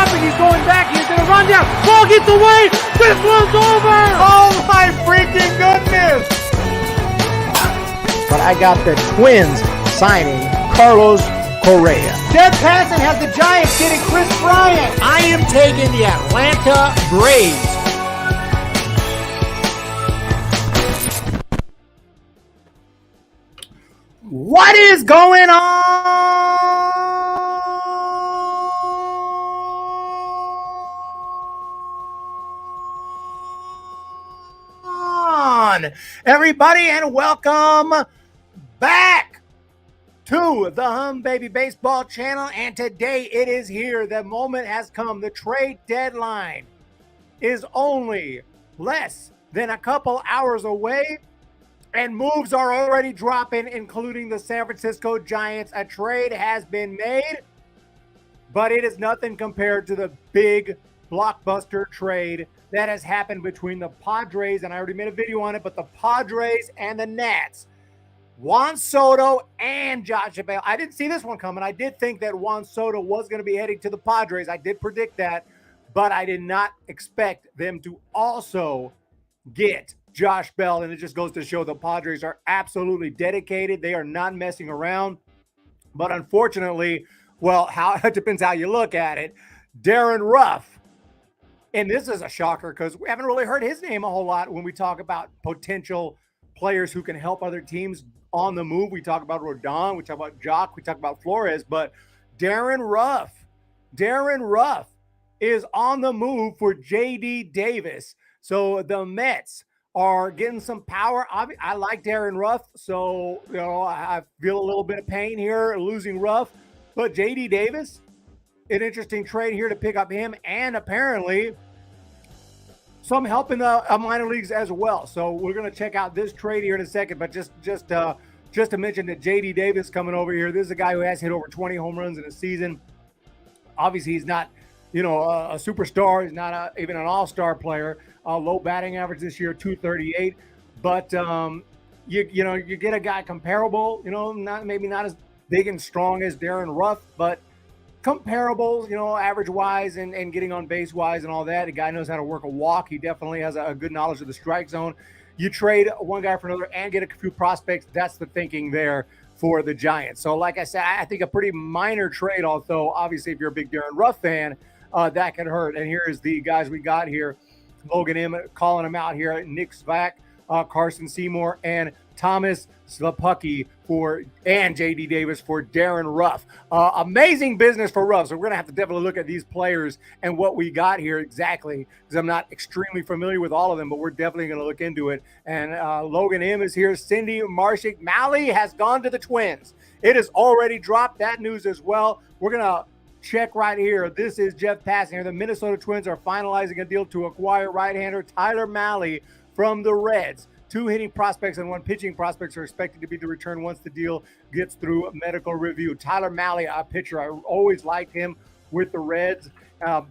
jumping, he's going back, he's going to run down. Ball gets away. This one's over. Oh my freaking goodness. But I got the Twins signing Carlos Correa. Jeff Passan has the Giants getting Chris Bryant. I am taking the Atlanta Braves. What is going on, everybody, and welcome back to the Hum Baby Baseball channel. And today it is here. The moment has come. The trade deadline is only less than a couple hours away. And moves are already dropping, including the San Francisco Giants. A trade has been made, but it is nothing compared to the big blockbuster trade that has happened between the Padres, and I already made a video on it, but the Padres and the Nats. Juan Soto and Josh Bell. I didn't see this one coming. I did think that Juan Soto was going to be heading to the Padres. I did predict that, but I did not expect them to also get Josh Bell, and it just goes to show the Padres are absolutely dedicated. They are not messing around. But unfortunately, well, it depends how you look at it. Darren Ruff, and this is a shocker because we haven't really heard his name a whole lot when we talk about potential players who can help other teams on the move. We talk about RODON, we talk about Jock, we talk about Flores, but Darren Ruff is on the move for J.D. Davis. So the Mets are getting some power. I like Darren Ruff, so I feel a little bit of pain here losing Ruff. But J.D. Davis, an interesting trade here to pick up him, and apparently some help in the minor leagues as well. So we're going to check out this trade here in a second. But just to mention that J.D. Davis coming over here, this is a guy who has hit over 20 home runs in a season. Obviously, he's not a superstar. He's not even an all-star player. Low batting average this year, 238. But you get a guy comparable. Maybe not as big and strong as Darren Ruff, but comparable. Average wise and getting on base wise and all that. The guy knows how to work a walk. He definitely has a good knowledge of the strike zone. You trade one guy for another and get a few prospects. That's the thinking there for the Giants. So, like I said, I think a pretty minor trade. Although obviously, if you're a big Darren Ruff fan, that can hurt. And here's the guys we got here. Logan M calling him out here. Nick Svak, Carson Seymour, and Thomas Slapucky and J.D. Davis for Darren Ruff. Amazing business for Ruff. So we're going to have to definitely look at these players and what we got here exactly, because I'm not extremely familiar with all of them, but we're definitely going to look into it. And Logan M is here. Cindy, Marsh, Mahle has gone to the Twins. It has already dropped that news as well. We're going to check right here. This is Jeff Passan here. The Minnesota Twins are finalizing a deal to acquire right-hander Tyler Mahle from the Reds. 2 hitting prospects and 1 pitching prospects are expected to be the return once the deal gets through medical review. Tyler Mahle, a pitcher, I always liked him with the Reds.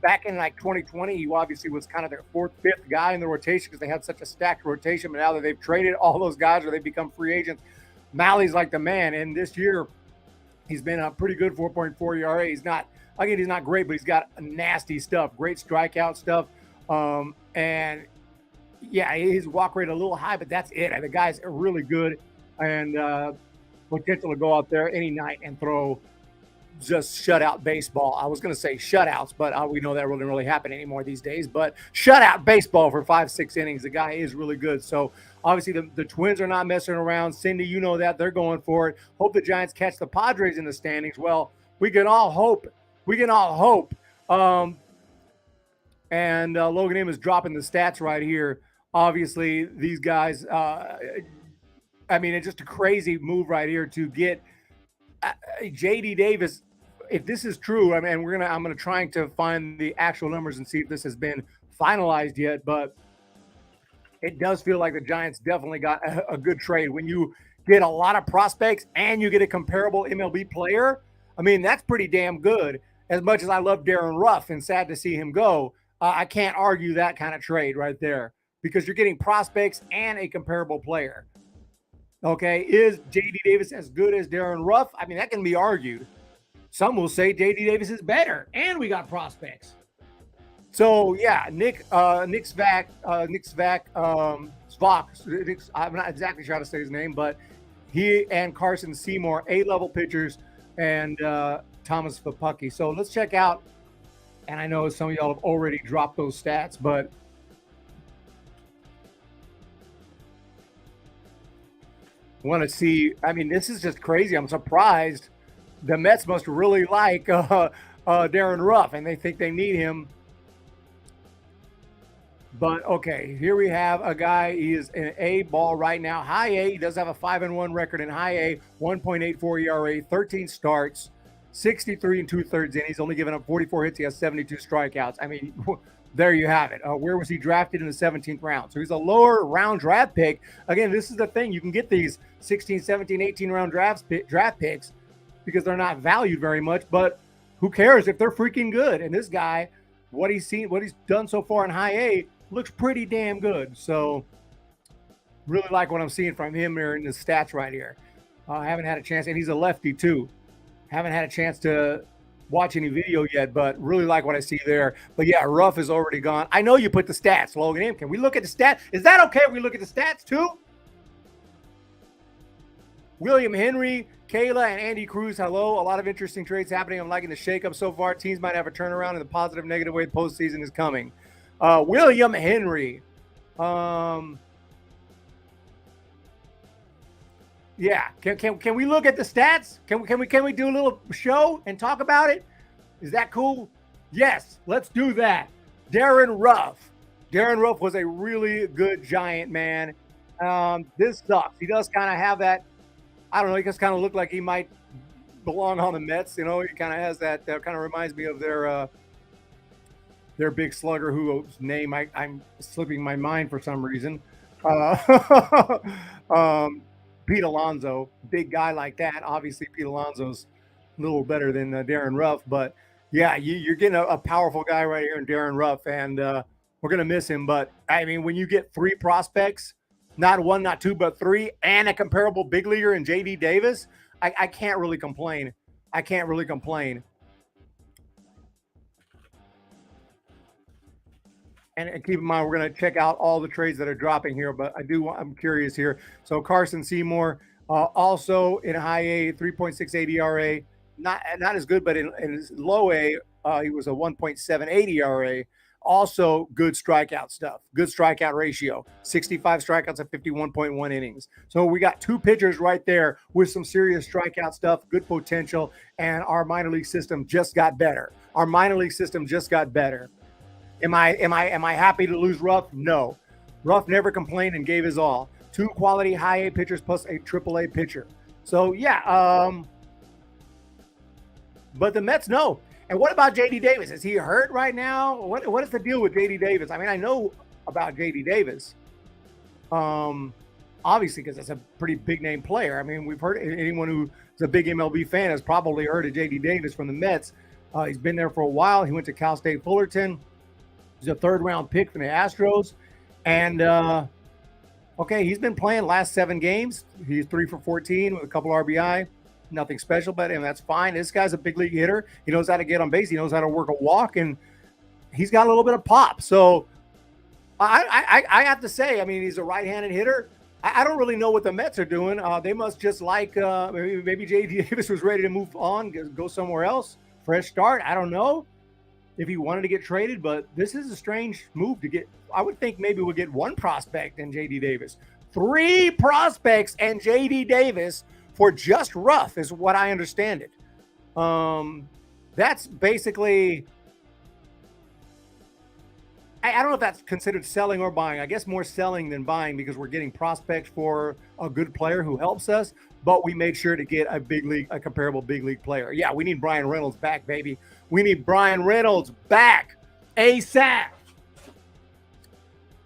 Back in 2020, he obviously was kind of their 4th, 5th guy in the rotation because they had such a stacked rotation. But now that they've traded all those guys or they've become free agents, Mahle's like the man. And this year, he's been a pretty good 4.4 ERA. He's not great, but he's got nasty stuff, great strikeout stuff. And yeah, his walk rate a little high, but that's it. The guy's really good and potential to go out there any night and throw just shutout baseball. I was going to say shutouts, but we know that doesn't really happen anymore these days. But shutout baseball for 5-6 innings. The guy is really good. So obviously the Twins are not messing around. Cindy, you know that. They're going for it. Hope the Giants catch the Padres in the standings. Well, we can all hope. And Logan M is dropping the stats right here. Obviously, these guys, it's just a crazy move right here to get J.D. Davis. If this is true, I'm going to try to find the actual numbers and see if this has been finalized yet. But it does feel like the Giants definitely got a good trade. When you get a lot of prospects and you get a comparable MLB player, that's pretty damn good. As much as I love Darren Ruff and sad to see him go, I can't argue that kind of trade right there because you're getting prospects and a comparable player. Okay, is J.D. Davis as good as Darren Ruff? That can be argued. Some will say J.D. Davis is better, and we got prospects. So yeah, Svak, I'm not exactly sure how to say his name, but he and Carson Seymour, A-level pitchers, and Thomas Vapucky. So let's check out. And I know some of y'all have already dropped those stats, but want to see. I mean, this is just crazy. I'm surprised. The Mets must really like Darren Ruff, and they think they need him. But okay, here we have a guy. He is an A ball right now. High A. He does have a 5-1 record in high A. 1.84 ERA. 13 starts. 63 and 2/3 innings. He's only given up 44 hits. He has 72 strikeouts. I mean, there you have it. Where was he drafted in the 17th round? So he's a lower round draft pick. Again, this is the thing. You can get these 16, 17, 18 round draft picks because they're not valued very much. But who cares if they're freaking good? And this guy, what he's done so far in high A, looks pretty damn good. So really like what I'm seeing from him here in the stats right here. I haven't had a chance, and he's a lefty too. Haven't had a chance to watch any video yet, but really like what I see there. But yeah, Ruff is already gone. I know you put the stats, Logan M. Can we look at the stats? Is that okay if we look at the stats too? William Henry, Kayla, and Andy Cruz, hello. A lot of interesting trades happening. I'm liking the shakeup so far. Teams might have a turnaround in the positive, negative way. The postseason is coming. William Henry. Yeah, can we look at the stats? Can we do a little show and talk about it? Is that cool? Yes, let's do that. Darren Ruff. Darren Ruff was a really good Giant, man. This sucks. He does kind of have that. I don't know. He just kind of looked like he might belong on the Mets. You know, he kind of has that. That kind of reminds me of their big slugger whose name I'm slipping my mind for some reason. Pete Alonso, big guy like that. Obviously, Pete Alonso's a little better than Darren Ruff, but yeah, you're getting a powerful guy right here in Darren Ruff, and we're gonna miss him. But I mean, when you get 3 prospects, not 1, not 2, but 3, and a comparable big leaguer in J.D. Davis, I can't really complain. I can't really complain. And keep in mind, we're going to check out all the trades that are dropping here, but I'm curious here. So Carson Seymour, also in high A, 3.68 ERA, not as good, but in his low A, he was a 1.78 ERA. Also good strikeout stuff, good strikeout ratio, 65 strikeouts at 51.1 innings. So we got 2 pitchers right there with some serious strikeout stuff, good potential, and our minor league system just got better. Our minor league system just got better. Am I happy to lose Ruff? No. Ruff never complained and gave his all. 2 quality high A pitchers plus a triple A pitcher. So yeah, but the Mets know. And what about J.D. Davis? Is he hurt right now? What is the deal with J.D. Davis? I mean, I know about J.D. Davis, obviously because it's a pretty big name player. I mean, we've heard anyone who's a big MLB fan has probably heard of J.D. Davis from the Mets. He's been there for a while. He went to Cal State Fullerton. He's a 3rd-round pick from the Astros. And, okay, he's been playing last 7 games. He's 3 for 14 with a couple RBI. Nothing special about him. That's fine. This guy's a big league hitter. He knows how to get on base. He knows how to work a walk, and he's got a little bit of pop. So I have to say, I mean, he's a right-handed hitter. I don't really know what the Mets are doing. They must just like maybe J.D. Davis was ready to move on, go somewhere else, fresh start. I don't know if he wanted to get traded, but this is a strange move to get. I would think maybe we'll get 1 prospect and J.D. Davis. 3 prospects and J.D. Davis for just Ruff is what I understand it. That's basically, I don't know if that's considered selling or buying. I guess more selling than buying because we're getting prospects for a good player who helps us, but we made sure to get a comparable big league player. Yeah, we need Brian Reynolds back, baby. We need Brian Reynolds back ASAP.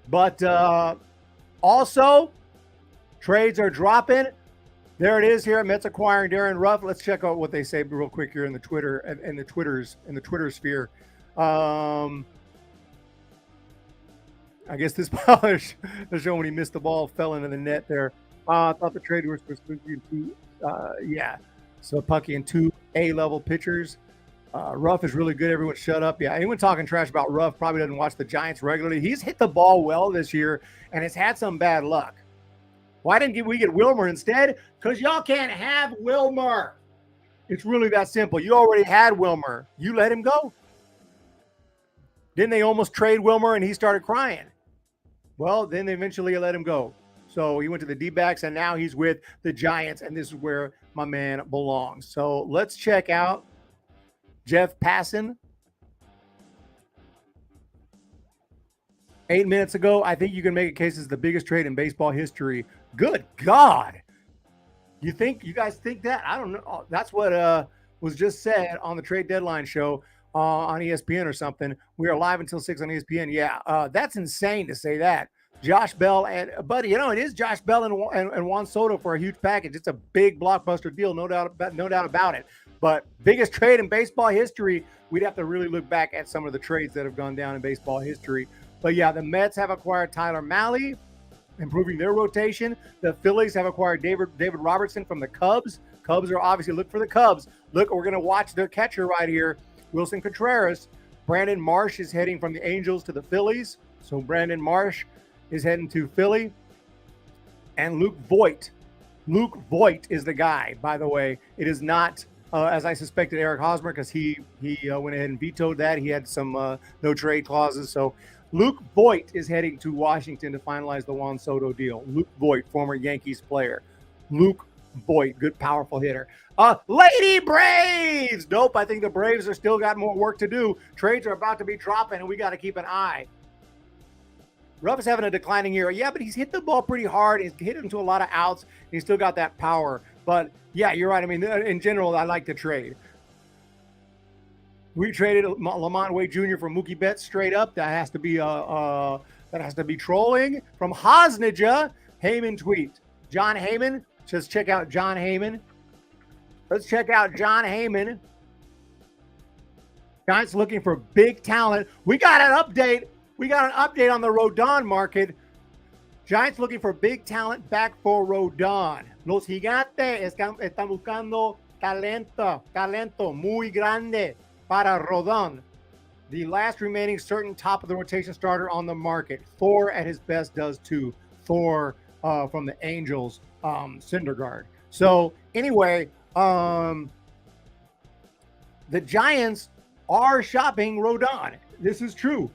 But also, trades are dropping. There it is here. Mets acquiring Darren Ruff. Let's check out what they say real quick here in the Twitter and the Twitter sphere. I guess this ball is showing when he missed the ball, fell into the net there. I thought the trade was supposed to be 2. Yeah. So Pucky and 2 A-level pitchers. RUF is really good. Everyone shut up. Yeah, anyone talking trash about RUF probably doesn't watch the Giants regularly. He's hit the ball well this year and has had some bad luck. Why didn't we get Wilmer instead? Because y'all can't have Wilmer. It's really that simple. You already had Wilmer. You let him go. Didn't they almost trade Wilmer and he started crying? Well, then they eventually let him go. So he went to the D-backs and now he's with the Giants, and this is where my man belongs. So let's check out Jeff Passan. 8 minutes ago, I think you can make a case as the biggest trade in baseball history. Good God. You guys think that? I don't know. That's what was just said on the trade deadline show on ESPN or something. We are live until 6 on ESPN. Yeah, that's insane to say that. Josh Bell and buddy, it is Josh Bell and Juan Soto for a huge package. It's a big blockbuster deal, no doubt about it. But biggest trade in baseball history, we'd have to really look back at some of the trades that have gone down in baseball history. But yeah, the Mets have acquired Tyler Mahle, improving their rotation. The Phillies have acquired David Robertson from the Cubs. Cubs are obviously, look for the Cubs. Look, we're going to watch their catcher right here, Wilson Contreras. Brandon Marsh is heading from the Angels to the Phillies. So Brandon Marsh is heading to Philly. And Luke Voigt. Luke Voigt is the guy, by the way. It is not, as I suspected, Eric Hosmer, because he went ahead and vetoed that. He had some no trade clauses. So Luke Voigt is heading to Washington to finalize the Juan Soto deal. Luke Voigt, former Yankees player. Luke Voigt, good, powerful hitter. Lady Braves! Nope, I think the Braves are still got more work to do. Trades are about to be dropping, and we got to keep an eye. Ruff is having a declining year. Yeah, but he's hit the ball pretty hard. He's hit into a lot of outs. He's still got that power. But, yeah, you're right. I mean, in general, I like the trade. We traded Lamont Wade Jr. for Mookie Betts straight up. That has to be trolling. From Hosnija, Heyman tweet. John Heyman. Just check out John Heyman. Let's check out John Heyman. Giants looking for big talent. We got an update. We got an update on the RODON market. Giants looking for big talent back for RODON. Los Gigantes están buscando talento muy grande para RODON. The last remaining certain top of the rotation starter on the market. Thor at his best does too. Thor from the Angels, Syndergaard. So anyway, the Giants are shopping RODON. This is true.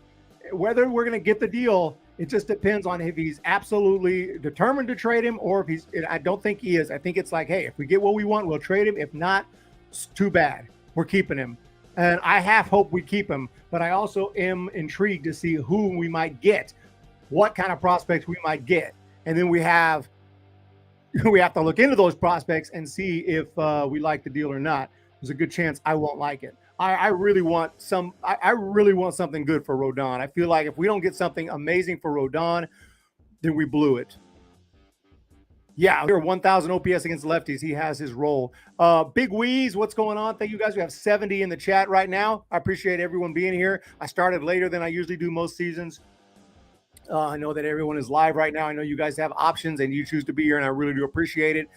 Whether we're going to get the deal, it just depends on if he's absolutely determined to trade him or if he's, I don't think he is. I think it's like, hey, if we get what we want, we'll trade him. If not, it's too bad. We're keeping him. And I half hope we keep him, but I also am intrigued to see who we might get, what kind of prospects we might get. And then we have to look into those prospects and see if we like the deal or not. There's a good chance I won't like it. I really want something good for RODON. I feel like if we don't get something amazing for RODON, then we blew it. Yeah, we're 1,000 OPS against lefties. He has his role. Big Wheeze, what's going on? Thank you guys. We have 70 in the chat right now. I appreciate everyone being here. I started later than I usually do most seasons. I know that everyone is live right now. I know you guys have options and you choose to be here, and I really do appreciate it.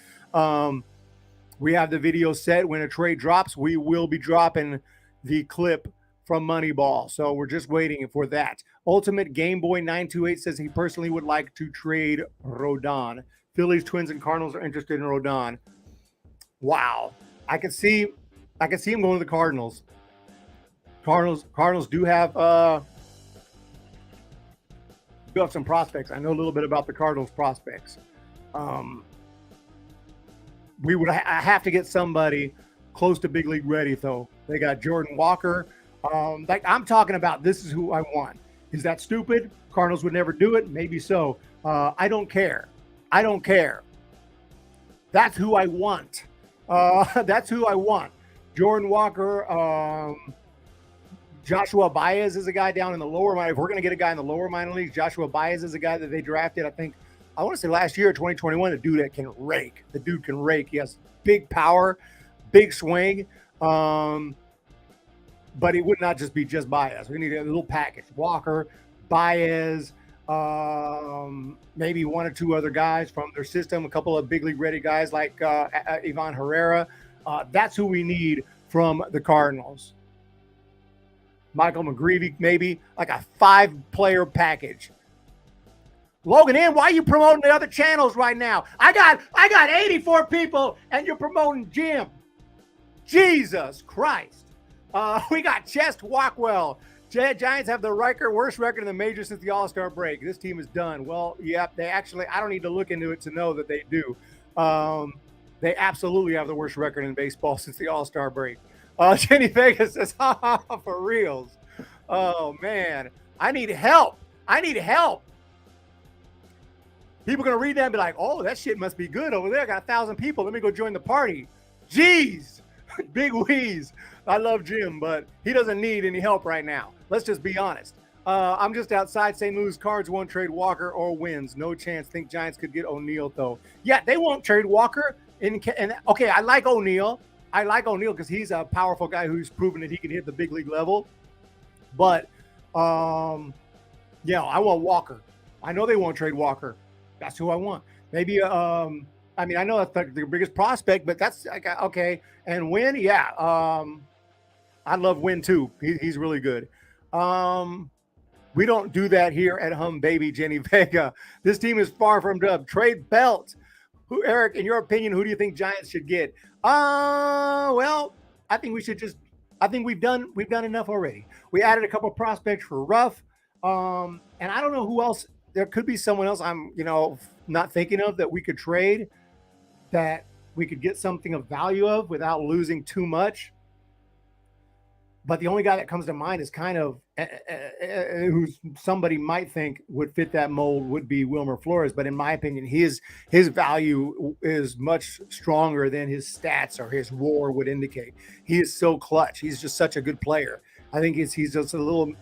We have the video set. When a trade drops, we will be dropping the clip from Moneyball. So we're just waiting for that. Ultimate Game Boy 928 says he personally would like to trade RODON. Phillies, Twins, and Cardinals are interested in RODON. Wow. I could see him going to the Cardinals. Cardinals do have some prospects. I know a little bit about the Cardinals prospects. We would have to get somebody close to big league ready, though. They got Jordan Walker. Like I'm talking about, this is who I want. Is that stupid? Cardinals would never do it. Maybe so. I don't care. That's who I want. That's who I want. Jordan Walker. Joshua Baez is a guy down in the lower minor. If we're going to get a guy in the lower minor leagues, Joshua Baez is a guy that they drafted, I want to say last year, 2021, the dude that can rake. The dude can rake. He has big power, big swing. But it would not just be just Baez. We need a little package. Walker, Baez, maybe one or two other guys from their system, a couple of big league ready guys like Ivan Herrera. That's who we need from the Cardinals. Michael McGreevy, maybe like a 5-player package. Logan M, why are you promoting the other channels right now? I got 84 people and you're promoting Jim. Jesus Christ. We got Chest Walkwell. Giants have the worst record in the major since the All-Star break. This team is done. Well, yeah, they actually, I don't need to look into it to know that they do. They absolutely have the worst record in baseball since the All-Star break. Jenny Vegas says, for reals. Oh, man. I need help. People are going to read that and be like, oh, that shit must be good over there. I got 1,000 people. Let me go join the party. Jeez. Big wheeze. I love Jim, but he doesn't need any help right now. Let's just be honest. I'm just outside. St. Louis Cards won't trade Walker or wins. No chance. Think Giants could get O'Neill, though. Yeah, they won't trade Walker. Okay, I like O'Neill. Because he's a powerful guy who's proven that he can hit the big league level. But, yeah, I want Walker. I know they won't trade Walker. That's who I want. Maybe, I mean, I know that's the biggest prospect, but that's okay. And Wynn, yeah, I love Wynn too. He's really good. We don't do that here at Hum Baby, Jenny Vega. This team is far from dub. Trade Belt. Who, Eric, in your opinion, who do you think Giants should get? Well, I think we've done enough already. We added a couple of prospects for RUF. And I don't know who else. There could be someone else I'm, not thinking of that we could trade, that we could get something of value of without losing too much. But the only guy that comes to mind is kind of who somebody might think would fit that mold would be Wilmer Flores. But in my opinion, his value is much stronger than his stats or his WAR would indicate. He is so clutch. He's just such a good player. I think he's just a little.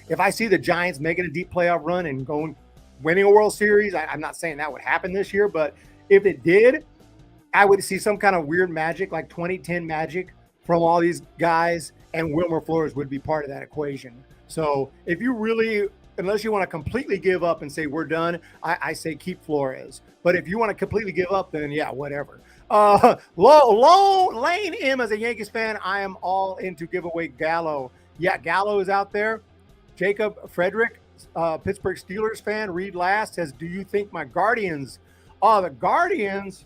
If I see the Giants making a deep playoff run and winning a World Series, I'm not saying that would happen this year, but if it did, I would see some kind of weird magic, like 2010 magic, from all these guys, and Wilmer Flores would be part of that equation. So if you really, unless you want to completely give up and say we're done, I say keep Flores. But if you want to completely give up, then yeah, whatever. Lane M, as a Yankees fan, I am all in to give away Gallo. Yeah, Gallo is out there. Jacob Frederick, Pittsburgh Steelers fan, read last, says, do you think my Guardians, the Guardians,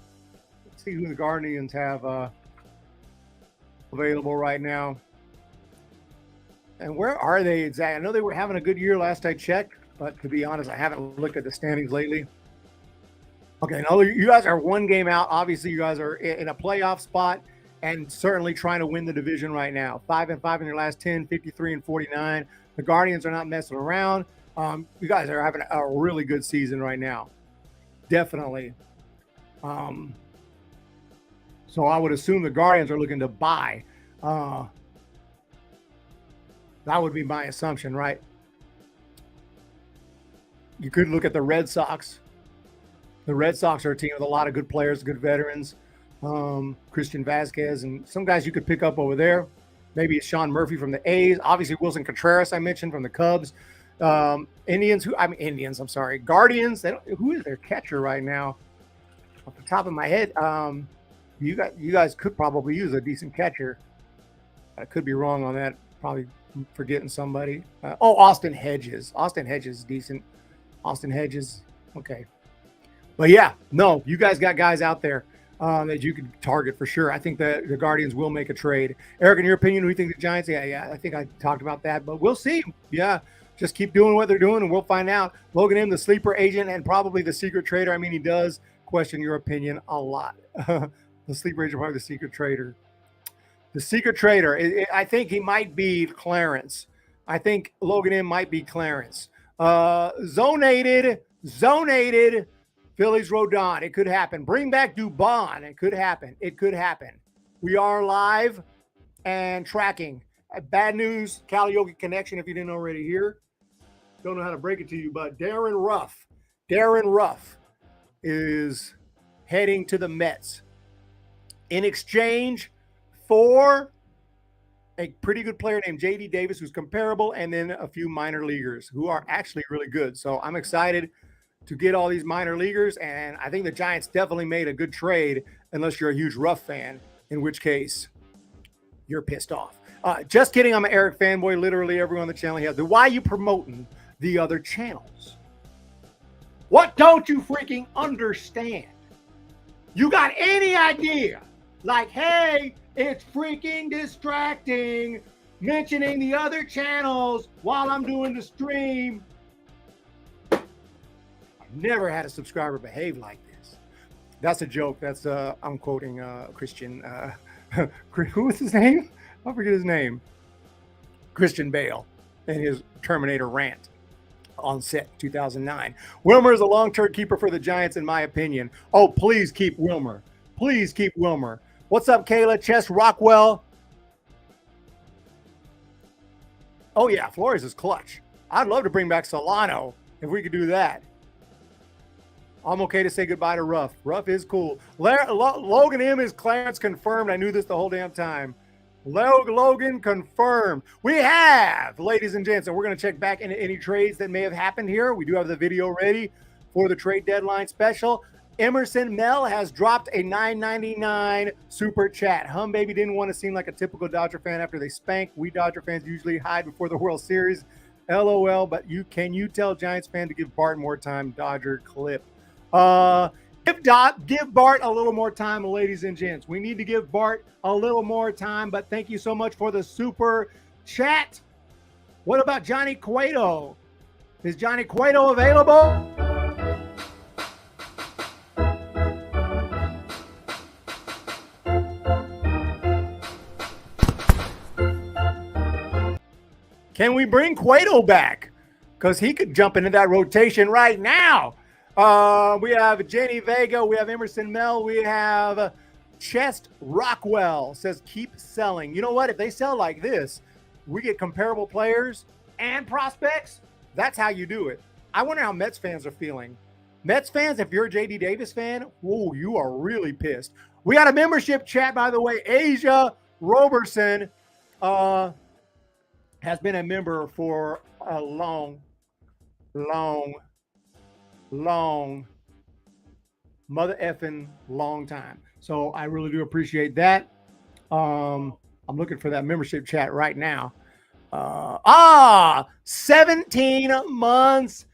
let's see who the Guardians have available right now. And where are they exactly? I know they were having a good year last I checked, but to be honest, I haven't looked at the standings lately. Okay, now you guys are one game out. Obviously, you guys are in a playoff spot and certainly trying to win the division right now. 5-5 in your last 10, 53-49. The Guardians are not messing around. You guys are having a really good season right now. Definitely. So I would assume the Guardians are looking to buy. That would be my assumption, right? You could look at the Red Sox. The Red Sox are a team with a lot of good players, good veterans. Christian Vasquez and some guys you could pick up over there. Maybe it's Sean Murphy from the A's. Obviously, Wilson Contreras, I mentioned, from the Cubs. Guardians. Who is their catcher right now? Off the top of my head, you guys could probably use a decent catcher. I could be wrong on that. Probably forgetting somebody. Austin Hedges. Austin Hedges is decent. Austin Hedges. Okay. But yeah, no, you guys got guys out there that you could target for sure. I think that the Guardians will make a trade. Eric, in your opinion, who do you think the Giants? Yeah, I think I talked about that, but we'll see. Yeah, just keep doing what they're doing and we'll find out. Logan M, the sleeper agent and probably the secret trader. I mean, he does question your opinion a lot. The sleeper agent, probably the secret trader. The secret trader, I think he might be Clarence. I think Logan M might be Clarence. Zonated. Phillies RODON. It could happen. Bring back Dubon. It could happen. We are live and tracking. Bad news, Calliope connection, if you didn't already hear. Don't know how to break it to you, but Darren Ruff is heading to the Mets in exchange for a pretty good player named J.D. Davis, who's comparable, and then a few minor leaguers who are actually really good. So I'm excited to get all these minor leaguers, and I think the Giants definitely made a good trade, unless you're a huge RUF fan, in which case you're pissed off. Just kidding. I'm an Eric fanboy. Literally everyone on the channel has. Why are you promoting the other channels? What don't you freaking understand? You got any idea? Like, hey, it's freaking distracting mentioning the other channels while I'm doing the stream. I've never had a subscriber behave like this. That's a joke. That's I'm quoting Christian. Who was his name? I forget his name. Christian Bale and his Terminator rant on set 2009. Wilmer is a long-term keeper for the Giants, in my opinion. Oh, please keep Wilmer. Please keep Wilmer. What's up, Kayla? Chess Rockwell. Oh, yeah, Flores is clutch. I'd love to bring back Solano if we could do that. I'm okay to say goodbye to RUF. RUF is cool. Logan M is Clarence confirmed. I knew this the whole damn time. Logan confirmed. We have, ladies and gents, and we're going to check back into any trades that may have happened here. We do have the video ready for the trade deadline special. Emerson Mel has dropped a $9.99 super chat. Hum Baby didn't want to seem like a typical Dodger fan after they spanked. We Dodger fans usually hide before the World Series. LOL, but can you tell Giants fan to give Bart more time? Dodger clip. Give Bart a little more time, ladies and gents. We need to give Bart a little more time, but thank you so much for the super chat. What about Johnny Cueto? Is Johnny Cueto available? Can we bring Cueto back? Because he could jump into that rotation right now. We have Jenny Vega. We have Emerson Mel. We have Chest Rockwell. Says keep selling. You know what? If they sell like this, we get comparable players and prospects. That's how you do it. I wonder how Mets fans are feeling. Mets fans, if you're a JD Davis fan, whoa, you are really pissed. We got a membership chat, by the way. Asia Roberson has been a member for a long mother effing long time. So I really do appreciate that. I'm looking for that membership chat right now. 17 months.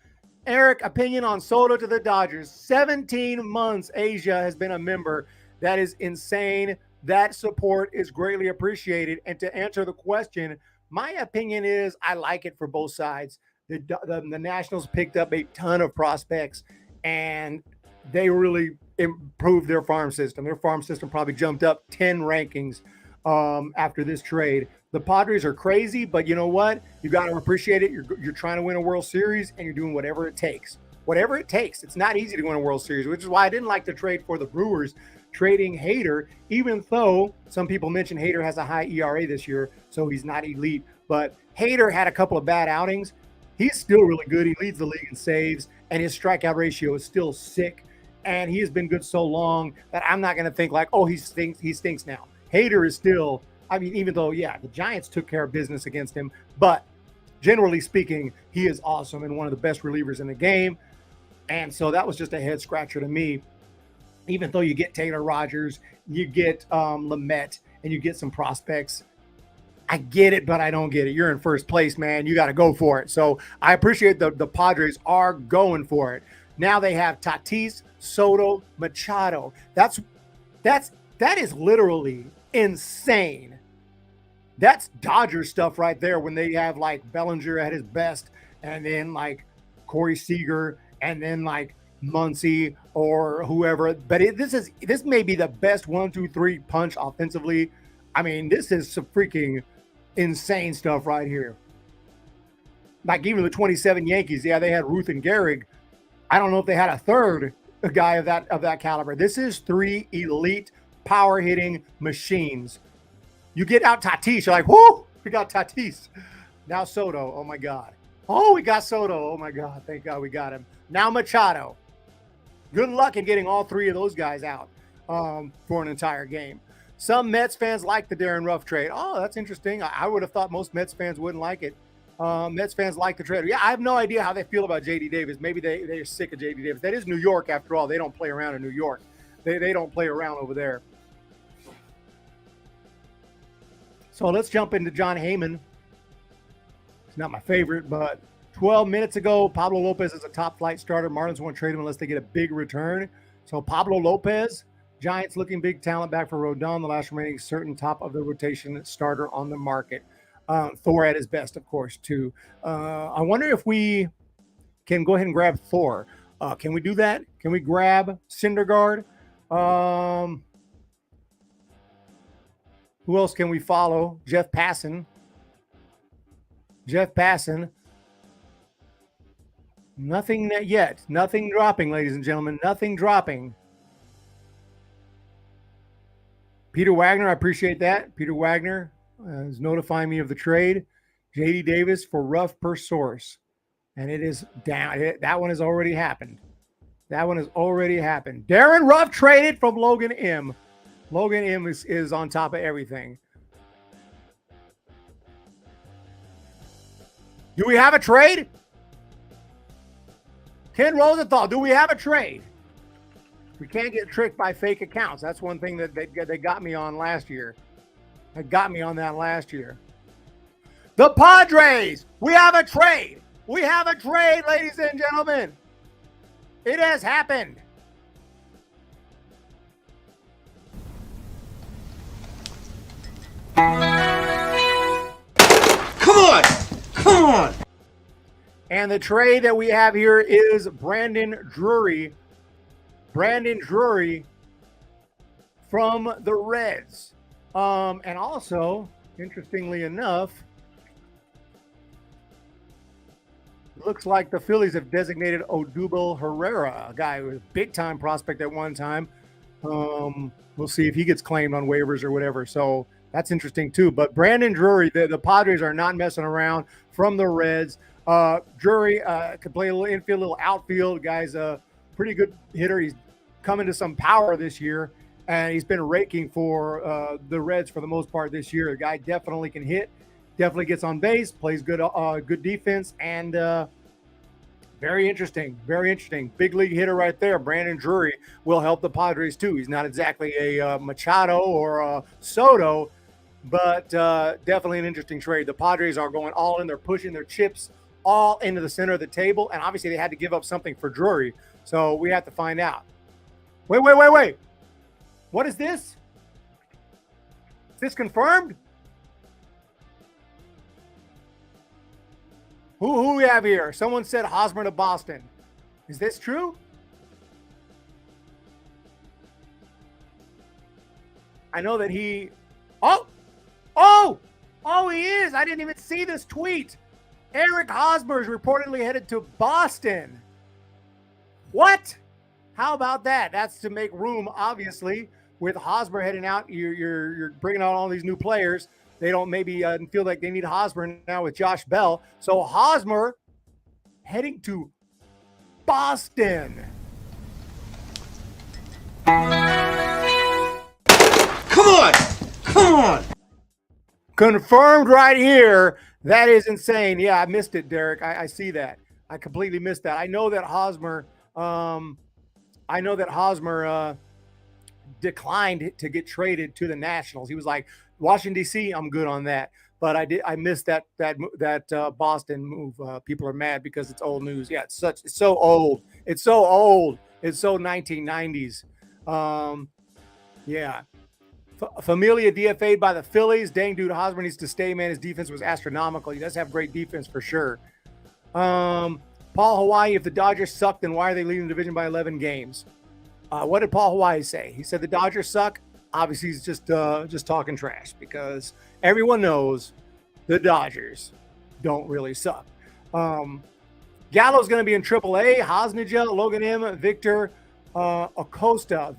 Eric, opinion on Soto to the Dodgers. 17 months Asia has been a member. That is insane. That support is greatly appreciated. And to answer the question, my opinion is I like it for both sides. The Nationals picked up a ton of prospects, and they really improved their farm system. Their farm system probably jumped up 10 rankings after this trade. The Padres are crazy, but you know what? You got to appreciate it. You're trying to win a World Series, and you're doing whatever it takes. Whatever it takes. It's not easy to win a World Series, which is why I didn't like the trade for the Brewers, trading Hader, even though some people mention Hader has a high ERA this year, so he's not elite. But Hader had a couple of bad outings. He's still really good. He leads the league in saves, and his strikeout ratio is still sick. And he has been good so long that I'm not going to think like, oh, he stinks now. Hader is still, I mean, even though, yeah, the Giants took care of business against him, but generally speaking, he is awesome and one of the best relievers in the game. And so that was just a head scratcher to me. Even though you get Taylor Rogers, you get Lamet, and you get some prospects, I get it, but I don't get it. You're in first place, man. You got to go for it. So I appreciate the Padres are going for it. Now they have Tatis, Soto, Machado. That is literally insane. That's Dodger stuff right there when they have like Bellinger at his best, and then like Corey Seager, and then like Muncy or whoever. But this may be the best 1-2-3 punch offensively. I mean, this is some freaking insane stuff right here. Like even the 27 Yankees, yeah, they had Ruth and Gehrig. I don't know if they had a third guy of that caliber. This is 3 elite power hitting machines. You get out Tatis, you're like, whoo, we got Tatis. Now Soto, oh my God. Oh, we got Soto. Oh my God, thank God we got him. Now Machado. Good luck in getting all 3 of those guys out for an entire game. Some Mets fans like the Darren Ruff trade. Oh, that's interesting. I would have thought most Mets fans wouldn't like it. Mets fans like the trade. Yeah, I have no idea how they feel about J.D. Davis. Maybe they're sick of J.D. Davis. That is New York, after all. They don't play around in New York. They don't play around over there. So let's jump into John Heyman. It's not my favorite, but 12 minutes ago, Pablo Lopez is a top flight starter. Marlins won't trade him unless they get a big return. So Pablo Lopez, Giants looking big talent back for Rodon, the last remaining certain top of the rotation starter on the market. Thor at his best, of course, too. I wonder if we can go ahead and grab Thor. Can we do that? Can we grab Syndergaard? Who else can we follow? Jeff Passan. Nothing yet. Nothing dropping, ladies and gentlemen. Nothing dropping. Peter Wagner, I appreciate that. Peter Wagner is notifying me of the trade. JD Davis for RUF per source. And it is down. That one has already happened. Darren Ruff traded from Logan M. Logan M is on top of everything. Do we have a trade? Ken Rosenthal, do we have a trade? We can't get tricked by fake accounts. That's one thing that they got me on last year. They got me on that last year. The Padres, we have a trade. We have a trade, ladies and gentlemen. It has happened. Come on. And the trade that we have here is Brandon Drury. Brandon Drury from the Reds. And also, interestingly enough, looks like the Phillies have designated Odubel Herrera, a guy who was a big-time prospect at one time. We'll see if he gets claimed on waivers or whatever. So that's interesting too. But Brandon Drury, the Padres are not messing around from the Reds. Drury could play a little infield, a little outfield. Guy's a pretty good hitter. He's coming to some power this year, and he's been raking for the Reds for the most part this year. The guy definitely can hit, definitely gets on base, plays good defense, and very interesting. Big league hitter right there. Brandon Drury will help the Padres too. He's not exactly a Machado or a SOTO, but definitely an interesting trade. The Padres are going all in. They're pushing their chips all into the center of the table, and obviously they had to give up something for Drury, so we have to find out. Wait. What is this? Is this confirmed? Who we have here? Someone said Hosmer to Boston. Is this true? I know that he... Oh, he is. I didn't even see this tweet. Eric Hosmer is reportedly headed to Boston. What? How about that? That's to make room, obviously, with Hosmer heading out. You're bringing out all these new players. They don't maybe feel like they need Hosmer now with Josh Bell. So Hosmer heading to Boston. Come on. Confirmed right here. That is insane. Yeah, I missed it, Derek. I see that. I completely missed that. I know that Hosmer declined to get traded to the Nationals. He was like, Washington D.C., I'm good on that. But I missed that Boston move. People are mad because it's old news. Yeah, it's so old. It's so 1990s. Yeah. Familia DFA'd by the Phillies. Dang, dude, Hosmer needs to stay, man. His defense was astronomical. He does have great defense for sure. Paul Hawaii, if the Dodgers suck, then why are they leading the division by 11 games? What did Paul Hawaii say? He said the Dodgers suck. Obviously, he's just talking trash because everyone knows the Dodgers don't really suck. Gallo's going to be in AAA. Hosnija, Logan M, Victor Acosta.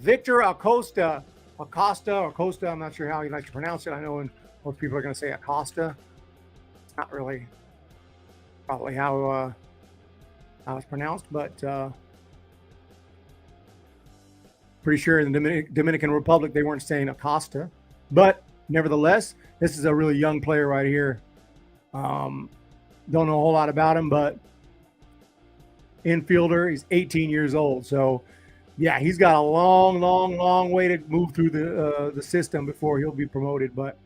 Acosta, I'm not sure how you like to pronounce it. I know most people are going to say Acosta. It's not really probably how it's pronounced, but pretty sure in the Dominican Republic they weren't saying Acosta. But nevertheless, this is a really young player right here. Don't know a whole lot about him, but infielder. He's 18 years old, so yeah, he's got a long way to move through the system before he'll be promoted. But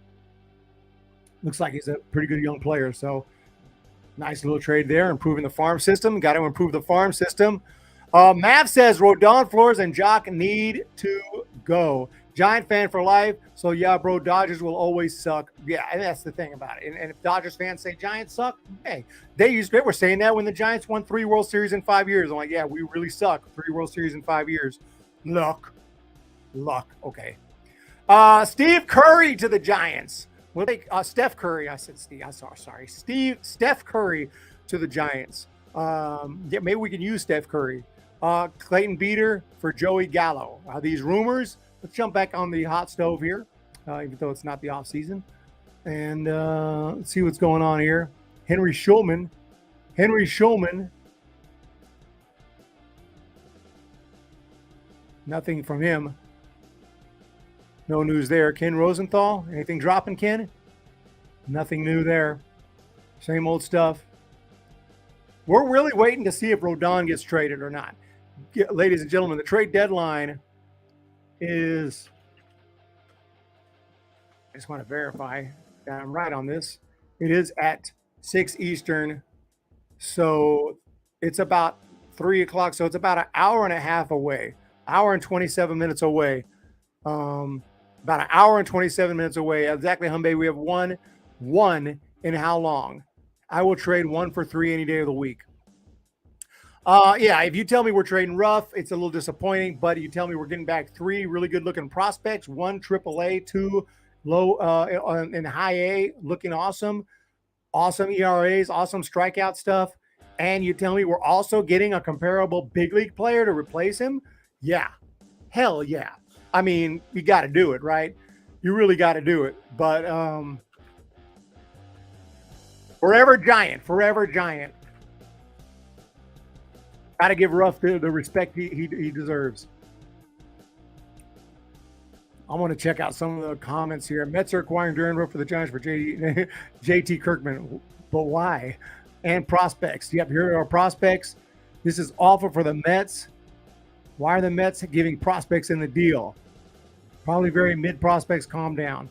Looks like he's a pretty good young player. So nice little trade there, improving the farm system. Got to improve the farm system. Mav says Rodon, Flores, and Jock need to go. Giant fan for life. So, yeah, bro, Dodgers will always suck. Yeah, and that's the thing about it. And if Dodgers fans say Giants suck, hey, they were saying that when the Giants won 3 World Series in 5 years. I'm like, yeah, we really suck. 3 World Series in 5 years. Luck. Okay. Steve Curry to the Giants. We'll take Steph Curry. I said Steve. I'm sorry. Steph Curry to the Giants. Yeah, maybe we can use Steph Curry. Clayton Beater for Joey Gallo. These rumors. Let's jump back on the hot stove here, even though it's not the off season, and let's see what's going on here. Henry Schulman. Nothing from him. No news there. Ken Rosenthal. Anything dropping, Ken? Nothing new there. Same old stuff. We're really waiting to see if Rodon gets traded or not. Ladies and gentlemen, the trade deadline is, I just want to verify that I'm right on this. It is at 6 Eastern. So it's about 3 o'clock. So it's about an hour and a half away, hour and 27 minutes away. About an hour and 27 minutes away. Exactly, Humbe. We have one in how long? I will trade 1 for 3 any day of the week. Yeah, if you tell me we're trading RUF, it's a little disappointing, but you tell me we're getting back 3 really good looking prospects, 1 AAA, 2 low in high A, looking awesome ERAs, awesome strikeout stuff, and you tell me we're also getting a comparable big league player to replace him. Yeah, hell yeah. I mean, you got to do it, right? You really got to do it. But forever giant. Got to give RUF the respect he deserves. I want to check out some of the comments here. Mets are acquiring Drury and RUF for the Giants for JT Kirkman. But why? And prospects. Yep, here are prospects. This is awful for the Mets. Why are the Mets giving prospects in the deal? Probably very mid prospects. Calm down.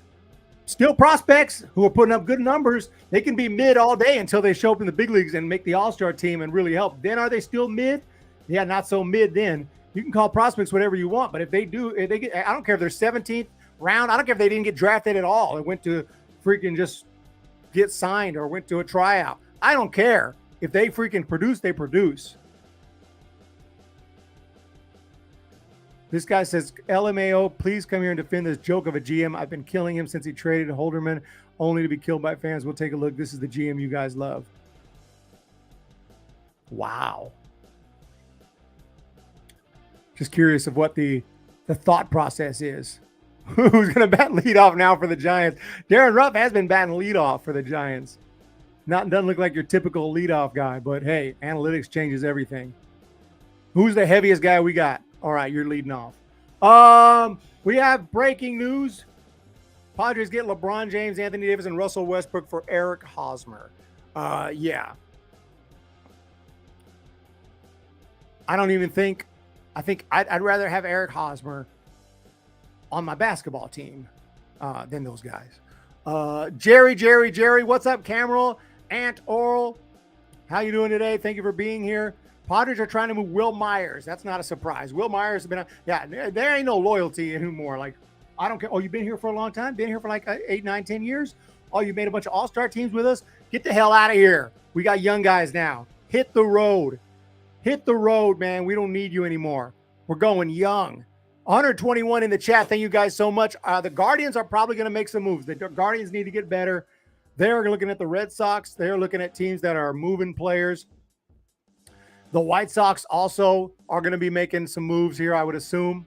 Still prospects who are putting up good numbers. They can be mid all day until they show up in the big leagues and make the all-star team and really help. Then are they still mid? Yeah, not so mid then. You can call prospects whatever you want, but if they get, I don't care if they're 17th round. I don't care if they didn't get drafted at all and went to freaking just get signed or went to a tryout. I don't care. If they freaking produce, they produce. This guy says, LMAO, please come here and defend this joke of a GM. I've been killing him since he traded Holderman, only to be killed by fans. We'll take a look. This is the GM you guys love. Wow. Just curious of what the thought process is. Who's going to bat leadoff now for the Giants? Darren Ruff has been batting leadoff for the Giants. Doesn't look like your typical leadoff guy, but hey, analytics changes everything. Who's the heaviest guy we got? All right, you're leading off. We have breaking news. Padres get LeBron James, Anthony Davis, and Russell Westbrook for Eric Hosmer. Yeah. I don't even think – I think I'd rather have Eric Hosmer on my basketball team than those guys. Jerry, what's up, Cameron? Ant Oral, how you doing today? Thank you for being here. Padres are trying to move Will Myers. That's not a surprise. Will Myers has been, there ain't no loyalty anymore. Like, I don't care. Oh, you've been here for a long time? Been here for like 8, 9, 10 years? Oh, you made a bunch of all-star teams with us? Get the hell out of here. We got young guys now. Hit the road. Hit the road, man. We don't need you anymore. We're going young. 121 in the chat. Thank you guys so much. The Guardians are probably going to make some moves. The Guardians need to get better. They're looking at the Red Sox. They're looking at teams that are moving players. The White Sox also are going to be making some moves here, I would assume.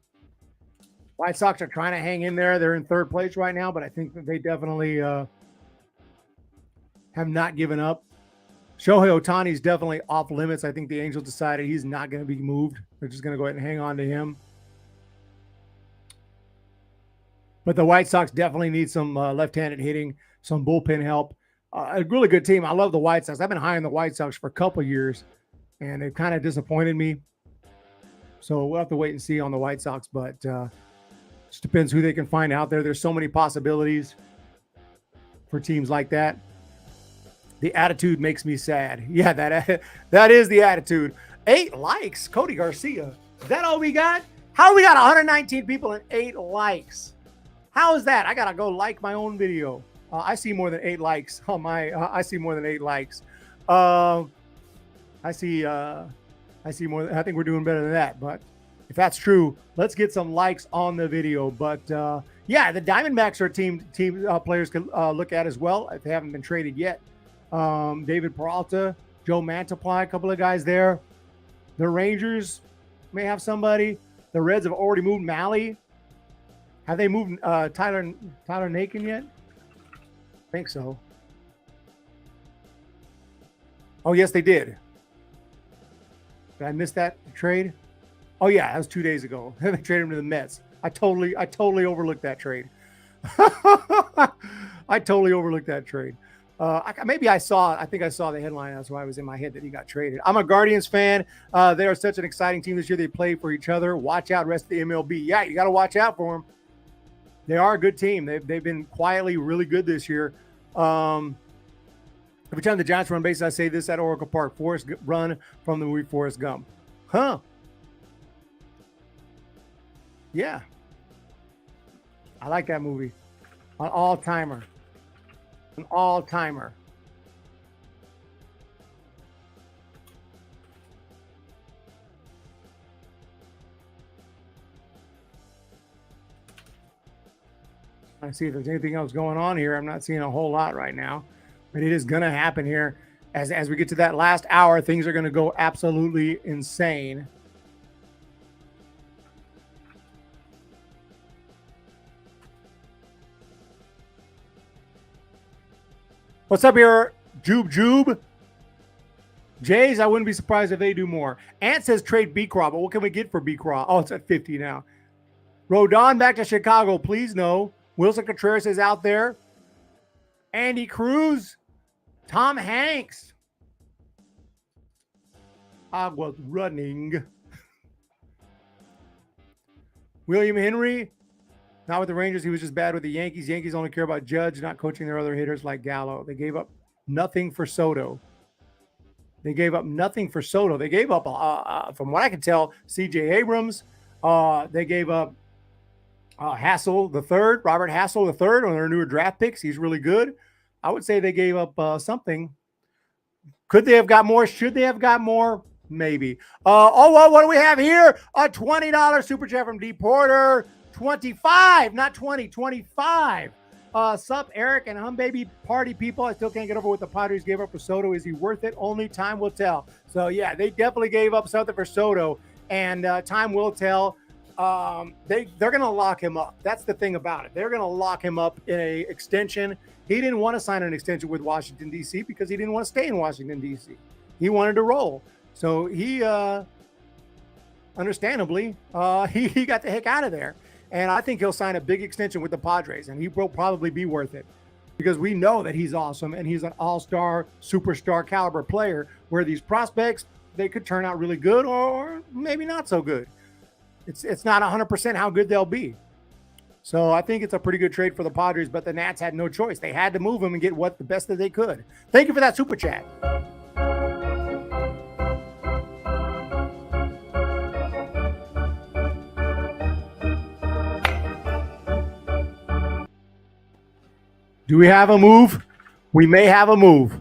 White Sox are trying to hang in there. They're in 3rd place right now, but I think that they definitely have not given up. Shohei Ohtani is definitely off limits. I think the Angels decided he's not going to be moved. They're just going to go ahead and hang on to him. But the White Sox definitely need some left-handed hitting, some bullpen help. A really good team. I love the White Sox. I've been high on the White Sox for a couple of years, and they've kind of disappointed me. So we'll have to wait and see on the White Sox, but just depends who they can find out there. There's so many possibilities for teams like that. The attitude makes me sad. Yeah, that is the attitude. 8 likes, Cody Garcia. Is that all we got? How we got 119 people and 8 likes? How is that? I gotta go like my own video. I see more than 8 likes on my. I see more than 8 likes. I see more. I think we're doing better than that. But if that's true, let's get some likes on the video. But yeah, the Diamondbacks are team players can look at as well if they haven't been traded yet. David Peralta, Joe Mantiply, a couple of guys there. The Rangers may have somebody. The Reds have already moved Mahle. Have they moved Tyler Nakin yet? I think so. Oh, yes, they did. Did I miss that trade? Oh, yeah, that was 2 days ago. They traded him to the Mets. I totally overlooked that trade. I totally overlooked that trade. I think I saw the headline. That's why it was in my head that he got traded. I'm a Guardians fan. They are such an exciting team this year. They play for each other. Watch out, rest of the MLB. Yeah, you got to watch out for them. They are a good team. They've been quietly really good this year. Every time the Giants run bases, I say this at Oracle Park: Forrest run from the movie Forrest Gump. Huh? Yeah. I like that movie. An all-timer. An all-timer. I see if there's anything else going on here. I'm not seeing a whole lot right now, but it is going to happen here. As we get to that last hour, things are going to go absolutely insane. What's up here, Jube? Jays, I wouldn't be surprised if they do more. Ant says trade B-Craw, but what can we get for B-Craw? Oh, it's at 50 now. Rodon back to Chicago, please no. Wilson Contreras is out there. Andy Cruz. Tom Hanks. I was running. William Henry. Not with the Rangers. He was just bad with the Yankees. Yankees only care about Judge, not coaching their other hitters like Gallo. They gave up nothing for SOTO. They gave up, from what I can tell, C.J. Abrams. They gave up Hassel the third, Robert Hassel the third, on their newer draft picks. He's really good. I would say they gave up something. Could they have got more? Should they have got more? Maybe. Well, what do we have here? A $20 super chat from D. Porter. 25, not 20, 25. Sup, Eric and Baby party people. I still can't get over what the Padres gave up for SOTO. Is he worth it? Only time will tell. So, yeah, they definitely gave up something for SOTO, and time will tell. They're going to lock him up. That's the thing about it. They're going to lock him up in a extension. He didn't want to sign an extension with Washington, D.C. because he didn't want to stay in Washington, D.C. He wanted to roll. So he, understandably, he got the heck out of there. And I think he'll sign a big extension with the Padres, and he will probably be worth it because we know that he's awesome and he's an all-star, superstar caliber player where these prospects, they could turn out really good or maybe not so good. It's not 100% how good they'll be. So I think it's a pretty good trade for the Padres, but the Nats had no choice. They had to move him and get what the best that they could. Thank you for that super chat. Do we have a move? We may have a move.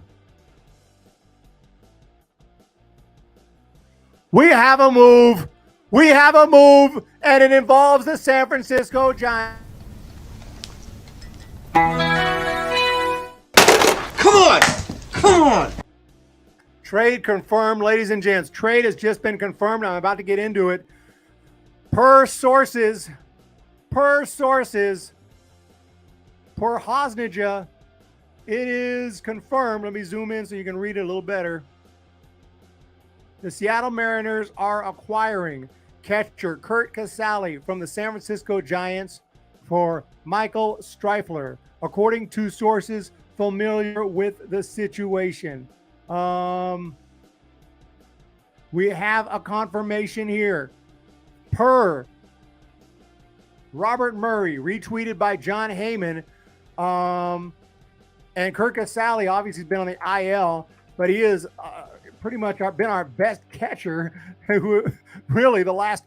We have a move. We have a move, and it involves the San Francisco Giants. Come on. Trade confirmed, ladies and gents. Trade has just been confirmed. I'm about to get into it. Per sources, per Hosnija, it is confirmed. Let me zoom in so you can read it a little better. The Seattle Mariners are acquiring catcher Kurt Casale from the San Francisco Giants for Michael Streifler, according to sources familiar with the situation. We have a confirmation here. Per Robert Murray, retweeted by John Heyman, And Kurt Casale obviously has been on the IL, but he is pretty much been our best catcher, who really the last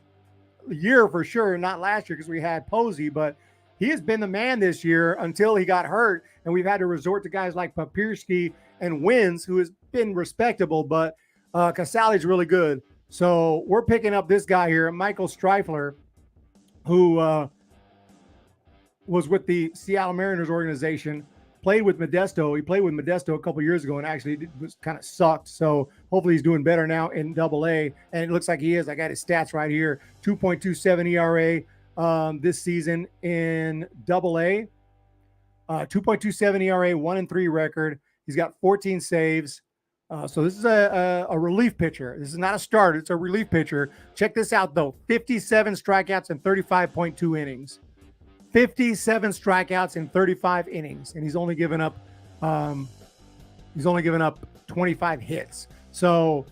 year for sure, not last year because we had Posey, but he has been the man this year until he got hurt, and we've had to resort to guys like Papirski and Wins, who has been respectable, but Casale's really good. So we're picking up this guy here, Michael Streifler, who was with the Seattle Mariners organization, played with Modesto. He played with Modesto a couple years ago and actually was kind of sucked. So hopefully he's doing better now in Double-A, and it looks like he is. I got his stats right here. 2.27 ERA this season in Double-A. 2.27 ERA, 1-3 record. He's got 14 saves. So this is a relief pitcher. This is not a starter. It's a relief pitcher. Check this out, though. 57 strikeouts in 35.2 innings. 57 strikeouts in 35 innings, and he's only given up 25 hits. So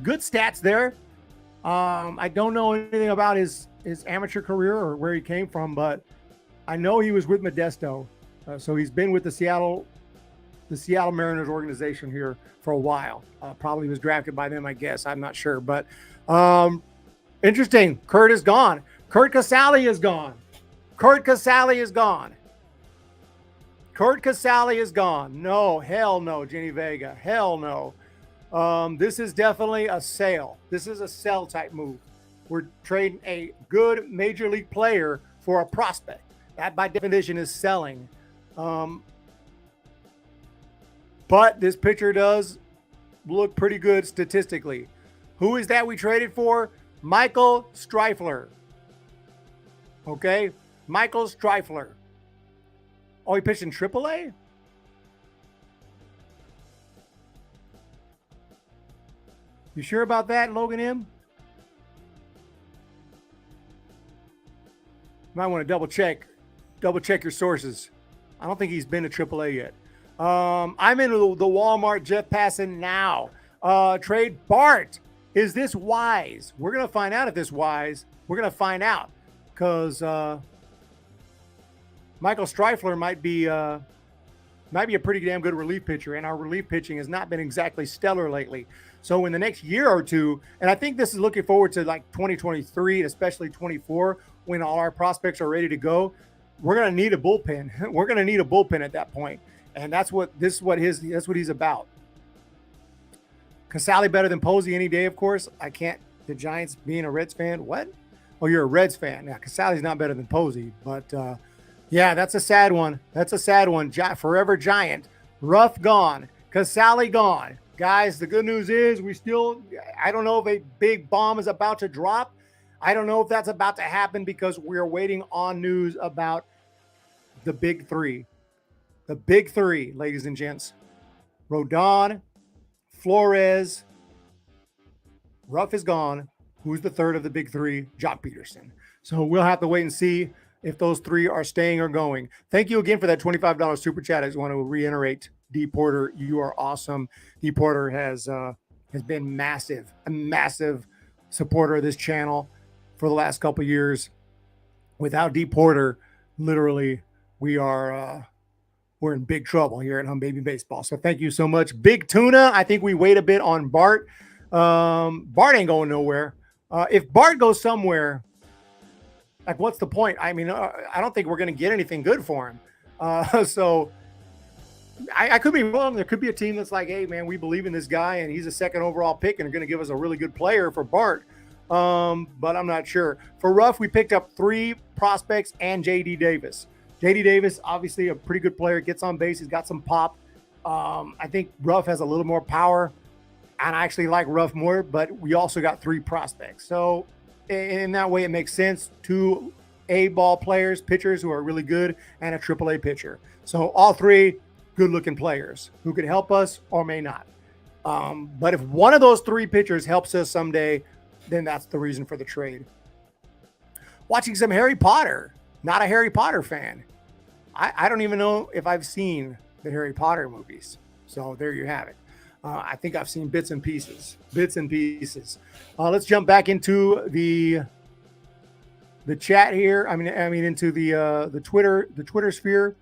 good stats there. I don't know anything about his amateur career or where he came from, but I know he was with Modesto. So he's been with the Seattle Mariners organization here for a while. Probably was drafted by them, I guess. I'm not sure, but interesting. Kurt is gone. Kurt Casale is gone. Kurt Casale is gone. Kurt Casale is gone. No, hell no, Jenny Vega. Hell no. This is definitely a sale. This is a sell type move. We're trading a good major league player for a prospect. That by definition is selling. But this pitcher does look pretty good statistically. Who is that we traded for? Michael Streifler. Okay? Michael Streifler. Oh, he pitched in AAA? You sure about that, Logan M? You might want to double check your sources. I don't think he's been to AAA yet. I'm in the Walmart Jeff Passan now. Trade Bart. Is this wise? We're going to find out if this is wise. We're going to find out because Michael Streifler might be a pretty damn good relief pitcher, and our relief pitching has not been exactly stellar lately. So in the next year or two, and I think this is looking forward to like 2023, especially 24, when all our prospects are ready to go, we're going to need a bullpen. We're going to need a bullpen at that point. And that's what he's about. Casale better than Posey any day, of course. I can't. The Giants being a Reds fan. What? Oh, you're a Reds fan. Yeah, Casale's not better than Posey. But yeah, that's a sad one. That's a sad one. Forever Giant. RUF gone. Casale gone. Guys, the good news is I don't know if a big bomb is about to drop. I don't know if that's about to happen because we're waiting on news about the big three. The big three, ladies and gents. RODON, Flores, RUF is gone. Who's the third of the big three? Jock Peterson. So we'll have to wait and see if those three are staying or going. Thank you again for that $25 super chat. I just want to reiterate, D Porter, you are awesome. D Porter has been a massive supporter of this channel for the last couple of years. Without D Porter, literally, we're in big trouble here at Hum Baby Baseball. So thank you so much. Big Tuna, I think we wait a bit on Bart. Bart ain't going nowhere. If Bart goes somewhere, like what's the point? I mean, I don't think we're going to get anything good for him. So I could be wrong. There could be a team that's like, hey, man, we believe in this guy, and he's a second overall pick, and they're going to give us a really good player for Bart. But I'm not sure. For RUF, we picked up 3 prospects and J.D. Davis. J.D. Davis, obviously a pretty good player, gets on base. He's got some pop. I think RUF has a little more power, and I actually like RUF more, but we also got 3 prospects. So in that way, it makes sense. 2 A-ball players, pitchers who are really good, and a AAA pitcher. So all 3 good-looking players who could help us or may not. But if one of those 3 pitchers helps us someday, then that's the reason for the trade. Watching some Harry Potter. Not a Harry Potter fan. I don't even know if I've seen the Harry Potter movies. So there you have it. I think I've seen bits and pieces. Let's jump back into the chat here. I mean into the Twitter sphere.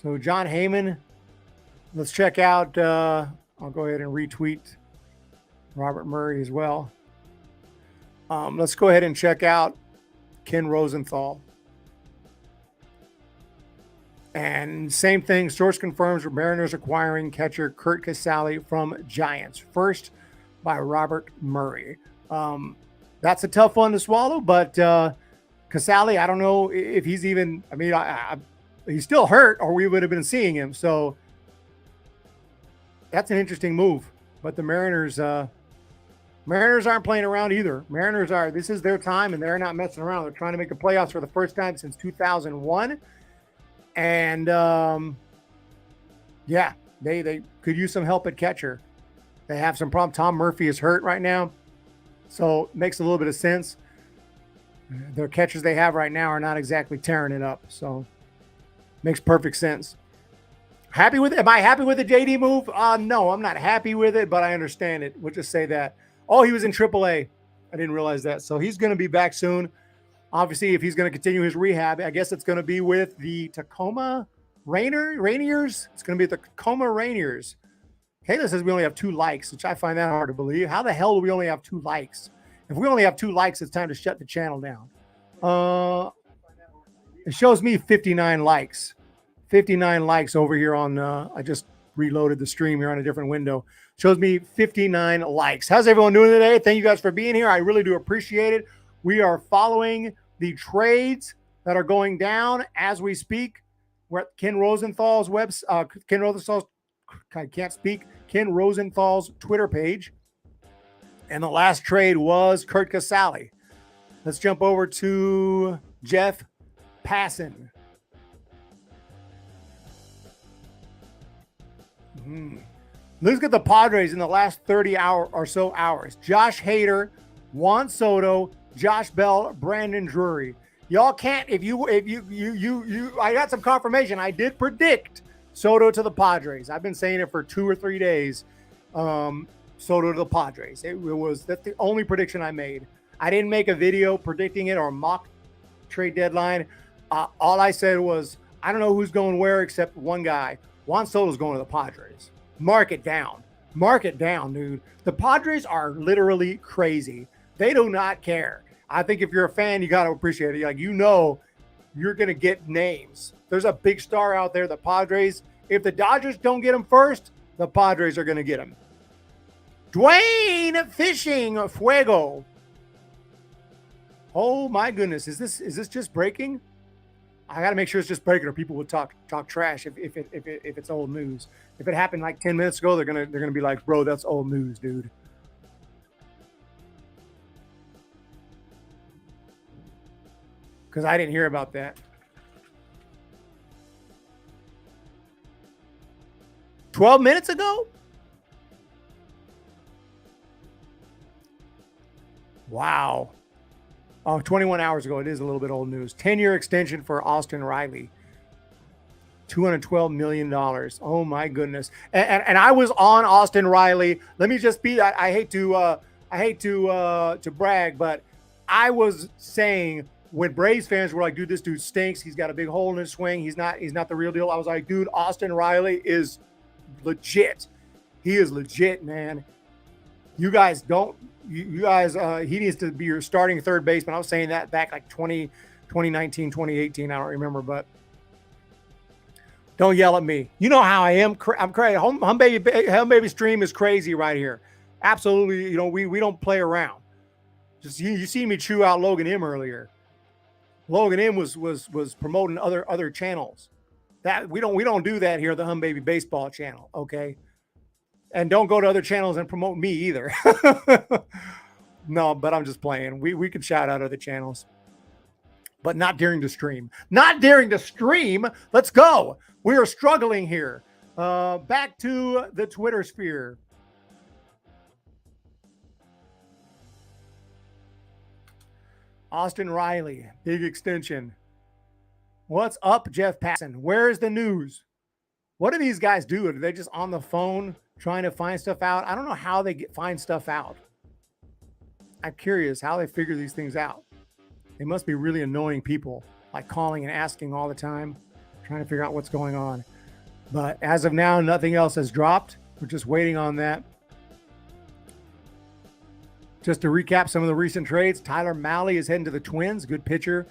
So John Heyman, let's check out, I'll go ahead and retweet Robert Murray as well. Let's go ahead and check out Ken Rosenthal. And same thing, source confirms Mariners acquiring catcher Curt Casali from Giants. First by Robert Murray. That's a tough one to swallow, but Casali, I don't know if he's even, I mean, he's still hurt or we would have been seeing him. So that's an interesting move. But the Mariners aren't playing around either. This is their time and they're not messing around. They're trying to make the playoffs for the first time since 2001. And yeah, they could use some help at catcher. They have some problem. Tom Murphy is hurt right now. So it makes a little bit of sense. The catchers they have right now are not exactly tearing it up. So makes perfect sense. Happy with it? Am I happy with the JD move? No, I'm not happy with it, but I understand it. We'll just say that. Oh, he was in AAA. I didn't realize that. So he's going to be back soon. Obviously, if he's going to continue his rehab, I guess it's going to be with the Tacoma Rainiers. It's going to be the Tacoma Rainiers. Kayla says we only have 2 likes, which I find that hard to believe. How the hell do we only have 2 likes? If we only have 2 likes, it's time to shut the channel down. It shows me 59 likes. 59 likes over here on, I just reloaded the stream here on a different window. Shows me 59 likes. How's everyone doing today? Thank you guys for being here. I really do appreciate it. We are following the trades that are going down as we speak. We're at Ken Rosenthal's Ken Rosenthal's Twitter page. And the last trade was Curt Casali. Let's jump over to Jeff Passan. Look at the Padres in the last 30 hours. Josh Hader, Juan Soto, Josh Bell, Brandon Drury. Y'all can't, I got some confirmation. I did predict Soto to the Padres. I've been saying it for 2 or 3 days. Soto to the Padres. That's the only prediction I made. I didn't make a video predicting it or mock trade deadline. All I said was, I don't know who's going where except one guy. Juan Soto's going to the Padres. Mark it down. Mark it down, dude. The Padres are literally crazy. They do not care. I think if you're a fan, you got to appreciate it. Like, you know, you're going to get names. There's a big star out there, the Padres. If the Dodgers don't get him first, the Padres are going to get him. Dwayne Fishing Fuego. Oh my goodness. Is this just breaking? I got to make sure it's just breaking or people will talk trash if it's old news. If it happened like 10 minutes ago, they're going to be like, "Bro, that's old news, dude." Cuz I didn't hear about that. 12 minutes ago? Wow. Oh, 21 hours ago. It is a little bit old news. 10-year extension for Austin Riley. $212 million. Oh my goodness. And I was on Austin Riley. Let me just be, I hate to brag, but I was saying when Braves fans were like, dude, this dude stinks. He's got a big hole in his swing. He's not the real deal. I was like, dude, Austin Riley is legit. He is legit, man. You guys, he needs to be your starting third baseman. I was saying that back like 2019, 2018. I don't remember, but don't yell at me. You know how I am. I'm crazy. Home baby stream is crazy right here. Absolutely. You know, we don't play around. Just you see me chew out Logan M earlier. Logan M was promoting other channels. That we don't do that here, the Hum Baby Baseball channel, okay? And don't go to other channels and promote me either. No, but I'm just playing. We can shout out other channels. But not during the stream. Not during the stream. Let's go. We are struggling here. Back to the Twitter sphere. Austin Riley, big extension. What's up, Jeff Passan? Where's the news? What do these guys do? Are they just on the phone trying to find stuff out? I don't know how they find stuff out. I'm curious how they figure these things out. They must be really annoying people, like calling and asking all the time. Trying to figure out what's going on. But as of now, nothing else has dropped. We're just waiting on that. Just to recap some of the recent trades, Tyler Mahle is heading to the Twins. Good pitcher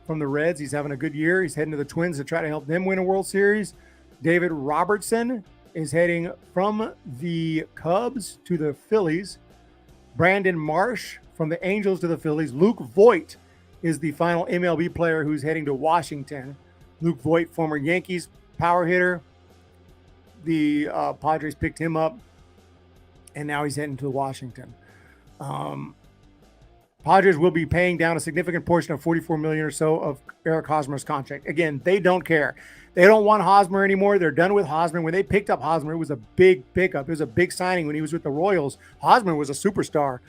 from the Reds. He's having a good year. He's heading to the Twins to try to help them win a World Series. David Robertson is heading from the Cubs to the Phillies. Brandon Marsh from the Angels to the Phillies. Luke Voit is the final MLB player who's heading to Washington. Luke Voit, former Yankees power hitter. The Padres picked him up, and now he's heading to Washington. Padres will be paying down a significant portion of $44 million or so of Eric Hosmer's contract. Again, they don't care. They don't want Hosmer anymore. They're done with Hosmer. When they picked up Hosmer, it was a big pickup. It was a big signing when he was with the Royals. Hosmer was a superstar.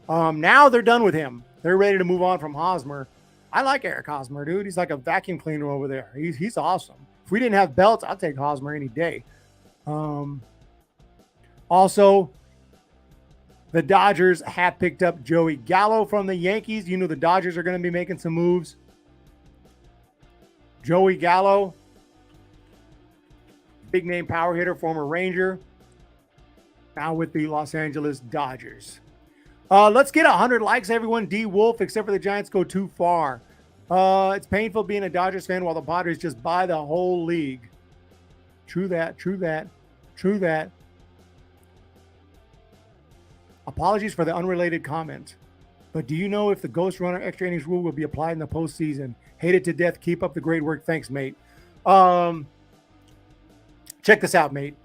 Now they're done with him. They're ready to move on from Hosmer. I like Eric Hosmer, dude. He's like a vacuum cleaner over there. He's awesome. If we didn't have belts, I'd take Hosmer any day. Also, the Dodgers have picked up Joey Gallo from the Yankees. You know the Dodgers are going to be making some moves. Joey Gallo, big name power hitter, former Ranger, now with the Los Angeles Dodgers. Let's get 100 likes, everyone. D Wolf, except for the Giants go too far. It's painful being a Dodgers fan while the Padres just buy the whole league. True that. Apologies for the unrelated comment, but do you know if the Ghost Runner extra innings rule will be applied in the postseason? Hate it to death. Keep up the great work. Thanks, mate. Check this out, mate.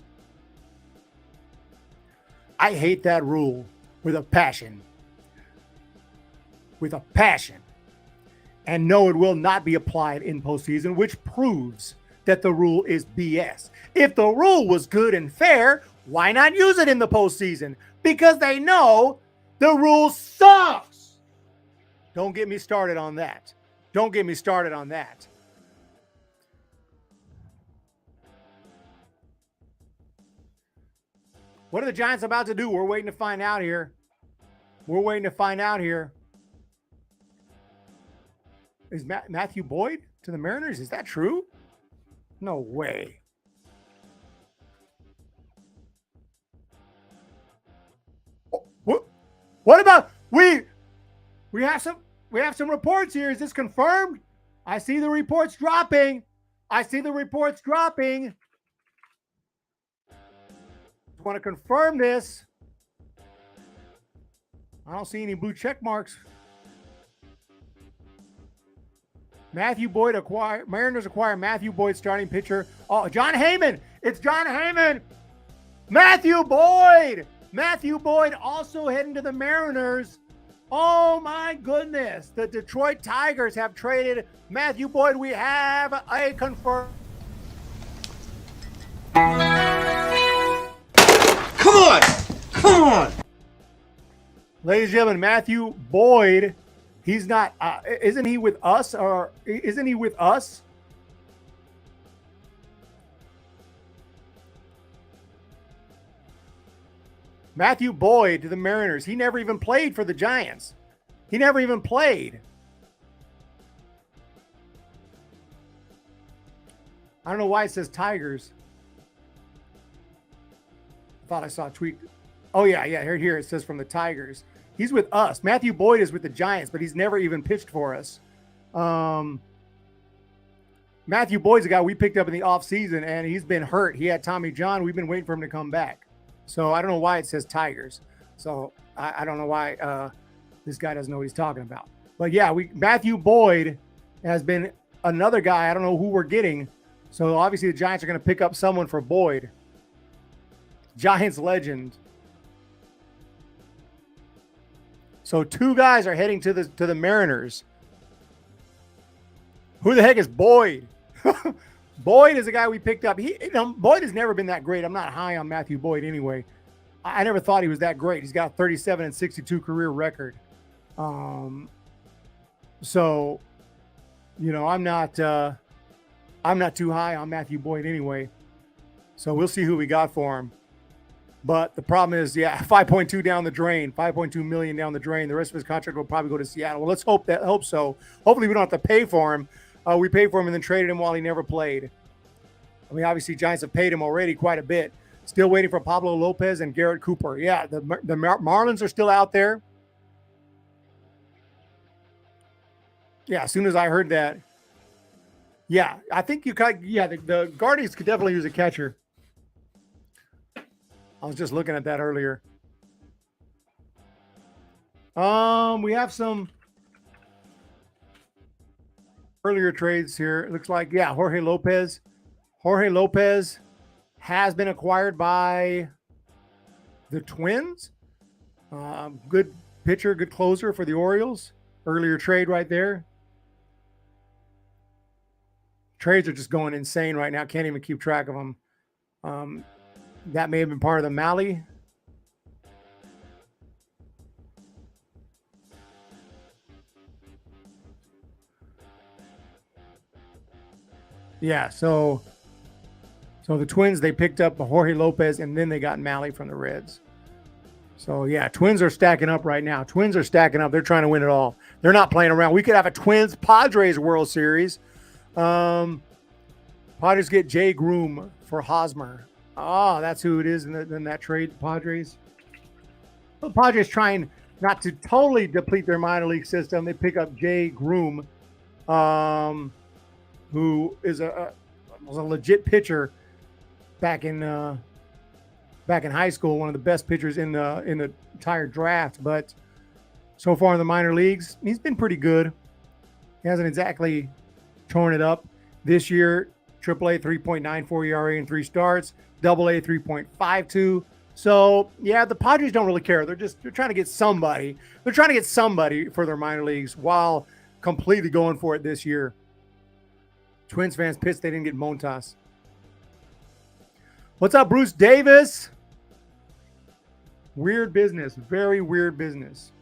I hate that rule with a passion. With a passion. And no, it will not be applied in postseason, which proves that the rule is BS. If the rule was good and fair, why not use it in the postseason? Because they know the rule sucks. Don't get me started on that. Don't get me started on that. What are the Giants about to do? We're waiting to find out here. Is Matthew Boyd to the Mariners? Is that true? No way. What about we have some reports here. Is this confirmed? I see the reports dropping. Want to confirm this. I don't see any blue check marks. Mariners acquire Matthew Boyd, starting pitcher. Oh, John Heyman. It's John Heyman. Matthew Boyd also heading to the Mariners. Oh my goodness. The Detroit Tigers have traded Matthew Boyd. We have a confirmed. Come on. Ladies and gentlemen, Matthew Boyd, he's not, isn't he with us? Matthew Boyd to the Mariners. He never even played for the Giants. I don't know why it says Tigers. I thought I saw a tweet. Oh, yeah. Here it says from the Tigers. He's with us. Matthew Boyd is with the Giants, but he's never even pitched for us. Matthew Boyd's a guy we picked up in the offseason, and he's been hurt. He had Tommy John. We've been waiting for him to come back. So I don't know why it says Tigers. So I don't know why this guy doesn't know what he's talking about. But, yeah, Matthew Boyd has been another guy. I don't know who we're getting. So, obviously, the Giants are going to pick up someone for Boyd. Giants legend. So 2 guys are heading to the Mariners. Who the heck is Boyd? Boyd is a guy we picked up. Boyd has never been that great. I'm not high on Matthew Boyd anyway. I never thought he was that great. He's got a 37-62 career record. So, I'm not too high on Matthew Boyd anyway. So we'll see who we got for him. But the problem is, 5.2 down the drain, 5.2 million down the drain. The rest of his contract will probably go to Seattle. Well, let's hope so. Hopefully we don't have to pay for him. We paid for him and then traded him while he never played. I mean, obviously, Giants have paid him already quite a bit. Still waiting for Pablo Lopez and Garrett Cooper. Yeah, the Marlins are still out there. Yeah, as soon as I heard that. Yeah, I think you could. Yeah, the Guardians could definitely use a catcher. I was just looking at that earlier. We have some earlier trades here. It looks like, yeah, Jorge Lopez. Jorge Lopez has been acquired by the Twins. Good pitcher, good closer for the Orioles. Earlier trade right there. Trades are just going insane right now. Can't even keep track of them. That may have been part of the Mahle. Yeah, so the Twins, they picked up Jorge Lopez, and then they got Mahle from the Reds. So, yeah, Twins are stacking up right now. Twins are stacking up. They're trying to win it all. They're not playing around. We could have a Twins-Padres World Series. Padres get Jay Groom for Hosmer. Oh, that's who it is in that trade, the Padres. The Padres trying not to totally deplete their minor league system. They pick up Jay Groom, who is was a legit pitcher back in high school, one of the best pitchers in the entire draft. But so far in the minor leagues, he's been pretty good. He hasn't exactly torn it up. This year, AAA 3.94 ERA in 3 starts, AA 3.52. So, yeah, the Padres don't really care. They're trying to get somebody. They're trying to get somebody for their minor leagues while completely going for it this year. Twins fans pissed they didn't get Montas. What's up, Bruce Davis? Weird business. Very weird business.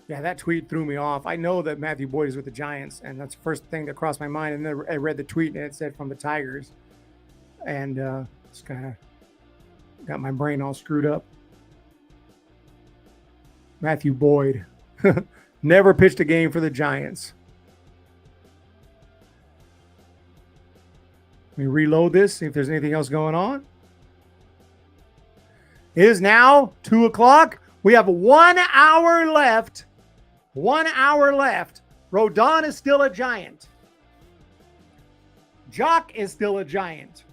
Yeah, that tweet threw me off. I know that Matthew Boyd is with the Giants, and that's the first thing that crossed my mind. And then I read the tweet, and it said from the Tigers. And it's kind of got my brain all screwed up. Matthew Boyd. Never pitched a game for the Giants. Let me reload this, see if there's anything else going on. It is now 2 o'clock. We have 1 hour left. 1 hour left. RODON is still a Giant. Jock is still a Giant.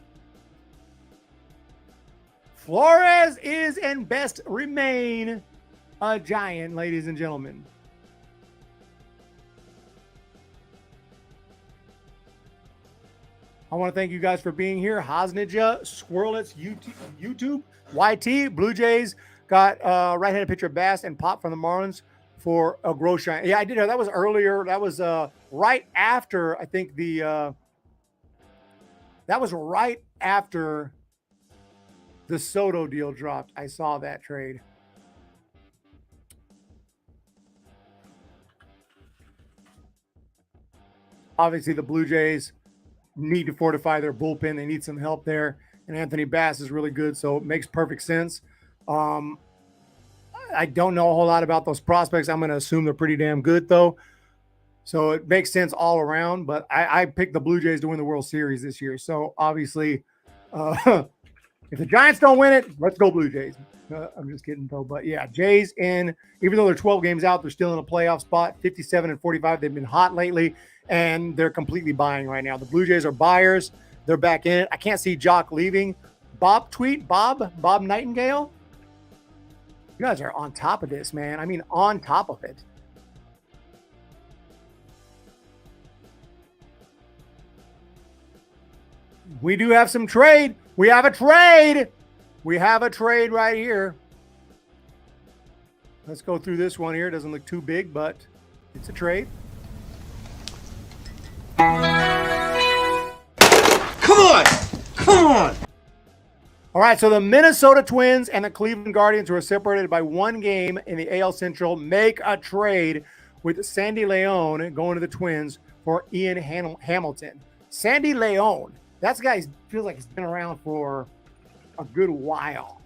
Flores is and best remain a Giant, ladies and gentlemen. I want to thank you guys for being here. Hosnija, Squirrelets, YouTube, YT, Blue Jays got right-handed pitcher Bass and Pop from the Marlins for a Groshine. Yeah, I did. That was earlier. That was right after, I think, that was right after the SOTO deal dropped. I saw that trade. Obviously, the Blue Jays need to fortify their bullpen. They need some help there. And Anthony Bass is really good, so it makes perfect sense. I don't know a whole lot about those prospects. I'm going to assume they're pretty damn good, though. So it makes sense all around. But I picked the Blue Jays to win the World Series this year. So obviously, if the Giants don't win it, let's go Blue Jays. I'm just kidding, though. But, yeah, Jays in. Even though they're 12 games out, they're still in a playoff spot, 57-45. They've been hot lately, and they're completely buying right now. The Blue Jays are buyers. They're back in it. I can't see Jock leaving. Bob Nightingale. You guys are on top of this, man. I mean, on top of it. We do have some trade. We have a trade. We have a trade right here. Let's go through this one here. It doesn't look too big, but it's a trade. Come on! Come on! All right, so the Minnesota Twins and the Cleveland Guardians, who are separated by 1 game in the AL Central, make a trade with Sandy Leon going to the Twins for Ian Hamilton. Sandy Leon, that guy feels like he's been around for a good while.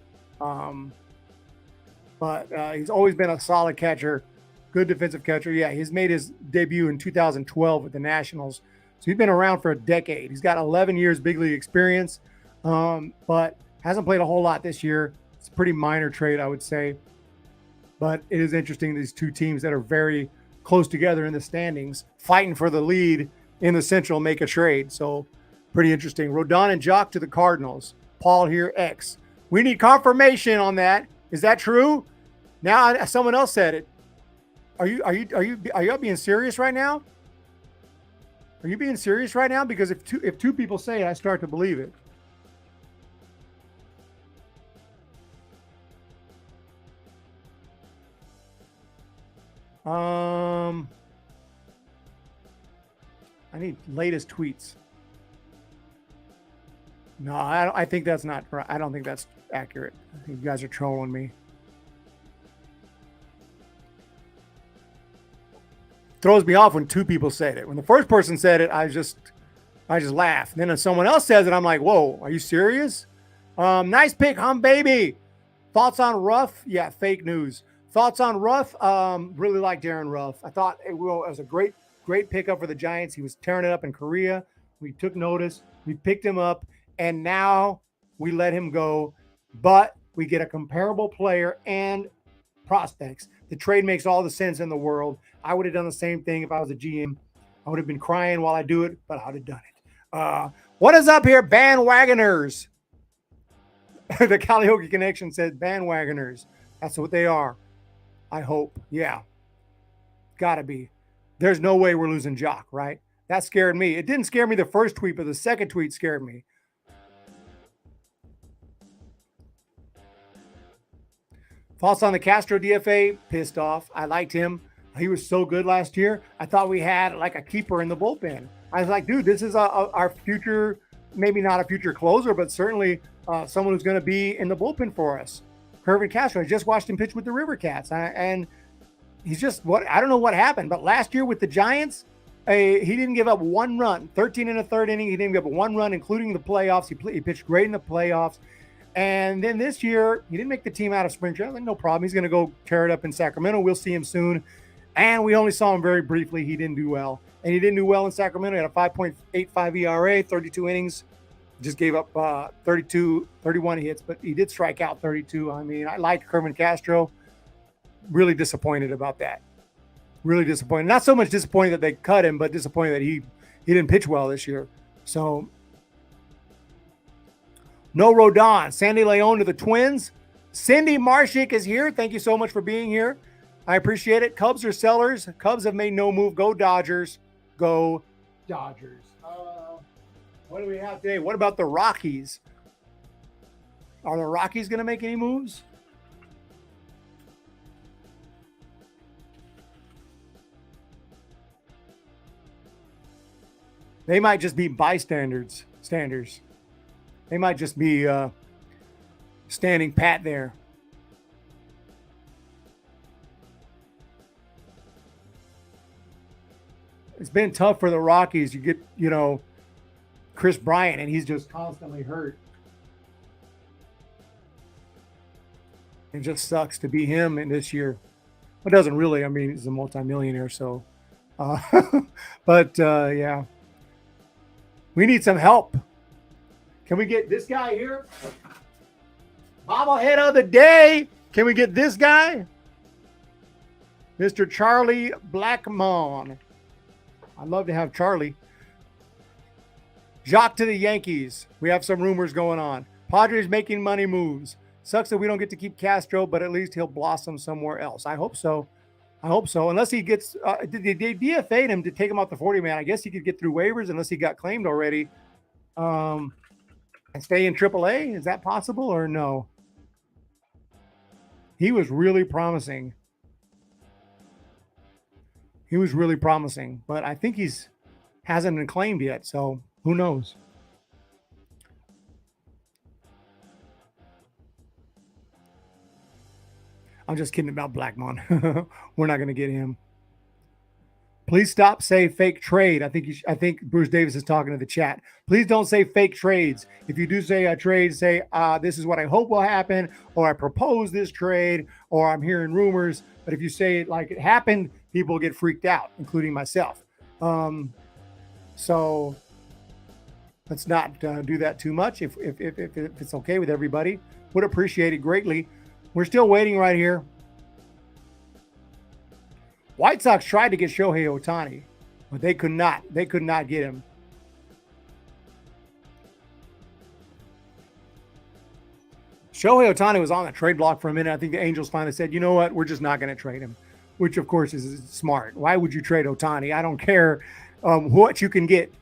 But he's always been a solid catcher, good defensive catcher. Yeah, he's made his debut in 2012 with the Nationals. So he's been around for a decade. He's got 11 years big league experience, but hasn't played a whole lot this year. It's a pretty minor trade, I would say. But it is interesting, these two teams that are very close together in the standings, fighting for the lead in the Central, make a trade. So pretty interesting. RODON and Jock to the Cardinals. Paul here, X. We need confirmation on that. Is that true? Now someone else said it. Are you being serious right now? Are you being serious right now? Because if two people say it, I start to believe it. I need latest tweets. No, I think that's not right. I don't think that's accurate. I think you guys are trolling me. Throws me off when two people said it. When the first person said it, I just laugh. And then if someone else says it, I'm like, whoa, are you serious? Nice pick, baby. Thoughts on RUF? Yeah, fake news. Thoughts on RUF? Really like Darren RUF. I thought it was a great pickup for the Giants. He was tearing it up in Korea. We took notice. We picked him up, and now we let him go. But we get a comparable player and prospects. The trade makes all the sense in the world. I would have done the same thing if I was a GM. I would have been crying while I do it, but I would have done it. What is up here, bandwagoners? The Calliope Connection says bandwagoners. That's what they are. I hope. Yeah. Gotta be. There's no way we're losing Jock, right? That scared me. It didn't scare me the first tweet, but the second tweet scared me. Thoughts on the Castro DFA? Pissed off. I liked him. He was so good last year. I thought we had like a keeper in the bullpen. I was like, dude, this is our future, maybe not a future closer, but certainly someone who's going to be in the bullpen for us. Kervin Castro, I just watched him pitch with the River Cats. And he's just, I don't know what happened, but last year with the Giants, he didn't give up one run. 13 in the third inning, he didn't give up one run, including the playoffs. He pitched great in the playoffs. And then this year, he didn't make the team out of spring training. No problem. He's going to go tear it up in Sacramento. We'll see him soon. And we only saw him very briefly. He didn't do well. And he didn't do well in Sacramento. He had a 5.85 ERA, 32 innings. Just gave up 31 hits, but he did strike out 32. I mean, I liked Kervin Castro. Really disappointed about that. Really disappointed. Not so much disappointed that they cut him, but disappointed that he didn't pitch well this year. So, no RODON. Sandy Leon to the Twins. Cindy Marshik is here. Thank you so much for being here. I appreciate it. Cubs are sellers. Cubs have made no move. Go Dodgers. Go Dodgers. What do we have today? What about the Rockies? Are the Rockies going to make any moves? They might just be bystanders. They might just be standing pat there. It's been tough for the Rockies. You get, Chris Bryant, and he's just constantly hurt. It just sucks to be him in this year. It doesn't really. I mean, he's a multimillionaire, so. Yeah. We need some help. Can we get this guy here? Bobblehead of the day. Can we get this guy? Mr. Charlie Blackmon. I'd love to have Charlie. Jock to the Yankees. We have some rumors going on. Padres making money moves. Sucks that we don't get to keep Castro, but at least he'll blossom somewhere else. I hope so. Unless he gets, they DFA'd him to take him off the 40-man. I guess he could get through waivers unless he got claimed already. And stay in AAA. Is that possible or no? He was really promising. But I think hasn't been claimed yet. So who knows? I'm just kidding about Blackmon. We're not going to get him. Please stop saying fake trade. I think Bruce Davis is talking to the chat. Please don't say fake trades. If you do say a trade, say this is what I hope will happen, or I propose this trade, or I'm hearing rumors. But if you say it like it happened, people get freaked out, including myself. So let's not do that too much if it's okay with everybody. Would appreciate it greatly. We're still waiting right here. White Sox tried to get Shohei Ohtani, but they could not. They could not get him. Shohei Ohtani was on the trade block for a minute. I think the Angels finally said, you know what, we're just not going to trade him, which of course is smart. Why would you trade Ohtani? I don't care what you can get.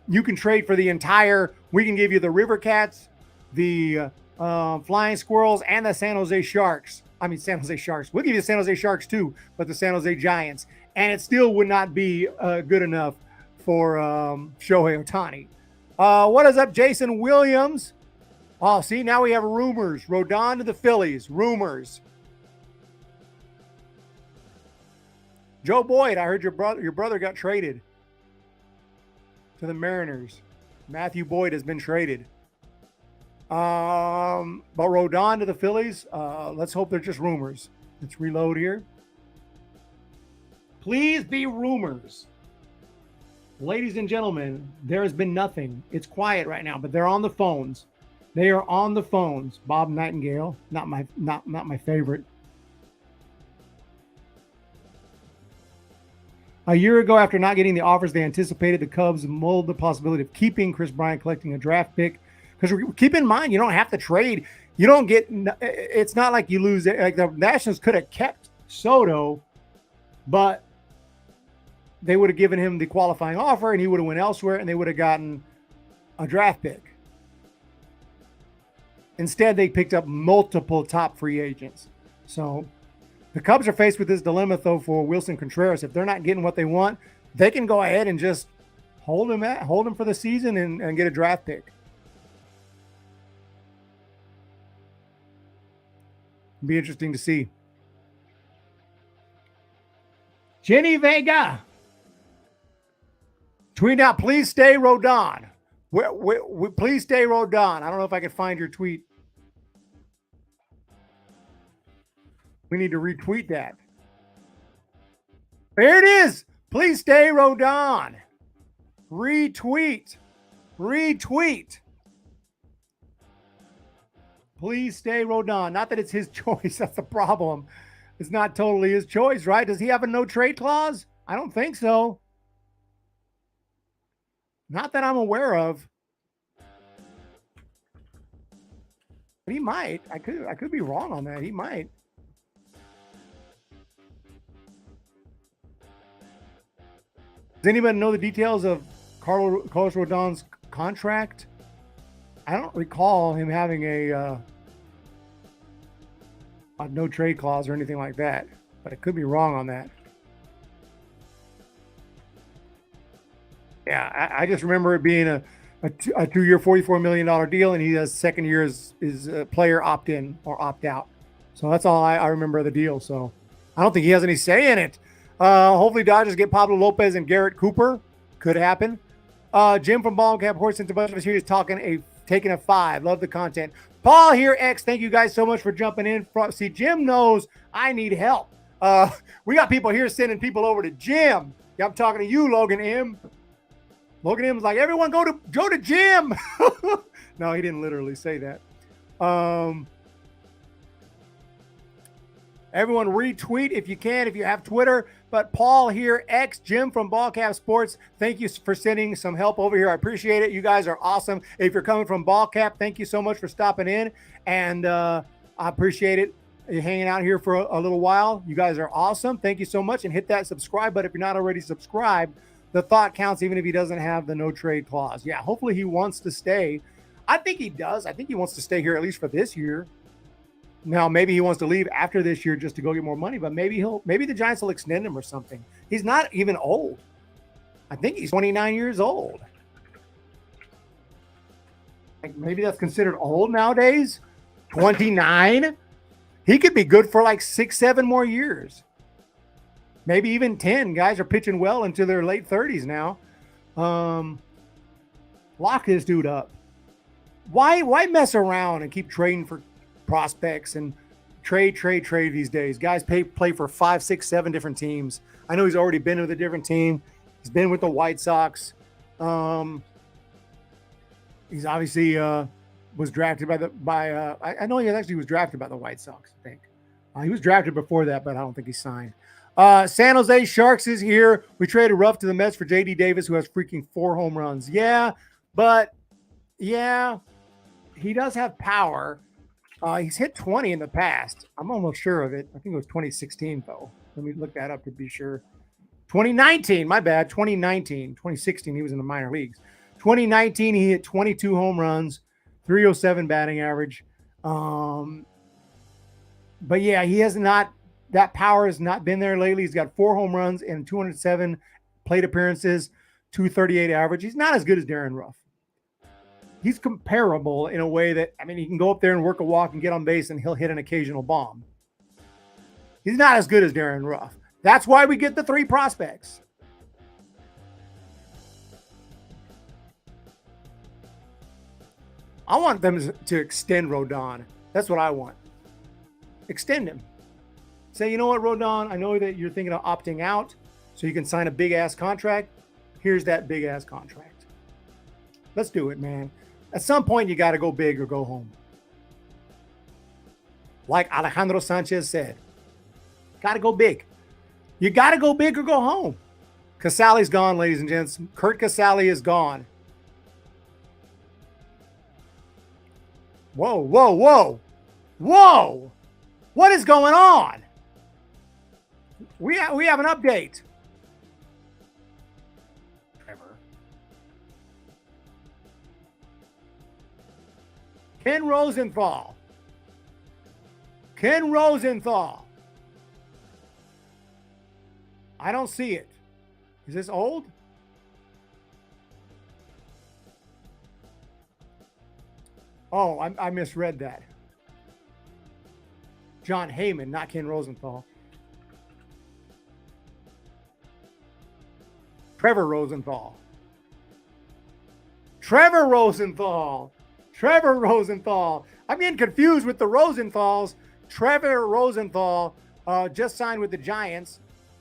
You can trade for the entire, we can give you the River Cats, the Flying Squirrels, and the San Jose Sharks. I mean, San Jose Sharks. We'll give you the San Jose Sharks too, but the San Jose Giants. And it still would not be good enough for Shohei Ohtani. What is up, Jason Williams? Oh, see, now we have rumors. RODON to the Phillies. Rumors. Joe Boyd, I heard your brother got traded to the Mariners. Matthew Boyd has been traded. But RODON to the Phillies, let's hope they're just rumors. Let's reload here. Please be rumors. Ladies and gentlemen, there has been nothing. It's quiet right now, but they're on the phones. They are on the phones. Bob Nightingale, not my favorite. A year ago, after not getting the offers they anticipated, the Cubs mulled the possibility of keeping Chris Bryant, collecting a draft pick. Because keep in mind, you don't have to trade. You don't get. It's not like you lose it. Like the Nationals could have kept SOTO, but they would have given him the qualifying offer, and he would have went elsewhere, and they would have gotten a draft pick. Instead, they picked up multiple top free agents. So the Cubs are faced with this dilemma, though, for Wilson Contreras. If they're not getting what they want, they can go ahead and just hold him for the season and get a draft pick. Be interesting to see. Jenny Vega tweet out, please stay RODON. Please stay RODON. I don't know if I can find your tweet. We need to retweet that. There it is. Please stay RODON. Retweet. Please stay RODON. Not that it's his choice. That's the problem. It's not totally his choice, right? Does he have a no trade clause? I don't think so. Not that I'm aware of. But he might. I could be wrong on that. He might. Does anybody know the details of Carlos Rodon's contract? I don't recall him having a no trade clause or anything like that, but I could be wrong on that. Yeah, I just remember it being a 2-year, $44 million deal, and he has second year is player opt-in or opt-out. So that's all I remember of the deal. So I don't think he has any say in it. Hopefully Dodgers get Pablo Lopez and Garrett Cooper. Could happen. Jim from Ball Cap Horse, since a bunch of us here is taking a 5. Love the content. Paul here, X. Thank you guys so much for jumping in. See, Jim knows I need help. We got people here sending people over to Jim. Yeah, I'm talking to you, Logan M. Logan M was like, everyone go to Jim. No, he didn't literally say that. Everyone retweet if you can, if you have Twitter. But Paul here, X, Jim from Ballcap Sports, thank you for sending some help over here. I appreciate it. You guys are awesome. If you're coming from Ballcap, thank you so much for stopping in. And I appreciate it. You're hanging out here for a little while. You guys are awesome. Thank you so much. And hit that subscribe button if you're not already subscribed. The thought counts even if he doesn't have the no trade clause. Yeah, hopefully he wants to stay. I think he does. I think he wants to stay here at least for this year. Now, maybe he wants to leave after this year just to go get more money, but maybe the Giants will extend him or something. He's not even old. I think he's 29 years old. Like maybe that's considered old nowadays. 29. He could be good for like 6-7 more years. Maybe even 10. Guys are pitching well into their late 30s now. Lock this dude up. Why mess around and keep trading for prospects and trade these days? Guys play for 5, 6, 7 different teams. I know he's already been with a different team. He's been with the White Sox. He's obviously was drafted I know he actually was drafted by the White Sox, I think. He was drafted before that, but I don't think he signed. San Jose Sharks is here. We traded RUF to the Mets for JD Davis, who has freaking 4 home runs. Yeah, but yeah, he does have power. He's hit 20 in the past. I'm almost sure of it. I think it was 2016, though. Let me look that up to be sure. 2019, my bad. 2019. 2016, he was in the minor leagues. 2019, he hit 22 home runs, 307 batting average. But yeah, he has not, that power has not been there lately. He's got 4 home runs and 207 plate appearances, 238 average. He's not as good as Darren RUF. He's comparable in a way that, I mean, he can go up there and work a walk and get on base and he'll hit an occasional bomb. He's not as good as Darren RUF. That's why we get the 3 prospects. I want them to extend RODON. That's what I want. Extend him. Say, you know what, RODON, I know that you're thinking of opting out so you can sign a big-ass contract. Here's that big-ass contract. Let's do it, man. At some point, you got to go big or go home. Like Alejandro Sanchez said, got to go big. You got to go big or go home. Casale's gone, ladies and gents. Kurt Casale is gone. Whoa, whoa, whoa. Whoa. What is going on? We have an update. Trevor. Ken Rosenthal. Ken Rosenthal. I don't see it. Is this old? Oh, I misread that. John Heyman, not Ken Rosenthal. Trevor Rosenthal. Trevor Rosenthal. Trevor Rosenthal. I'm getting confused with the Rosenthals. Trevor Rosenthal just signed with the Giants.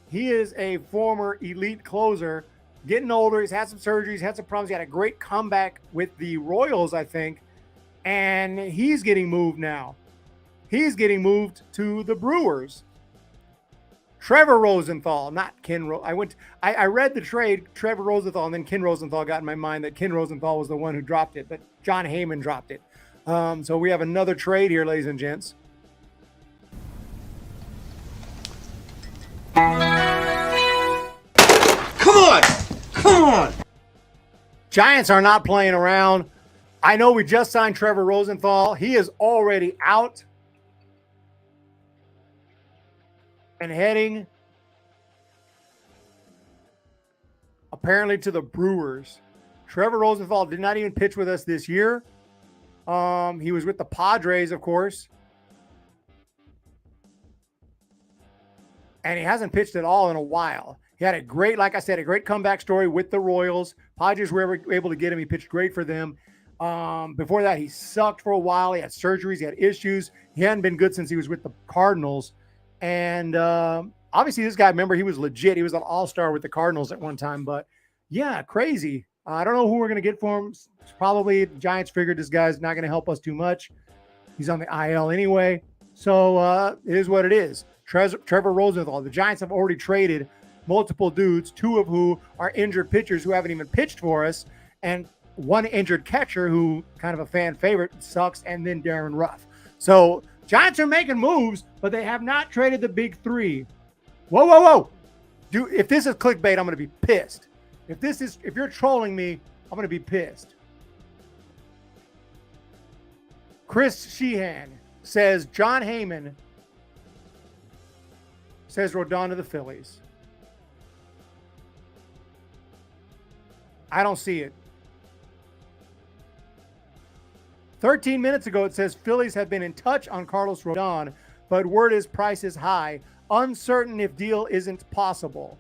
He is a former elite closer, getting older. He's had some surgeries, had some problems. He had a great comeback with the Royals, I think. And he's getting moved now. He's getting moved to the Brewers. Trevor Rosenthal, not Ken. I read the trade, Trevor Rosenthal, and then Ken Rosenthal got in my mind that Ken Rosenthal was the one who dropped it, but John Heyman dropped it. So we have another trade here, ladies and gents. Come on! Come on! Giants are not playing around. I know we just signed Trevor Rosenthal. He is already out and heading apparently to the Brewers. Trevor Rosenthal did not even pitch with us this year. He was with the Padres, of course. And he hasn't pitched at all in a while. He had a great, like I said, a great comeback story with the Royals. Padres were able to get him. He pitched great for them. Before that, he sucked for a while. He had surgeries. He had issues. He hadn't been good since he was with the Cardinals. And obviously this guy, remember, he was legit. He was an all-star with the Cardinals at one time. But, yeah, crazy. I don't know who we're going to get for him. It's probably the Giants figured this guy's not going to help us too much. He's on the IL anyway. So it is what it is. Trevor Rosenthal. The Giants have already traded multiple dudes, 2 of who are injured pitchers who haven't even pitched for us, and 1 injured catcher who kind of a fan favorite sucks, and then Darren RUF. So Giants are making moves, but they have not traded the big 3. Whoa, whoa, whoa. If this is clickbait, I'm going to be pissed. If you're trolling me, I'm going to be pissed. Chris Sheehan says John Heyman says RODON to the Phillies. I don't see it. 13 minutes ago, it says Phillies have been in touch on Carlos RODON, but word is price is high. Uncertain if deal isn't possible.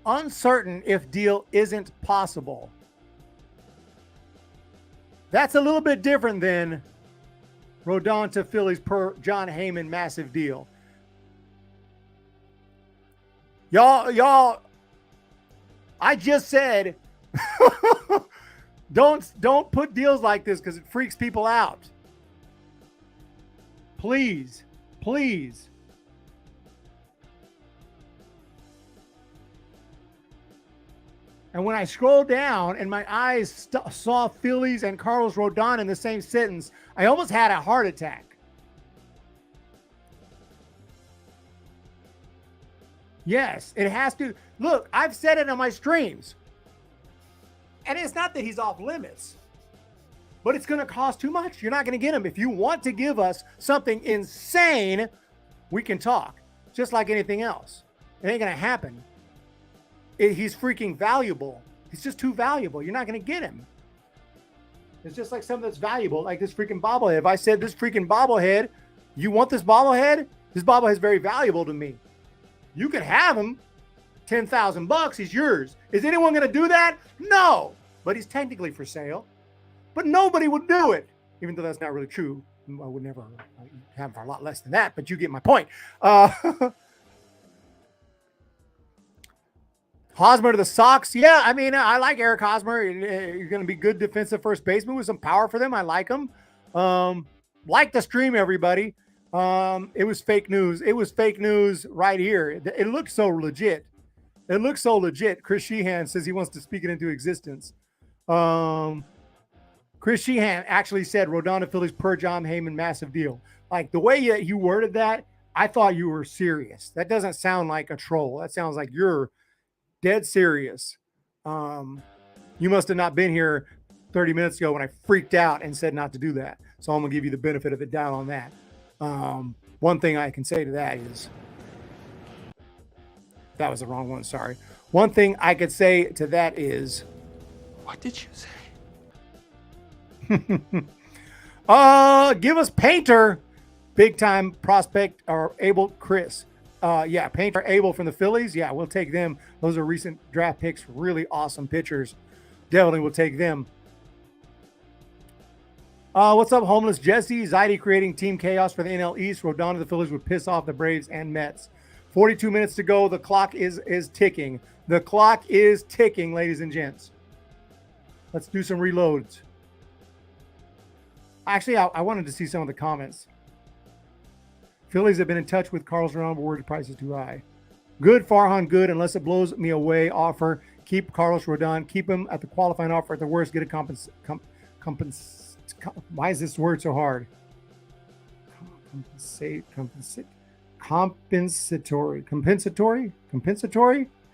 Uncertain if deal isn't possible. That's a little bit different than RODON to Phillies per John Heyman massive deal. Y'all, I just said, don't put deals like this because it freaks people out. Please, please. And when I scrolled down and my eyes saw Phillies and Carlos Rodon in the same sentence, I almost had a heart attack. Yes, it has to. Look, I've said it on my streams. And it's not that he's off limits, but it's going to cost too much. You're not going to get him. If you want to give us something insane, we can talk. Just like anything else. It ain't going to happen. He's freaking valuable. He's just too valuable. You're not going to get him. It's just like something that's valuable, like this freaking bobblehead. If I said this freaking bobblehead, you want this bobblehead? This bobblehead is very valuable to me. You can have him. $10,000. He's yours. Is anyone going to do that? No. But he's technically for sale. But nobody would do it, even though that's not really true. I would never have him for a lot less than that. But you get my point. Hosmer to the Sox. Yeah, I mean, I like Eric Hosmer. You're going to be good defensive first baseman with some power for them. I like him. Like the stream, everybody. It was fake news. It was fake news right here. It looked so legit. It looks so legit. Chris Sheehan says he wants to speak it into existence. Chris Sheehan actually said Rodon to Phillies per John Heyman, massive deal. Like the way you worded that, I thought you were serious. That doesn't sound like a troll. That sounds like you're dead serious. You must have not been here 30 minutes ago when I freaked out and said not to do that. So I'm going to give you the benefit of the doubt on that. One thing I can say to that is, that was the wrong one, sorry. One thing I could say to that is, what did you say? Give us Painter, big time prospect, or Abel Chris. Yeah, Painter, Abel from the Phillies. Yeah, we'll take them. Those are recent draft picks, really awesome pitchers. Definitely will take them. What's up, homeless Jesse? Zaidi creating team chaos for the NL East. Rodon to the Phillies would piss off the Braves and Mets. 42 minutes to go. The clock is ticking. The clock is ticking, ladies and gents. Let's do some reloads. Actually, I wanted to see some of the comments. Phillies have been in touch with Carlos Rodon, but word price is too high. Good, Farhan, good. Unless it blows me away, offer. Keep Carlos Rodon. Keep him at the qualifying offer. At the worst, get a why is this word so hard? Compensatory.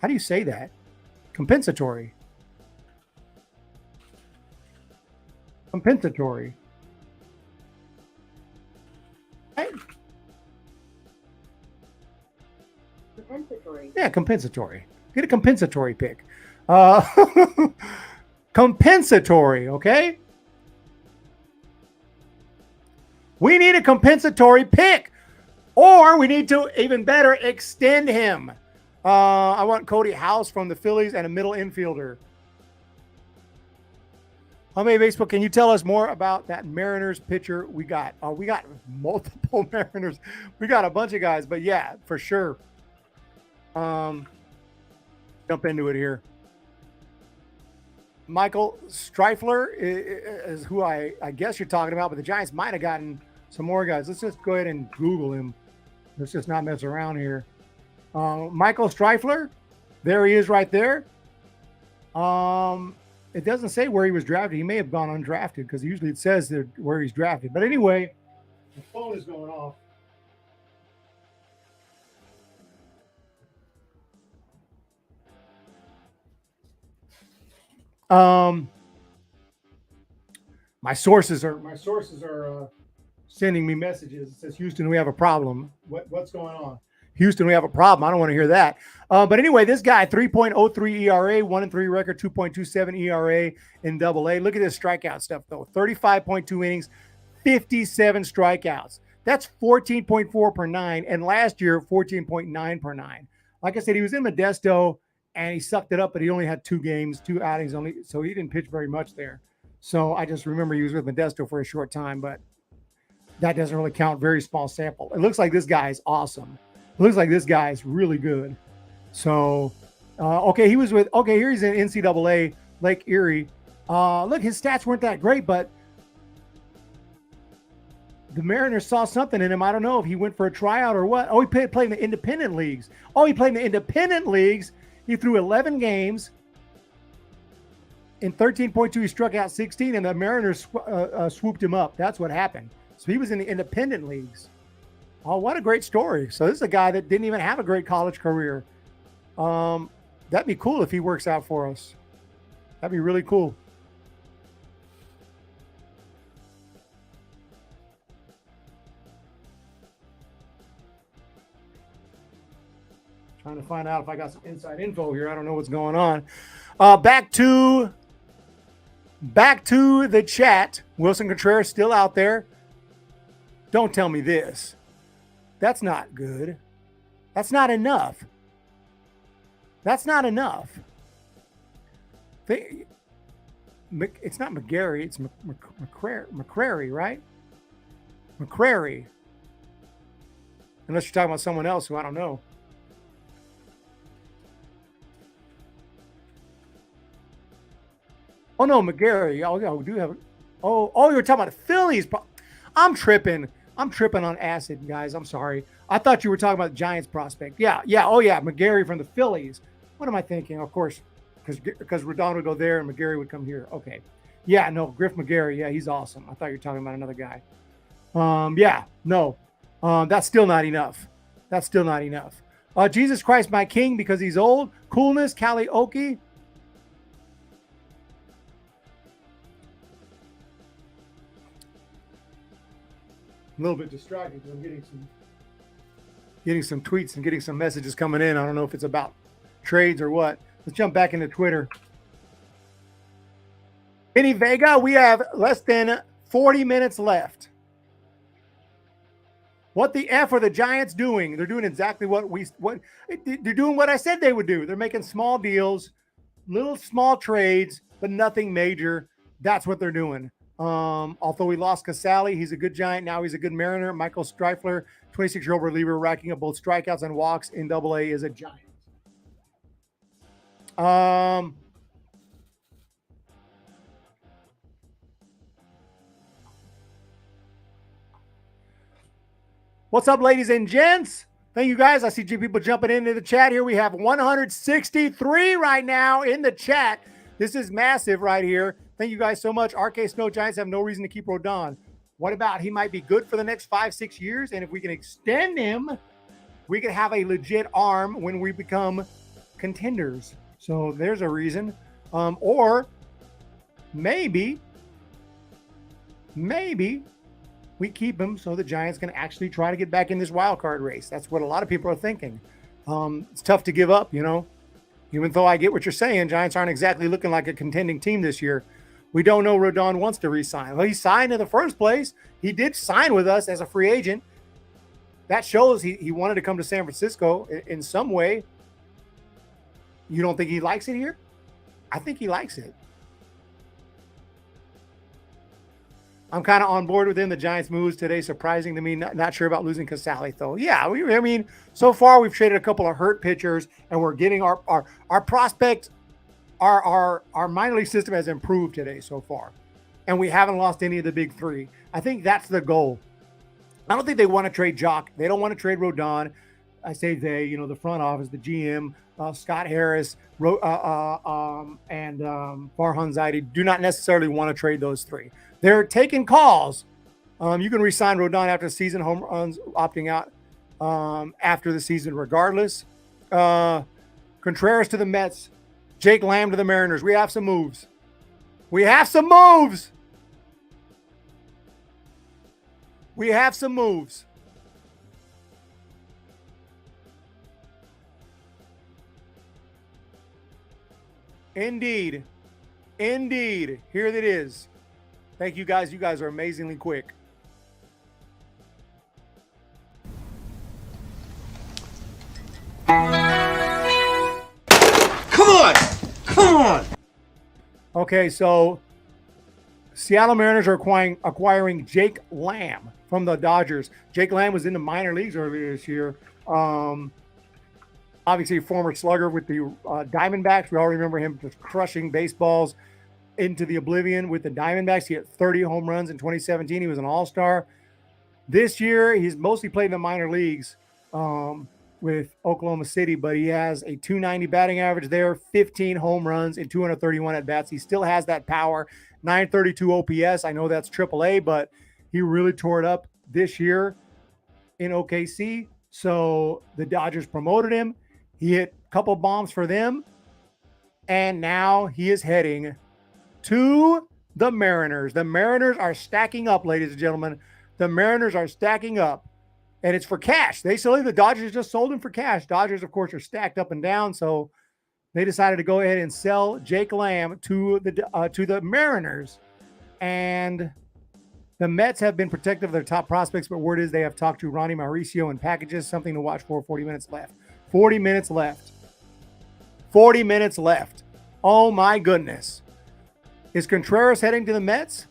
How do you say that? Compensatory. Right? Compensatory. Yeah, compensatory. Get a compensatory pick. Compensatory, okay? We need a compensatory pick. Or we need to, even better, extend him. I want Cody House from the Phillies and a middle infielder. How many baseball? Can you tell us more about that Mariners pitcher we got? We got multiple Mariners. We got a bunch of guys, but yeah, for sure. Jump into it here. Michael Streifler is who I guess you're talking about, but the Giants might have gotten some more guys. Let's just go ahead and Google him. Let's just not mess around here. Michael Streifler, there he is right there. It doesn't say where he was drafted. He may have gone undrafted because usually it says where he's drafted. But anyway, the phone is going off. My sources are sending me messages. It says, Houston, we have a problem. What's going on? Houston, we have a problem. I don't want to hear that. But anyway, this guy, 3.03 ERA, 1-3 record, 2.27 ERA in AA. Look at this strikeout stuff, though. 35.2 innings, 57 strikeouts. That's 14.4 per 9. And last year, 14.9 per 9. Like I said, he was in Modesto, and he sucked it up, but he only had 2 games, 2 outings only. So he didn't pitch very much there. So I just remember he was with Modesto for a short time, but that doesn't really count. Very small sample. It looks like this guy is awesome. It looks like this guy is really good. So Okay, he was with. Okay, here he's in NCAA Lake Erie. Look, his stats weren't that great, but the Mariners saw something in him. I don't know if he went for a tryout or what. Oh, he played in the independent leagues. He threw 11 games. In 13.2, he struck out 16, and the Mariners swooped him up. That's what happened. So he was in the independent leagues. Oh, what a great story. So this is a guy that didn't even have a great college career. That'd be cool if he works out for us. That'd be really cool. Trying to find out if I got some inside info here. I don't know what's going on. Back to the chat. Wilson Contreras still out there. Don't tell me this. That's not good. That's not enough. It's not McGarry. It's McCrary, right? McCrary. Unless you're talking about someone else who I don't know. Oh no, McGarry. Oh yeah, we do have. Oh, you're talking about the Phillies. I'm tripping on acid, guys. I'm sorry. I thought you were talking about the Giants prospect. Yeah. Oh yeah, McGarry from the Phillies. What am I thinking? Of course, because RODON would go there and McGarry would come here. Okay. Yeah, no, Griff McGarry. Yeah, he's awesome. I thought you were talking about another guy. Yeah, no. That's still not enough. Jesus Christ, my King, because he's old. Coolness, Cali Oki. A little bit distracted because I'm getting some tweets and getting some messages coming in. I don't know if it's about trades or what. Let's jump back into Twitter. Vinny Vega, we have less than 40 minutes left. What the F are the Giants doing? They're doing exactly what they're doing what I said they would do. They're making small deals, little small trades, but nothing major. That's what they're doing. Although we lost Casale, he's a good Giant. Now he's a good Mariner. Michael Streifler, 26-year-old reliever, racking up both strikeouts and walks in AA, is a Giant. What's up, ladies and gents? Thank you, guys. I see people jumping into the chat here. We have 163 right now in the chat. This is massive right here. Thank you guys so much. RK Snow, Giants have no reason to keep RODON. What about he might be good for the next 5-6 years? And if we can extend him, we could have a legit arm when we become contenders. So there's a reason. Or maybe we keep him so the Giants can actually try to get back in this wild card race. That's what a lot of people are thinking. It's tough to give up, even though I get what you're saying. Giants aren't exactly looking like a contending team this year. We don't know RODON wants to re-sign. Well, he signed in the first place. He did sign with us as a free agent. That shows he wanted to come to San Francisco in some way. You don't think he likes it here? I think he likes it. I'm kind of on board with him. The Giants' moves today surprising to me. Not sure about losing Casale, though. Yeah, so far we've traded a couple of hurt pitchers, and we're getting our prospect, our minor league system has improved today so far, and we haven't lost any of the big three. I think that's the goal. I don't think they want to trade Jock. They don't want to trade RODON. I say they, the front office, the GM, Scott Harris, and Farhan Zaidi do not necessarily want to trade those three. They're taking calls. You can re-sign RODON after the season, home runs, opting out after the season regardless. Contreras to the Mets. Jake Lamb to the Mariners. We have some moves. Indeed. Here it is. Thank you, guys. You guys are amazingly quick. Come on. Okay, so Seattle Mariners are acquiring Jake Lamb from the Dodgers. Jake Lamb was in the minor leagues earlier this year. Obviously, a former slugger with the Diamondbacks. We all remember him just crushing baseballs into the oblivion with the Diamondbacks. He had 30 home runs in 2017. He was an all-star. This year, he's mostly played in the minor leagues with Oklahoma City, but he has a 290 batting average there, 15 home runs, and 231 at-bats. He still has that power, 932 OPS. I know that's AAA, but he really tore it up this year in OKC. So the Dodgers promoted him. He hit a couple bombs for them, and now he is heading to the Mariners. The Mariners are stacking up, ladies and gentlemen. The Mariners are stacking up, and it's for cash. The Dodgers just sold him for cash. Dodgers, of course, are stacked up and down, so they decided to go ahead and sell Jake Lamb to the Mariners. And the Mets have been protective of their top prospects, but word is they have talked to Ronnie Mauricio in packages. Something to watch for. 40 minutes left. 40 minutes left. 40 minutes left. Oh, my goodness. Is Contreras heading to the Mets?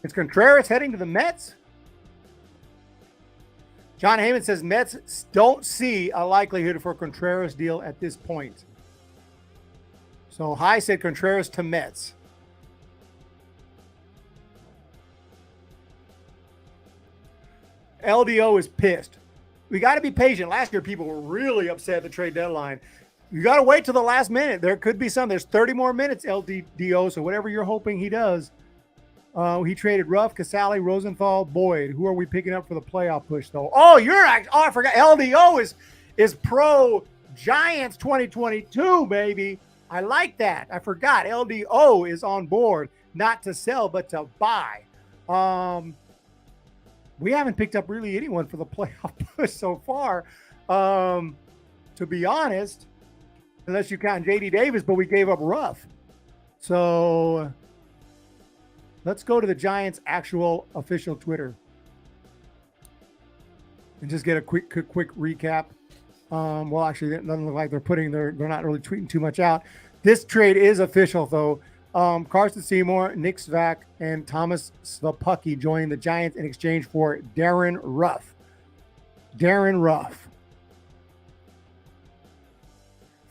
Is Contreras heading to the Mets? John Heyman says Mets don't see a likelihood for a Contreras deal at this point. So High said Contreras to Mets. LDO is pissed. We got to be patient. Last year, people were really upset at the trade deadline. You got to wait till the last minute. There could be some. There's 30 more minutes, LDO. So whatever you're hoping he does. He traded RUF, Casale, Rosenthal, Boyd. Who are we picking up for the playoff push, though? Oh, I forgot. LDO is pro Giants 2022, baby. I like that. I forgot. LDO is on board, not to sell, but to buy. We haven't picked up really anyone for the playoff push so far, to be honest, unless you count JD Davis, but we gave up RUF. So let's go to the Giants' actual official Twitter and just get a quick recap. Well, actually, it doesn't look like they're not really tweeting too much out. This trade is official, though. Carson Seymour, Nick Svak, and Thomas Svapucky joined the Giants in exchange for Darren Ruff. Darren Ruff.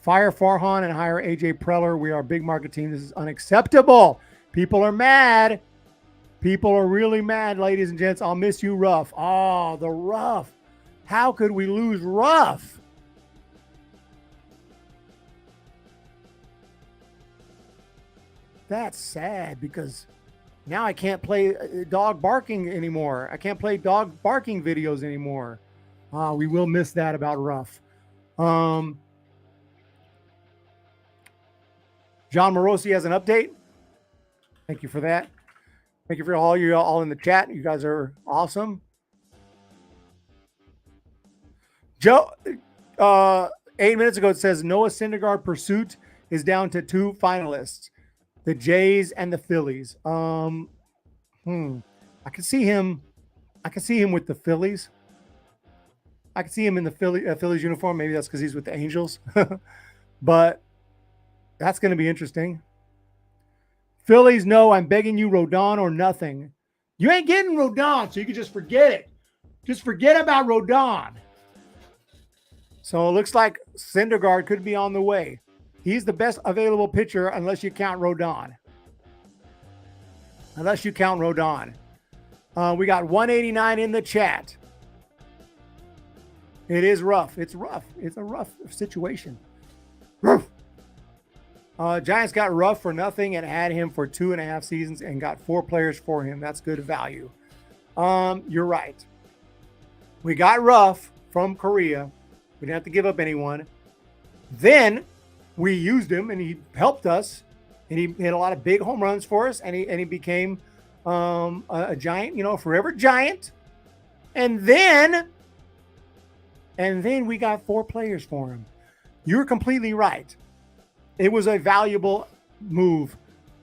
Fire Farhan and hire AJ Preller. We are a big market team. This is unacceptable. People are mad. People are really mad, ladies and gents. I'll miss you, Ruff. Oh, the Ruff. How could we lose Ruff? That's sad because now I can't play dog barking anymore. I can't play dog barking videos anymore. We will miss that about Ruff. John Morosi has an update. Thank you for that. Thank you for all in the chat. You guys are awesome. Joe, 8 minutes ago, it says Noah Syndergaard pursuit is down to 2 finalists. The Jays and the Phillies. I can see him with the Phillies. I can see him in the Phillies uniform. Maybe that's because he's with the Angels. But that's going to be interesting. Phillies, no, I'm begging you, RODON or nothing. You ain't getting RODON, so you can just forget it. Just forget about RODON. So it looks like Syndergaard could be on the way. He's the best available pitcher unless you count RODON. Unless you count RODON. We got 189 in the chat. It is rough. It's rough. It's a rough situation. Rough. Giants got Ruff for nothing and had him for 2.5 seasons and got 4 players for him. That's good value. You're right. We got Ruff from Korea. We didn't have to give up anyone. Then we used him and he helped us. And he hit a lot of big home runs for us. And he became a giant, forever giant. And then we got 4 players for him. You're completely right. It was a valuable move.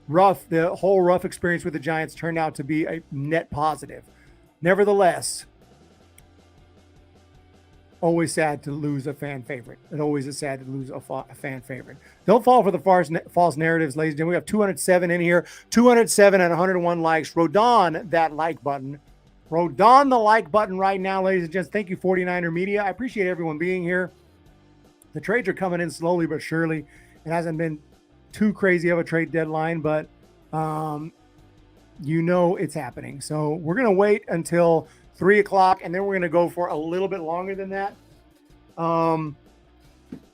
Ruff, the whole Ruff experience with the Giants turned out to be a net positive. Nevertheless, Always sad to lose a fan favorite. It always is sad to lose a fan favorite. Don't fall for the false narratives, ladies and gentlemen. We have 207 in here, 207 and 101 likes. RODON that like button. RODON the like button right now, ladies and gents. Thank you, 49er Media. I appreciate everyone being here. The trades are coming in slowly but surely. It hasn't been too crazy of a trade deadline, but you know it's happening. So we're going to wait until 3 o'clock, and then we're going to go for a little bit longer than that. I'm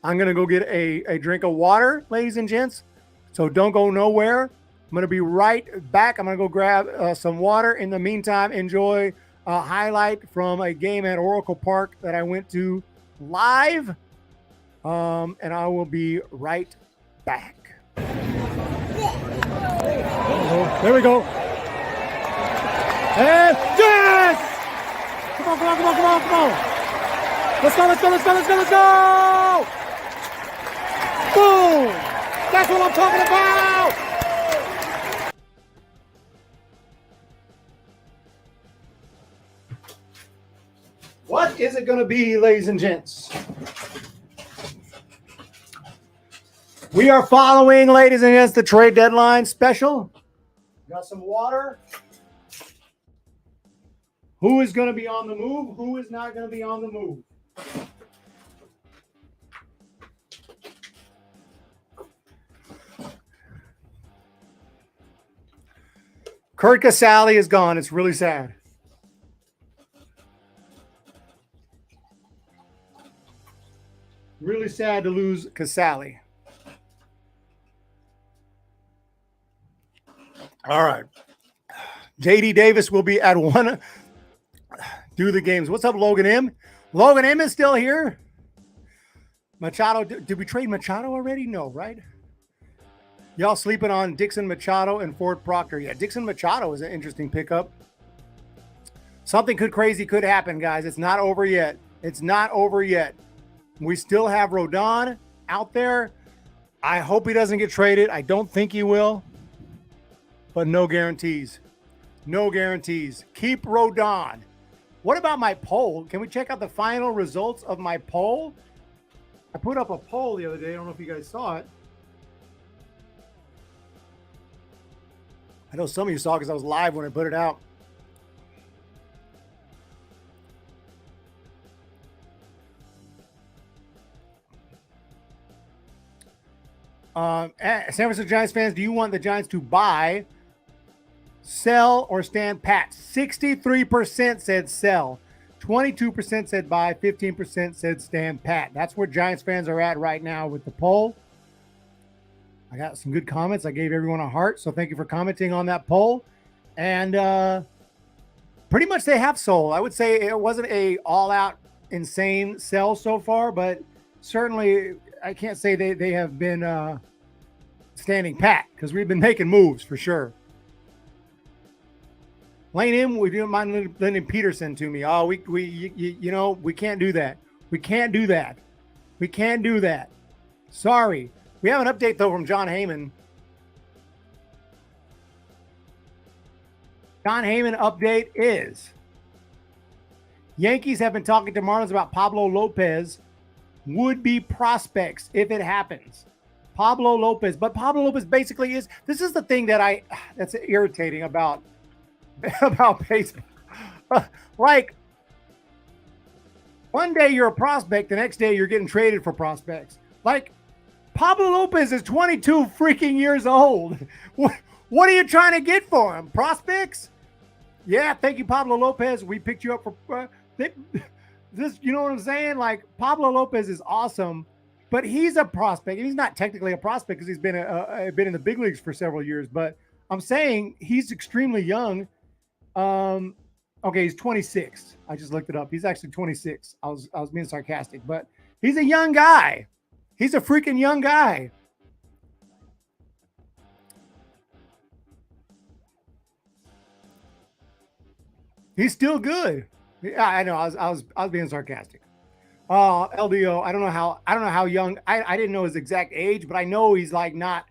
going to go get a drink of water, ladies and gents. So don't go nowhere. I'm going to be right back. I'm going to go grab some water. In the meantime, enjoy a highlight from a game at Oracle Park that I went to live. And I will be right back. There we go. And yes! Come on, come on, come on, come on, come on. Let's go, let's go, let's go, let's go, let's go! Boom! That's what I'm talking about! What is it going to be, ladies and gents? We are following, ladies and gents, the trade deadline special. Got some water. Who is going to be on the move? Who is not going to be on the move? Kurt Casale is gone. It's really sad. Really sad to lose Casale. All right. JD Davis will be at 1. Do the games. What's up, Logan M? Logan M is still here. Machado. Did we trade Machado already? No, right? Y'all sleeping on Dixon Machado and Ford Proctor. Yeah, Dixon Machado is an interesting pickup. Something crazy could happen, guys. It's not over yet. It's not over yet. We still have RODON out there. I hope he doesn't get traded. I don't think he will. But no guarantees. No guarantees. Keep RODON. What about my poll? Can we check out the final results of my poll? I put up a poll the other day. I don't know if you guys saw it. I know some of you saw it because I was live when I put it out. San Francisco Giants fans, do you want the Giants to buy, sell, or stand pat? 63% said sell, 22% said buy, 15% said stand pat. That's where Giants fans are at right now with the poll. I got some good comments. I gave everyone a heart, so thank you for commenting on that poll. And pretty much they have sold. I would say it wasn't a all-out insane sell so far, but certainly I can't say they have been standing pat because we've been making moves for sure. Lane M, we don't mind lending Peterson to me. Oh, you know, we can't do that. We can't do that. We can't do that. Sorry. We have an update, though, from John Heyman. John Heyman update is Yankees have been talking to Marlins about Pablo Lopez would-be prospects if it happens. Pablo Lopez. But Pablo Lopez basically is, this is the thing that's irritating about baseball. Like, one day you're a prospect, the next day you're getting traded for prospects. Like, Pablo Lopez is 22 freaking years old. What are you trying to get for him? Prospects? Yeah, thank you, Pablo Lopez. We picked you up for this. You know what I'm saying? Like, Pablo Lopez is awesome, but he's a prospect. He's not technically a prospect because he's been in the big leagues for several years. But I'm saying he's extremely young. Okay, he's 26. I just looked it up. He's actually 26. I was being sarcastic, but he's a young guy. He's a freaking young guy. He's still good. Yeah, I know. I was being sarcastic. LDO. I don't know how young. I didn't know his exact age, but I know he's like not.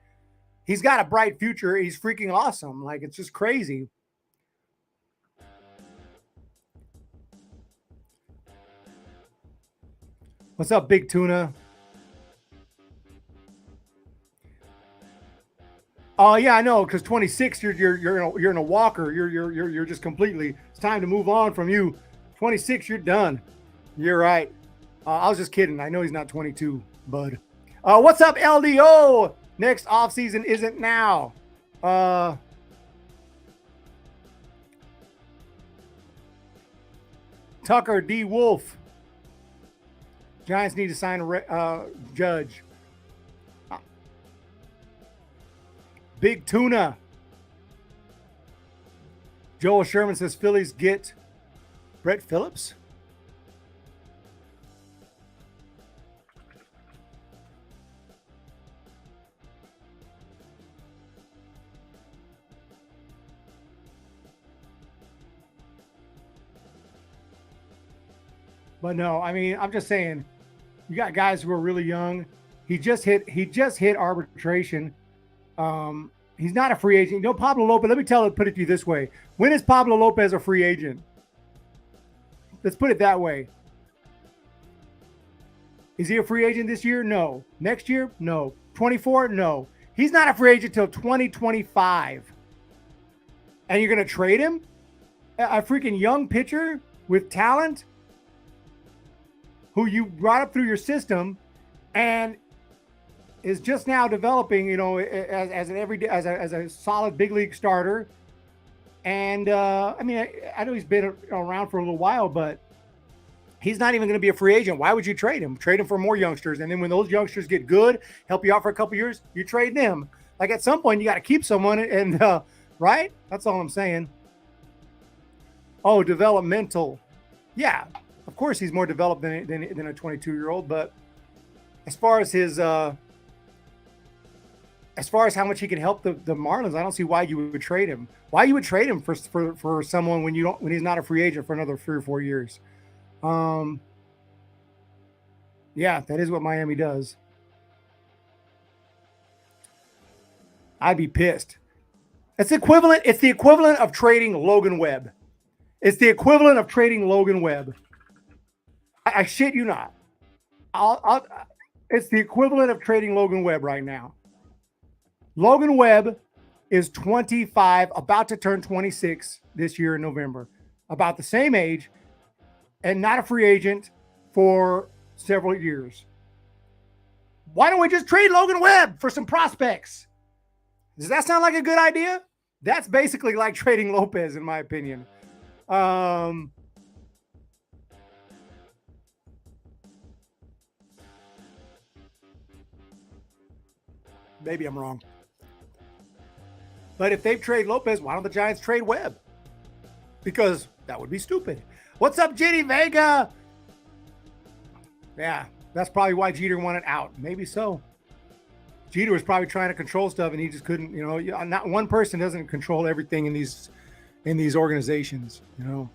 He's got a bright future. He's freaking awesome. Like, it's just crazy. What's up, Big Tuna? Oh yeah, I know. Because 26, you're in a walker. You're just completely. It's time to move on from you. 26, you're done. You're right. I was just kidding. I know he's not 22, bud. What's up, LDO? Next offseason isn't now. Tucker D. Wolf. Giants need to sign a judge. Big Tuna. Joel Sherman says Phillies get Brett Phillips. But no, I mean, I'm just saying, you got guys who are really young. He just hit arbitration. He's not a free agent. You know, Pablo Lopez, let me put it to you this way. When is Pablo Lopez a free agent? Let's put it that way. Is he a free agent this year? No. Next year? No. 24? No. He's not a free agent till 2025. And you're going to trade him? A freaking young pitcher with talent who you brought up through your system and is just now developing, you know, as a solid big league starter. And I mean, I know he's been around for a little while, but he's not even going to be a free agent. Why would you trade him? Trade him for more youngsters, and then when those youngsters get good, help you out for a couple years, you trade them. Like at some point, you got to keep someone, and right? That's all I'm saying. Oh, developmental, yeah. Of course, he's more developed than a 22-year-old, but as far as how much he can help the Marlins, I don't see why you would trade him. Why you would trade him for someone when he's not a free agent for another 3 or 4 years. Yeah, that is what Miami does. I'd be pissed. It's the equivalent of trading Logan Webb. It's the equivalent of trading Logan Webb. I shit you not. It's the equivalent of trading Logan Webb right now. Logan Webb is 25, about to turn 26 this year in November. About the same age and not a free agent for several years. Why don't we just trade Logan Webb for some prospects? Does that sound like a good idea? That's basically like trading Lopez, in my opinion. Maybe I'm wrong. But if they've traded Lopez, why don't the Giants trade Webb? Because that would be stupid. What's up, JD Vega? Yeah, that's probably why Jeter wanted out. Maybe so. Jeter was probably trying to control stuff, and he just couldn't. You know, not one person doesn't control everything in these organizations. You know,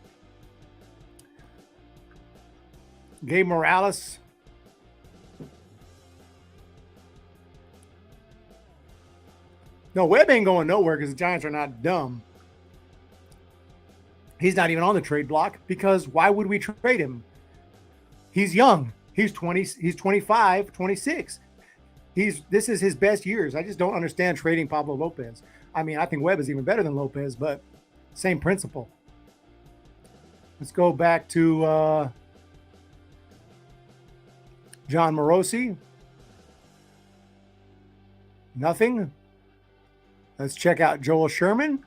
Gabe Morales. No, Webb ain't going nowhere because the Giants are not dumb. He's not even on the trade block because why would we trade him? He's young. He's 20. He's 25, 26. This is his best years. I just don't understand trading Pablo Lopez. I mean, I think Webb is even better than Lopez, but same principle. Let's go back to John Morosi. Nothing. Let's check out Joel Sherman.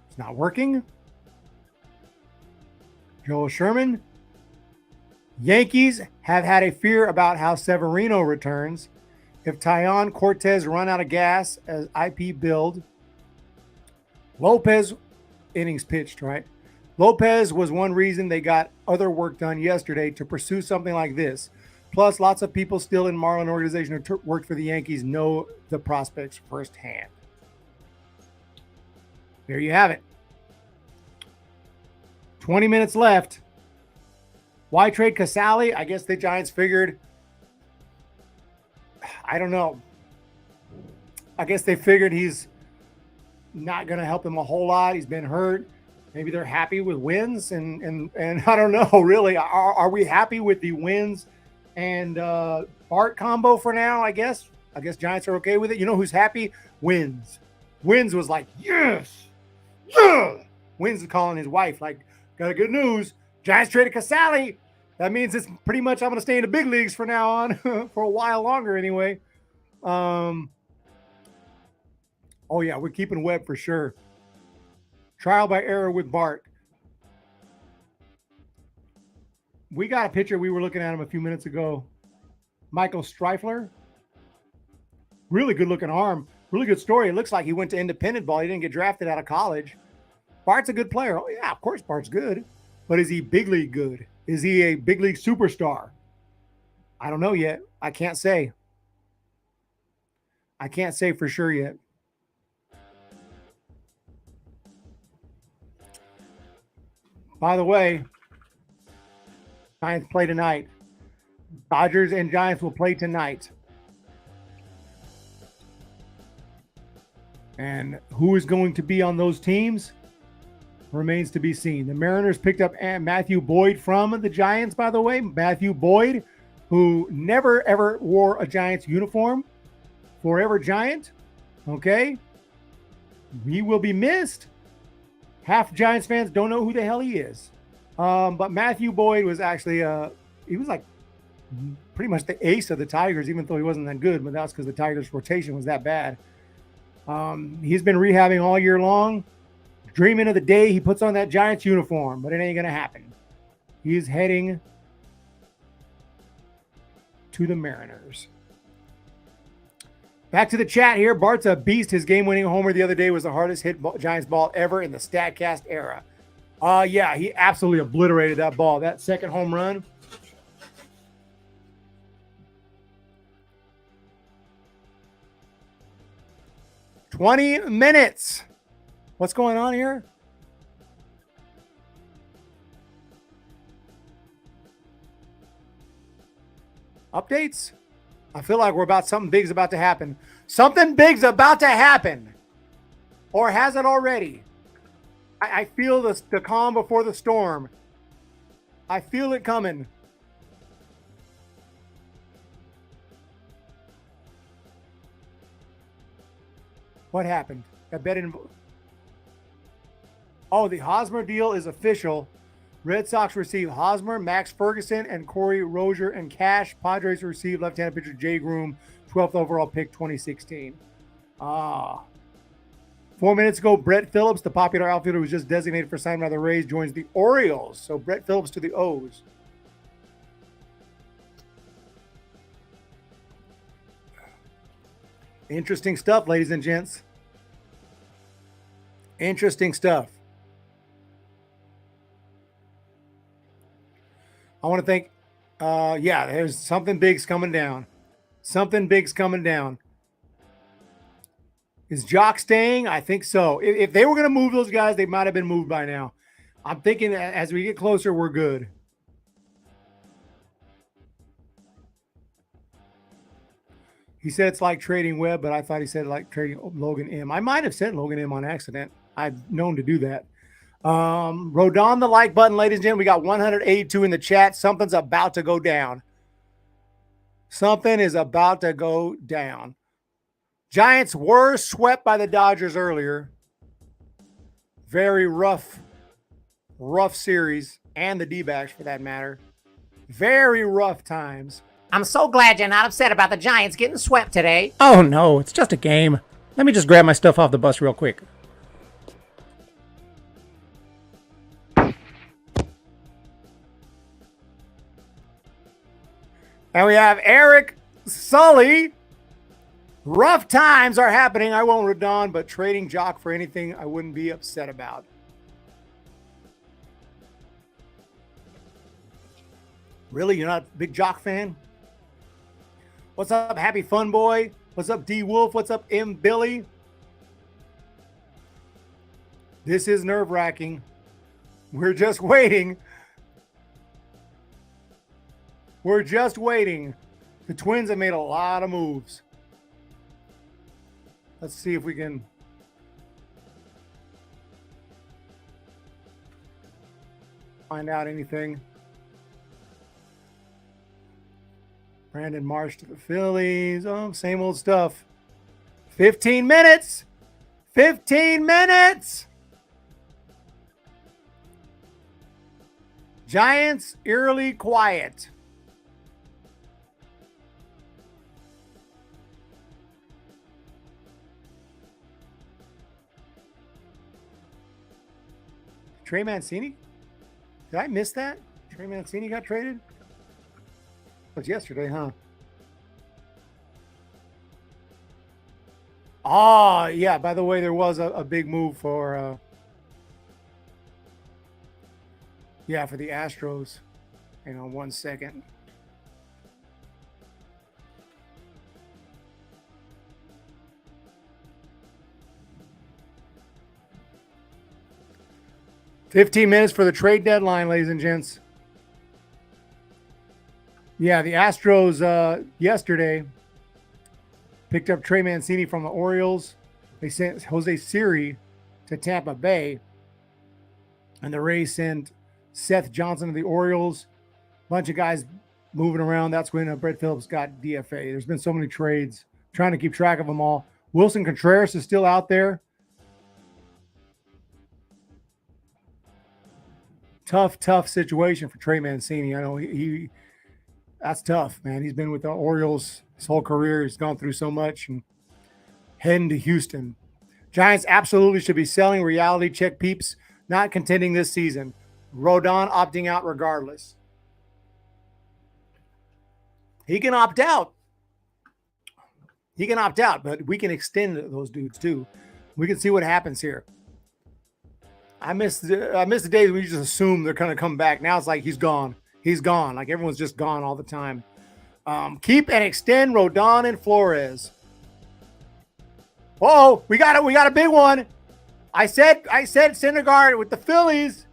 It's not working. Joel Sherman. Yankees have had a fear about how Severino returns. If Tyon Cortez run out of gas as IP build. Lopez, innings pitched, right? Lopez was one reason they got other work done yesterday to pursue something like this. Plus, lots of people still in Marlin organization who worked for the Yankees know the prospects firsthand. There you have it. 20 minutes left. Why trade Casale? I guess the Giants figured, I don't know. I guess they figured he's not going to help them a whole lot. He's been hurt. Maybe they're happy with wins, and I don't know, really. Are we happy with the wins and Bart combo for now? I guess Giants are okay with it. You know who's happy? Wins. Wins was like, yes, yeah. Wins is calling his wife like, got a good news. Giants traded Casale. That means it's pretty much I'm going to stay in the big leagues for now on for a while longer anyway. Oh yeah, we're keeping Webb for sure. Trial by error with Bart. We got a picture. We were looking at him a few minutes ago. Michael Streifler. Really good looking arm. Really good story. It looks like he went to independent ball. He didn't get drafted out of college. Bart's a good player. Oh, yeah, of course Bart's good. But is he big league good? Is he a big league superstar? I don't know yet. I can't say. I can't say for sure yet. By the way, Giants play tonight. Dodgers and Giants will play tonight. And who is going to be on those teams remains to be seen. The Mariners picked up Matthew Boyd from the Giants, by the way. Matthew Boyd, who never, ever wore a Giants uniform. Forever Giant. Okay? He will be missed. Half Giants fans don't know who the hell he is. But Matthew Boyd was actually, he was like pretty much the ace of the Tigers, even though he wasn't that good. But that's because the Tigers' rotation was that bad. He's been rehabbing all year long, dreaming of the day he puts on that Giants uniform, but it ain't going to happen. He's heading to the Mariners. Back to the chat here. Bart's a beast. His game-winning homer the other day was the hardest hit Giants ball ever in the StatCast era. Yeah, he absolutely obliterated that ball. That second home run. $20 minutes. What's going on here? Updates? I feel like something big's about to happen. Something big's about to happen. Or has it already? I feel the calm before the storm. I feel it coming. What happened? I bet in. Oh, the Hosmer deal is official. Red Sox receive Hosmer, Max Ferguson, and Corey Rozier and cash. Padres receive left-handed pitcher Jay Groom, 12th overall pick, 2016. 4 minutes ago, Brett Phillips, the popular outfielder who was just designated for signing by the Rays, joins the Orioles. So Brett Phillips to the O's. Interesting stuff, ladies and gents. Interesting stuff. I want to thank, there's something big's coming down. Something big's coming down. Is Jock staying? I think so. If they were going to move those guys, they might have been moved by now. I'm thinking as we get closer, we're good. He said it's like trading Webb, but I thought he said like trading Logan M. I might have said Logan M on accident. I've known to do that. Rodon the like button, ladies and gentlemen. We got 182 in the chat. Something's about to go down. Something is about to go down. Giants were swept by the Dodgers earlier. Very rough series, and the D-backs for that matter. Very rough times. I'm so glad you're not upset about the Giants getting swept today. Oh no, it's just a game. Let me just grab my stuff off the bus real quick. And we have Eric Sully. Rough times are happening. I won't Rodon, but trading Jock for anything I wouldn't be upset about. Really? You're not a big Jock fan? What's up, Happy Fun Boy? What's up, D Wolf? What's up, M Billy? This is nerve-wracking. We're just waiting. We're just waiting. The Twins have made a lot of moves. Let's see if we can. Find out anything. Brandon Marsh to the Phillies. Oh, same old stuff. 15 minutes. 15 minutes. Giants eerily quiet. Trey Mancini? Did I miss that? Trey Mancini got traded? It was yesterday, huh? Oh, yeah. By the way, there was a big move for for the Astros. Hang on 1 second. $15 minutes for the trade deadline, ladies and gents. Yeah, the Astros yesterday picked up Trey Mancini from the Orioles. They sent Jose Siri to Tampa Bay. And the Rays sent Seth Johnson to the Orioles. Bunch of guys moving around. That's when Brett Phillips got DFA. There's been so many trades. Trying to keep track of them all. Wilson Contreras is still out there. Tough situation for Trey Mancini. I know he that's tough, man. He's been with the Orioles his whole career. He's gone through so much and heading to Houston. Giants absolutely should be selling. Reality check peeps. Not contending this season. RODON opting out regardless. He can opt out. He can opt out, but we can extend those dudes too. We can see what happens here. I miss the days we just assume they're going to come back. Now it's like he's gone. He's gone. Like everyone's just gone all the time. Keep and extend RODON and Flores. Oh, we got it. We got a big one. I said Syndergaard with the Phillies.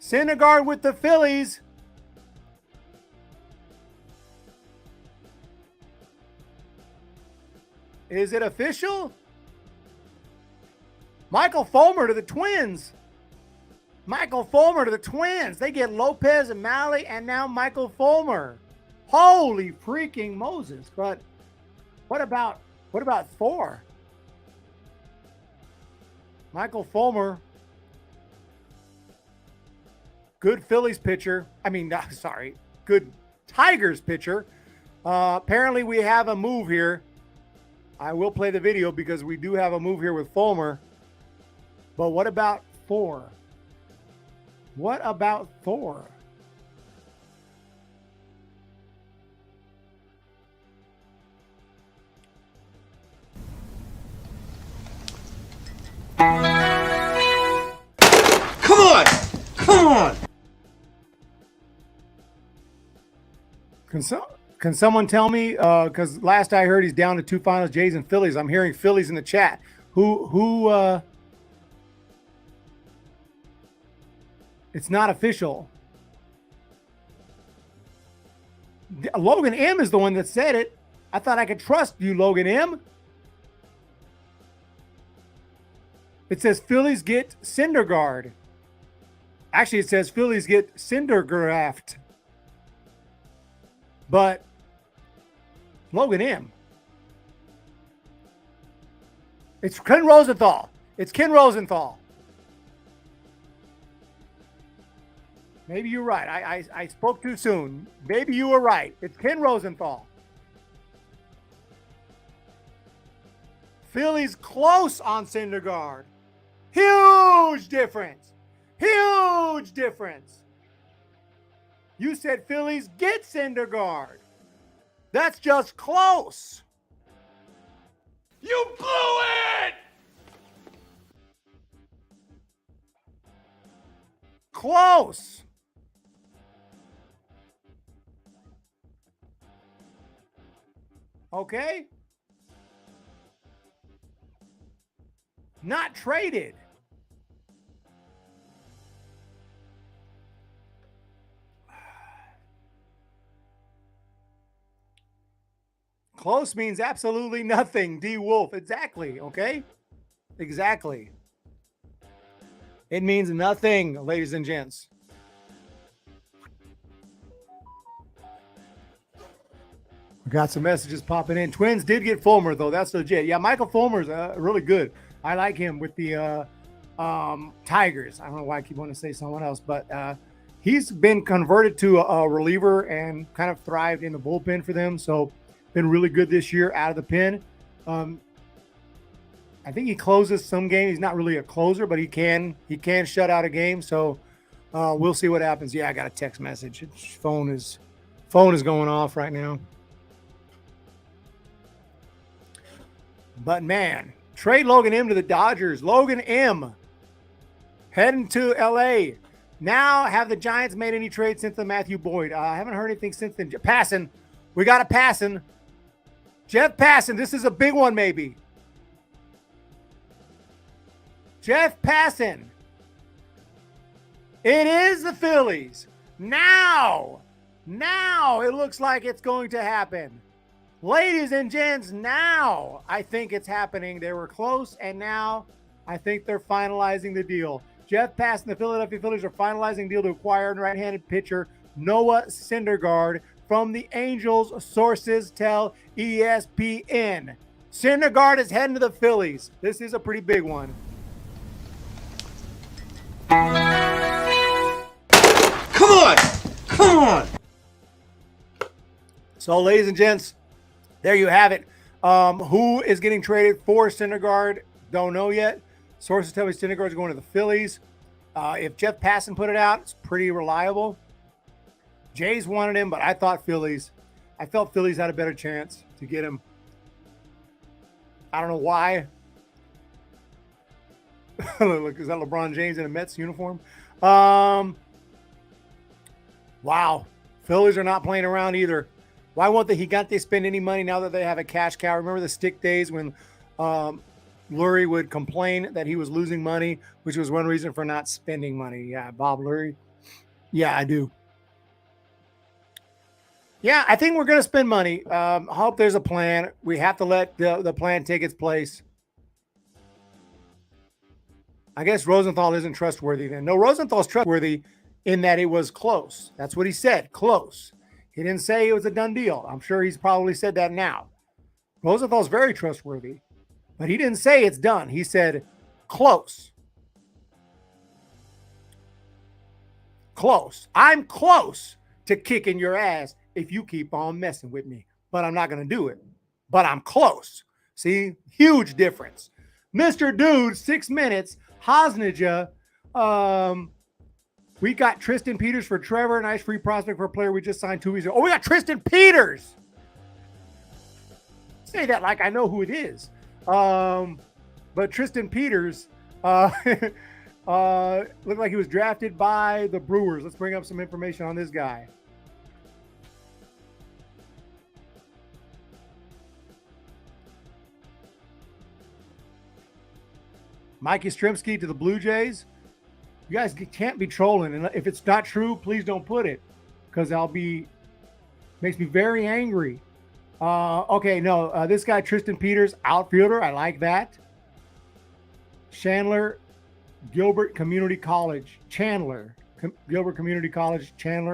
Syndergaard with the Phillies. Is it official? Michael Fulmer to the Twins. Michael Fulmer to the Twins. They get Lopez and Mahle and now Michael Fulmer. Holy freaking Moses. But what about Thor? Michael Fulmer. Good Phillies pitcher. Good Tigers pitcher. Apparently we have a move here. I will play the video because we do have a move here with Fulmer. But what about Thor? What about Thor? Come on! Come on! Can someone tell me? Because last I heard he's down to 2 finals, Jays and Phillies. I'm hearing Phillies in the chat. Who? It's not official. Logan M is the one that said it. I thought I could trust you, Logan M. It says Phillies get Syndergaard. Actually, it says Phillies get Syndergaard. But Logan M. It's Ken Rosenthal. It's Ken Rosenthal. Maybe you're right. I spoke too soon. Maybe you were right. It's Ken Rosenthal. Phillies close on Syndergaard. Huge difference. Huge difference. You said Phillies get Syndergaard. That's just close. You blew it! Close. Okay. Not traded. Close means absolutely nothing. D. Wolf. Exactly. Okay. Exactly. It means nothing, ladies and gents. We got some messages popping in. Twins did get Fulmer, though. That's legit. Yeah, Michael Fulmer's really good. I like him with the Tigers. I don't know why I keep wanting to say someone else, but he's been converted to a reliever and kind of thrived in the bullpen for them. So been really good this year out of the pen. I think he closes some games. He's not really a closer, but he can shut out a game. So we'll see what happens. Yeah, I got a text message. Phone is going off right now. But man, trade Logan M to the Dodgers. Logan M heading to LA. Now, have the Giants made any trades since the Matthew Boyd? I haven't heard anything since then. Passan. We got a Passan. Jeff Passan. This is a big one, maybe. Jeff Passan. It is the Phillies. Now it looks like it's going to happen. Ladies and gents, now I think it's happening. They were close, and now I think they're finalizing the deal. Jeff Passan, the Philadelphia Phillies are finalizing the deal to acquire right-handed pitcher Noah Syndergaard from the Angels, sources tell ESPN. Syndergaard is heading to the Phillies. This is a pretty big one. Come on. So, ladies and gents, there you have it. Who is getting traded for Syndergaard? Don't know yet. Sources tell me Syndergaard is going to the Phillies. If Jeff Passan put it out, it's pretty reliable. Jays wanted him, but I felt Phillies had a better chance to get him. I don't know why. Look, is that LeBron James in a Mets uniform? Wow. Phillies are not playing around either. Why won't the Gigantes spend any money now that they have a cash cow? Remember the stick days when Drury would complain that he was losing money, which was one reason for not spending money. Yeah, Bob Drury. Yeah, I do. Yeah, I think we're going to spend money. I hope there's a plan. We have to let the plan take its place. I guess Rosenthal isn't trustworthy then. No, Rosenthal's trustworthy in that it was close. That's what he said, close. He didn't say it was a done deal. I'm sure he's probably said that now. Rosenthal's very trustworthy, but he didn't say it's done. He said close. Close. I'm close to kicking your ass if you keep on messing with me, but I'm not going to do it. But I'm close. See, huge difference. Mr. Dude, 6 minutes. Hosmer. We got Tristan Peters for Trevor. Nice free prospect for a player we just signed 2 weeks ago. Oh, we got Tristan Peters. Say that like I know who it is. But Tristan Peters looked like he was drafted by the Brewers. Let's bring up some information on this guy. Mike Yastrzemski to the Blue Jays. You guys can't be trolling. And if it's not true, please don't put it. Because makes me very angry. Okay, no. This guy, Tristan Peters, outfielder. I like that. Gilbert Community College, Chandler,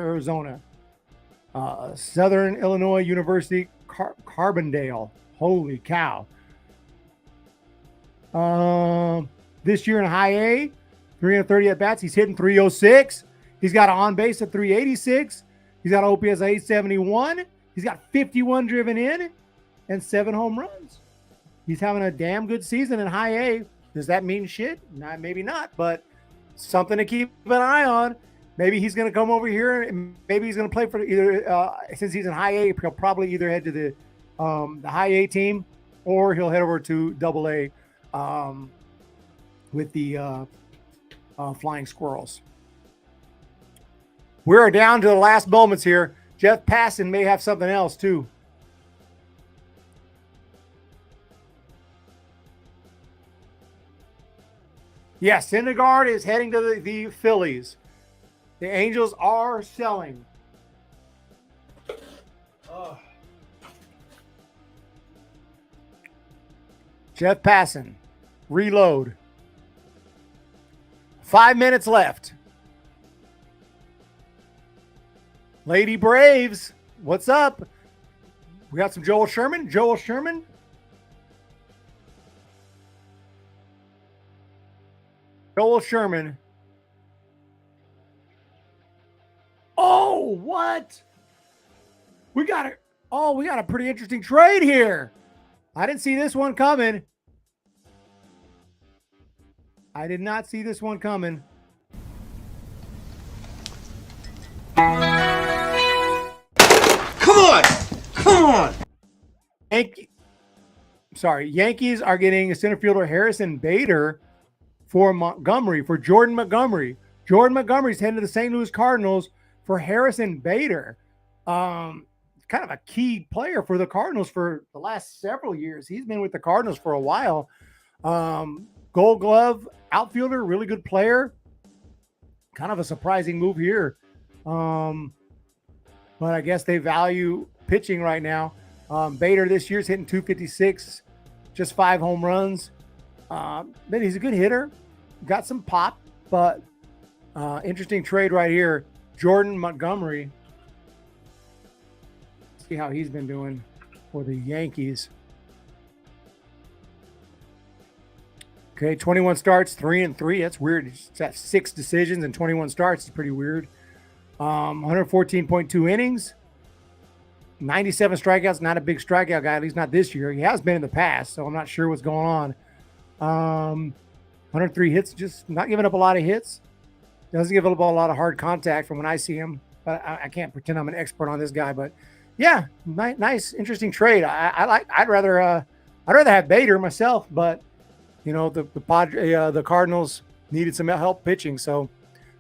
Arizona. Southern Illinois University, Carbondale. Holy cow. This year in high A, 330 at bats. He's hitting 306. He's got an on base of 386. He's got an OPS of 871. He's got 51 driven in and 7 home runs. He's having a damn good season in high A. Does that mean shit? Not, maybe not, but something to keep an eye on. Maybe he's going to come over here and maybe he's going to play for either, since he's in high A, he'll probably either head to the high A team or he'll head over to double A with the Flying Squirrels. We're down to the last moments here. Jeff Passan may have something else too. Yes, Syndergaard is heading to the Phillies. The Angels are selling. Jeff Passan, reload. 5 minutes left. Lady Braves, what's up? We got some Joel Sherman. Joel Sherman. Joel Sherman. Oh, what? We got it. Oh, we got a pretty interesting trade here. I didn't see this one coming. I did not see this one coming. Come on! Come on! Yankees are getting a center fielder Harrison Bader for Montgomery, for Jordan Montgomery. Jordan Montgomery's heading to the St. Louis Cardinals for Harrison Bader. Kind of a key player for the Cardinals for the last several years. He's been with the Cardinals for a while. Gold Glove outfielder, really good player. Kind of a surprising move here. But I guess they value pitching right now. Bader this year's hitting .256, just 5 home runs. But he's a good hitter. Got some pop, but interesting trade right here. Jordan Montgomery. See how he's been doing for the Yankees. Okay, 21 starts, 3-3. That's weird. He's got 6 decisions and 21 starts. It's pretty weird. 114.2 innings. 97 strikeouts. Not a big strikeout guy, at least not this year. He has been in the past, so I'm not sure what's going on. 103 hits, just not giving up a lot of hits. Doesn't give up a lot of hard contact from when I see him. But I can't pretend I'm an expert on this guy. But yeah, nice, interesting trade. I'd rather have Bader myself, but you know the Cardinals needed some help pitching, so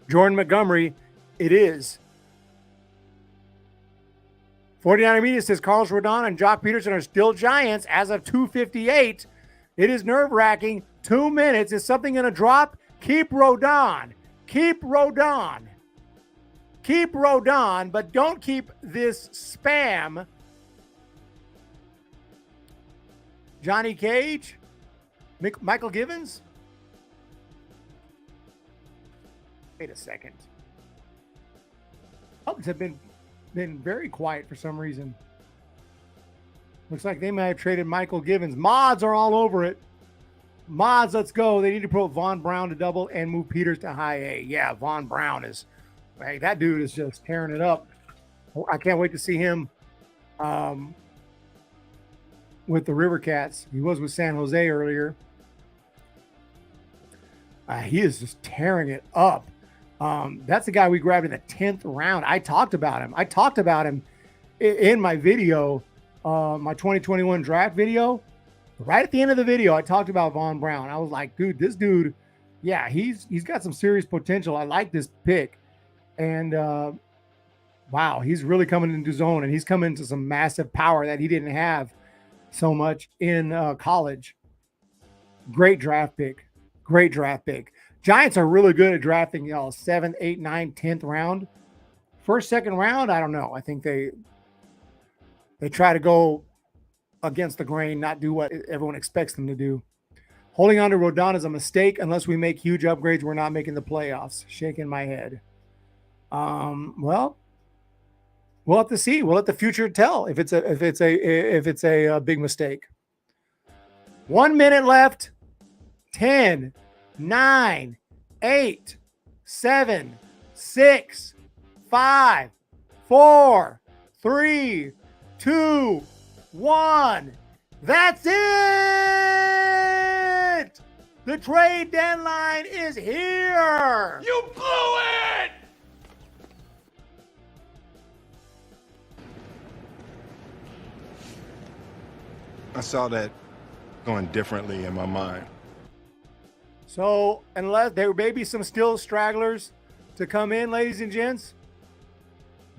Jordan Montgomery, it is. 49er Media says Carlos Rodon and Jock Peterson are still Giants as of 2:58. It is nerve-wracking. 2 minutes. Is something going to drop? Keep Rodon. Keep Rodon. Keep Rodon, but don't keep this spam. Johnny Cage. Michael Givens. Wait a second. Cubs have been very quiet for some reason. Looks like they may have traded Michael Givens. Mods are all over it. Mods, let's go. They need to promote Von Brown to double and move Peters to high A. Yeah, Von Brown is, hey, that dude is just tearing it up. I can't wait to see him with the River Cats. He was with San Jose earlier. He is just tearing it up. That's the guy we grabbed in the 10th round. I talked about him in my video, my 2021 draft video. Right at the end of the video, I talked about Von Brown. I was like, dude, this dude, yeah, he's got some serious potential. I like this pick. And wow, he's really coming into his own, and he's coming into some massive power that he didn't have so much in college. Great draft pick. Great draft pick. Giants are really good at drafting, 7th, 8th, 9th, 10th round. First, second round, I don't know. I think they try to go against the grain, not do what everyone expects them to do. Holding on to Rodon is a mistake. Unless we make huge upgrades, we're not making the playoffs. Shaking my head. Well, we'll have to see. We'll let the future tell if it's a big mistake. 1 minute left. 10, 9, 8, 7, 6, 5, 4, 3, 2, 1. That's it! The trade deadline is here! You blew it! I saw that going differently in my mind. So, unless there may be some still stragglers to come in, ladies and gents,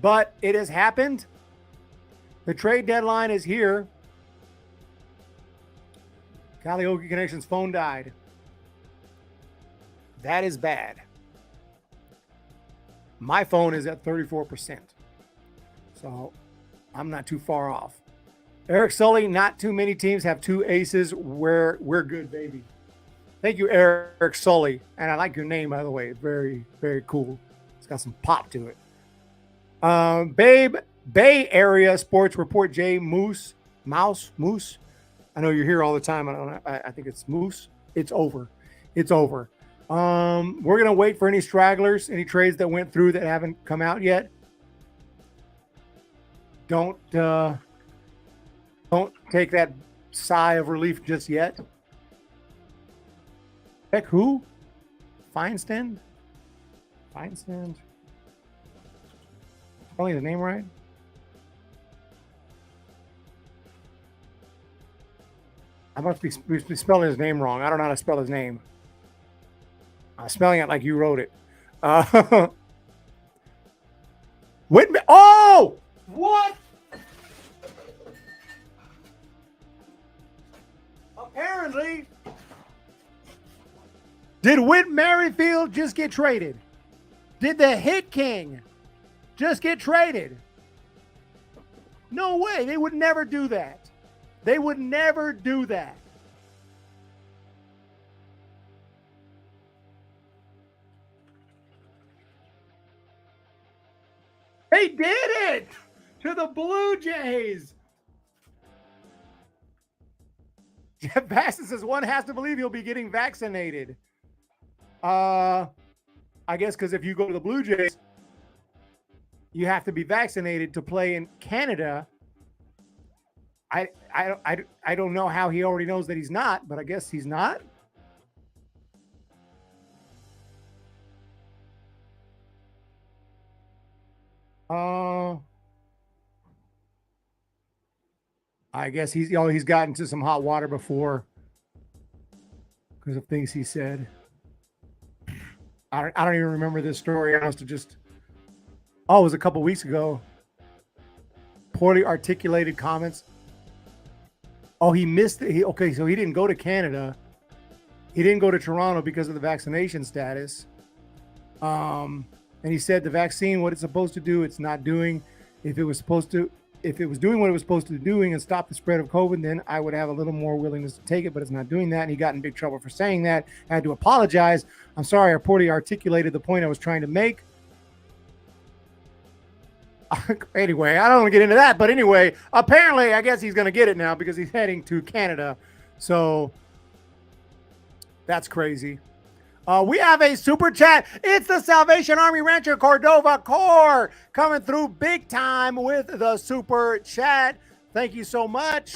but it has happened. The trade deadline is here. Karaoke Connection's phone died. That is bad. My phone is at 34%. So, I'm not too far off. Eric Sully, not too many teams have 2 aces. We're good, baby. Thank you, Eric Sully. And I like your name, by the way. Very, very cool. It's got some pop to it. Bay Area Sports Report J Moose. I know you're here all the time. I think it's Moose. It's over. It's over. We're gonna wait for any stragglers, any trades that went through that haven't come out yet. Don't take that sigh of relief just yet. Heck, who? Feinstein? Spelling the name right? I must be spelling his name wrong. I don't know how to spell his name. I'm spelling it like you wrote it. Whitman. Oh! What? Apparently, did Whit Merrifield just get traded? Did the Hit King just get traded? No way. They would never do that. They would never do that. They did it to the Blue Jays. Jeff Bassett says one has to believe he'll be getting vaccinated. I guess because if you go to the Blue Jays, you have to be vaccinated to play in Canada. I don't know how he already knows that he's not, but I guess he's not. I guess he's gotten into some hot water before because of things he said. I don't even remember this story. I must have just. Oh, it was a couple weeks ago. Poorly articulated comments. Oh, he missed it. Okay, so he didn't go to Canada. He didn't go to Toronto because of the vaccination status. And he said the vaccine, what it's supposed to do, it's not doing. If it was doing what it was supposed to be doing and stop the spread of COVID, then I would have a little more willingness to take it, but it's not doing that. And he got in big trouble for saying that. I had to apologize. I'm sorry, I poorly articulated the point I was trying to make. Anyway, I don't want to get into that, but anyway, apparently, I guess he's going to get it now because he's heading to Canada. So that's crazy. We have a super chat. It's the Salvation Army Rancher Cordova Corps coming through big time with the super chat. Thank you so much.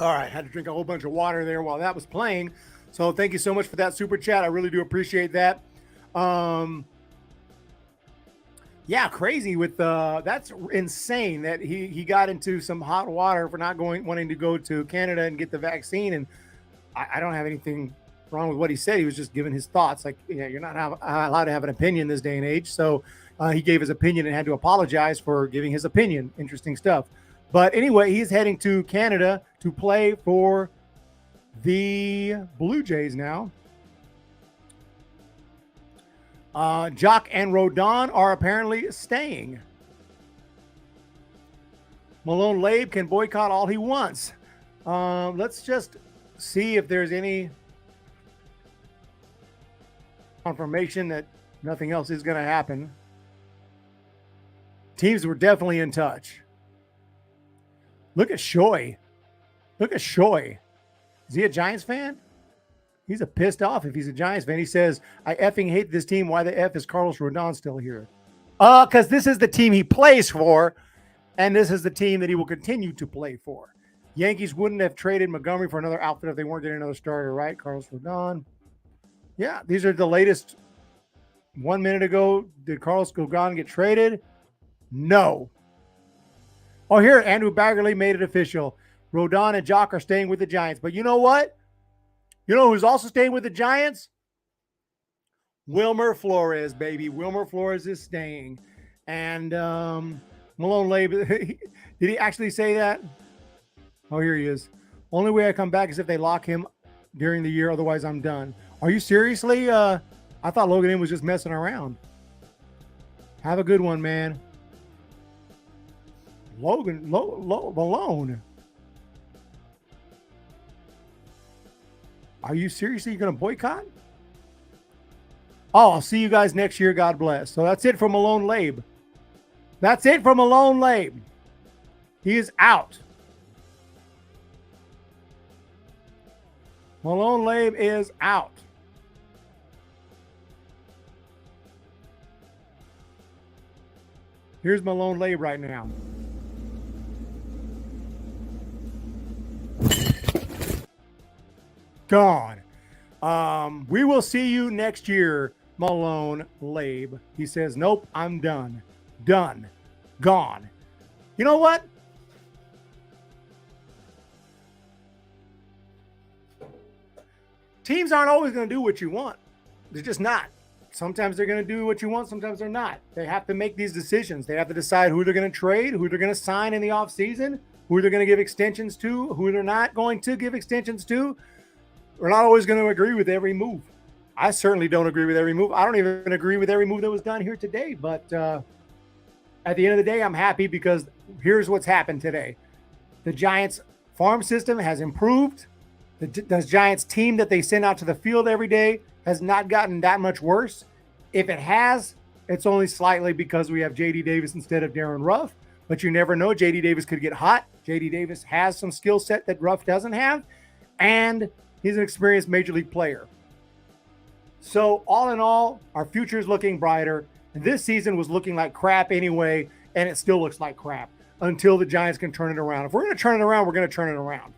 All right, had to drink a whole bunch of water there while that was playing. So thank you so much for that super chat. I really do appreciate that. Yeah, crazy with that's insane that he got into some hot water for not wanting to go to Canada and get the vaccine. And I don't have anything wrong with what he said. He was just giving his thoughts. Like, yeah, you're not allowed to have an opinion this day and age. So he gave his opinion and had to apologize for giving his opinion. Interesting stuff. But anyway, he's heading to Canada to play for the Blue Jays now. Jock and Rodon are apparently staying. Malone Labe can boycott all he wants. Let's just see if there's any confirmation that nothing else is going to happen. Teams were definitely in touch. Look at Shoy. Look at Shoy. Is he a Giants fan? He's a pissed off if he's a Giants fan. He says, I effing hate this team. Why the F is Carlos Rodon still here? Because this is the team he plays for, and this is the team that he will continue to play for. Yankees wouldn't have traded Montgomery for another outfit if they weren't getting another starter, right? Carlos Rodon. Yeah, these are the latest. 1 minute ago, did Carlos Rodon get traded? No. Oh, here, Andrew Baggerly made it official. Rodon and Jock are staying with the Giants. But you know what? You know who's also staying with the Giants? Wilmer Flores, baby. Wilmer Flores is staying. And Malone Labe, did he actually say that? Oh, here he is. Only way I come back is if they lock him during the year. Otherwise, I'm done. Are you seriously? I thought Logan M was just messing around. Have a good one, man. Logan Malone. Are you seriously going to boycott? Oh, I'll see you guys next year. God bless. So that's it from Malone Labe. That's it from Malone Labe. He is out. Malone Labe is out. Here's Malone Labe right now. Gone. We will see you next year, Malone Labe. He says, nope, I'm done. Done. Gone. You know what? Teams aren't always going to do what you want. They're just not. Sometimes they're going to do what you want. Sometimes they're not. They have to make these decisions. They have to decide who they're going to trade, who they're going to sign in the offseason, who they're going to give extensions to, who they're not going to give extensions to. We're not always going to agree with every move. I certainly don't agree with every move. I don't even agree with every move that was done here today. But at the end of the day, I'm happy because here's what's happened today. The Giants farm system has improved. The Giants team that they send out to the field every day has not gotten that much worse. If it has, it's only slightly because we have J.D. Davis instead of Darren Ruff. But you never know. J.D. Davis could get hot. J.D. Davis has some skill set that Ruff doesn't have. And he's an experienced major league player. So all in all, our future is looking brighter. This season was looking like crap anyway, and it still looks like crap until the Giants can turn it around. If we're going to turn it around, we're going to turn it around.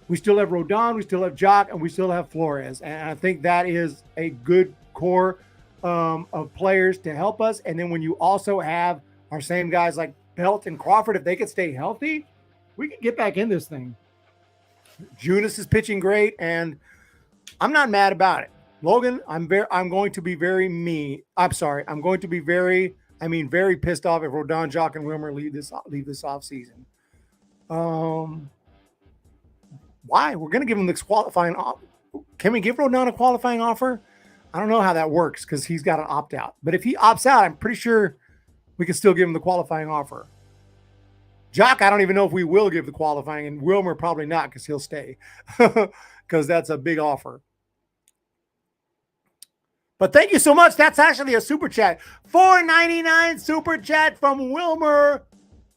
We still have Rodon, we still have Jock, and we still have Flores. And I think that is a good core of players to help us. And then when you also have our same guys like Belt and Crawford, if they could stay healthy, we can get back in this thing. Junis is pitching great, and I'm not mad about it. Logan, I'm going to be very very pissed off if Rodon, Jock, and Wilmer leave this offseason. Why? We're going to give him this qualifying offer. Can we give Rodon a qualifying offer? I don't know how that works because he's got an opt-out. But if he opts out, I'm pretty sure we can still give him the qualifying offer. Jock, I don't even know if we will give the qualifying, and Wilmer probably not because he'll stay because that's a big offer. But thank you so much. That's actually a super chat. $4.99 super chat from Wilmer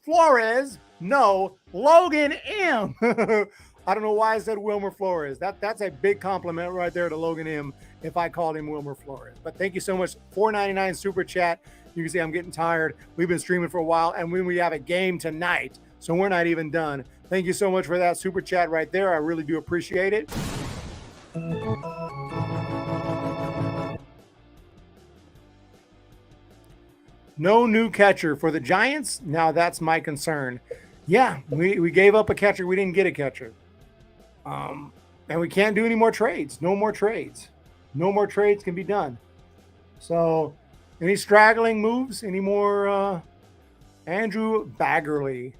Flores. No, Logan M. I don't know why I said Wilmer Flores. That's a big compliment right there to Logan M if I called him Wilmer Flores. But thank you so much. $4.99 super chat. You can see I'm getting tired. We've been streaming for a while, and when we have a game tonight, so we're not even done. Thank you so much for that super chat right there. I really do appreciate it. No new catcher for the Giants. Now that's my concern. Yeah, we gave up a catcher. We didn't get a catcher. And we can't do any more trades. No more trades. No more trades can be done. So any straggling moves? Any more Andrew Baggerly?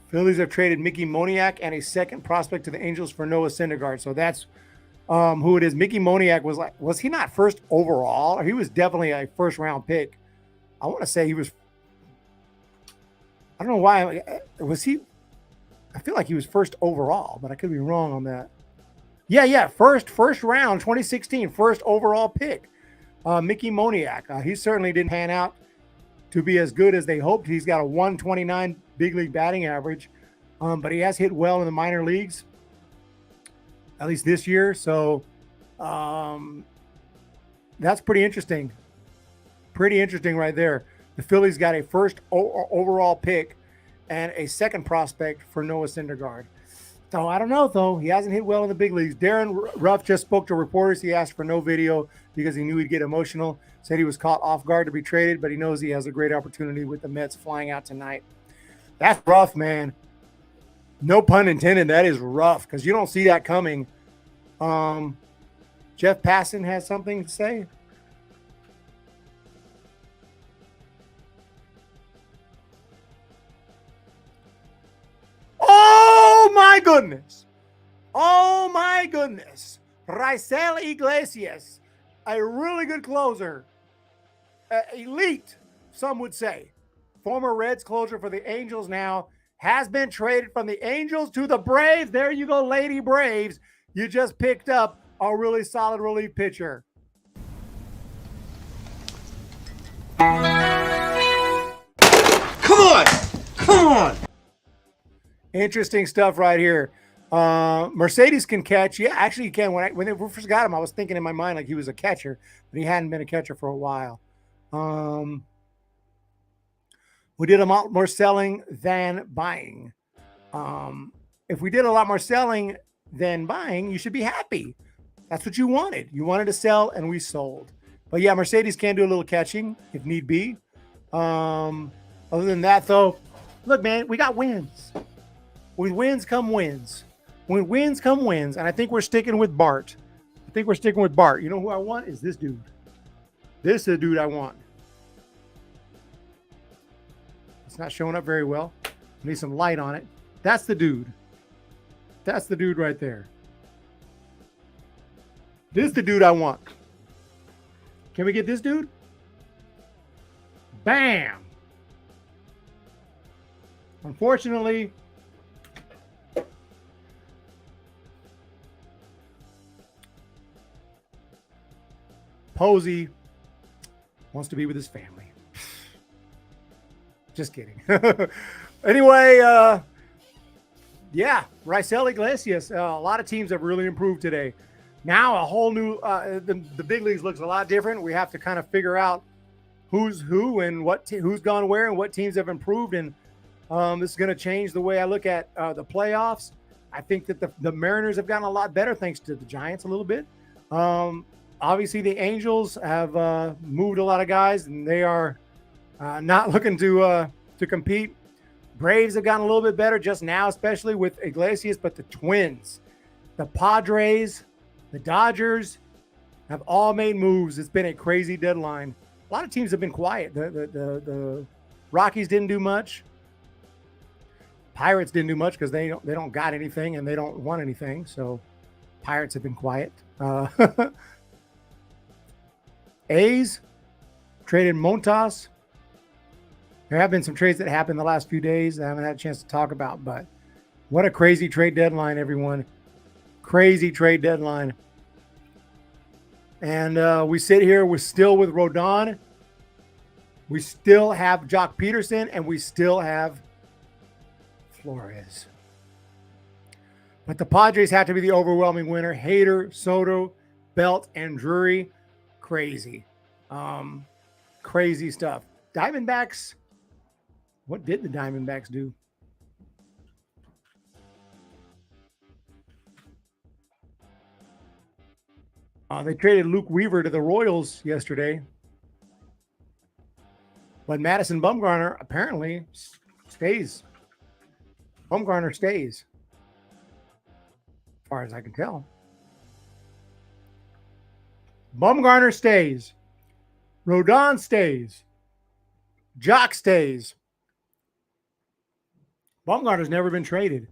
Phillies have traded Mickey Moniak and a second prospect to the Angels for Noah Syndergaard. So that's who it is. Mickey Moniak was he not first overall? Or he was definitely a first round pick. I want to say he was. I don't know why. Was he? I feel like he was first overall, but I could be wrong on that. Yeah. First round, 2016, first overall pick. Mickey Moniak. He certainly didn't pan out to be as good as they hoped. He's got a 129 big league batting average, but he has hit well in the minor leagues, at least this year. So that's pretty interesting. Pretty interesting right there. The Phillies got a first overall pick and a second prospect for Noah Syndergaard. So I don't know, though. He hasn't hit well in the big leagues. Darren Ruff just spoke to reporters. He asked for no video because he knew he'd get emotional. Said he was caught off guard to be traded, but he knows he has a great opportunity with the Mets flying out tonight. That's rough, man. No pun intended. That is rough because you don't see that coming. Jeff Passan has something to say. goodness. Oh my goodness. Raisel Iglesias, a really good closer. Elite, some would say. Former Reds closer for the Angels now has been traded from the Angels to the Braves. There you go, Lady Braves. You just picked up a really solid relief pitcher. Come on. Interesting stuff right here. Mercedes can catch. Yeah, actually he can. When they first got him, I was thinking in my mind like he was a catcher, but he hadn't been a catcher for a while. We did a lot more selling than buying. If we did a lot more selling than buying, you should be happy. That's what you wanted. You wanted to sell, and we sold. But yeah, Mercedes can do a little catching if need be. Other than that, though, look, man, we got wins. With wins come wins. When wins come wins, and I think we're sticking with Bart. You know who I want is this dude. This is the dude I want. It's not showing up very well. Need some light on it. That's the dude. That's the dude right there. This is the dude I want. Can we get this dude? Bam! Unfortunately, Posey wants to be with his family. Just kidding. Anyway, yeah, Raisel Iglesias. A lot of teams have really improved today. Now a whole new, the big leagues looks a lot different. We have to kind of figure out who's who and who's gone where and what teams have improved. And this is going to change the way I look at the playoffs. I think that the Mariners have gotten a lot better thanks to the Giants a little bit. Obviously, the Angels have moved a lot of guys, and they are not looking to compete. Braves have gotten a little bit better just now, especially with Iglesias, but the Twins, the Padres, the Dodgers have all made moves. It's been a crazy deadline. A lot of teams have been quiet. The Rockies didn't do much. Pirates didn't do much because they don't got anything and they don't want anything. So Pirates have been quiet. A's traded Montas. There have been some trades that happened the last few days I haven't had a chance to talk about, but what a crazy trade deadline, everyone. Crazy trade deadline. And we sit here, we're still with RODON. We still have Jock Peterson, and we still have Flores. But the Padres have to be the overwhelming winner. Hader, Soto, Belt, and Drury. Crazy. Crazy stuff. Diamondbacks. What did the Diamondbacks do? They traded Luke Weaver to the Royals yesterday. But Madison Bumgarner apparently stays. Bumgarner stays. As far as I can tell. Bumgarner stays. RODON stays. Jock stays. Bumgarner's never been traded.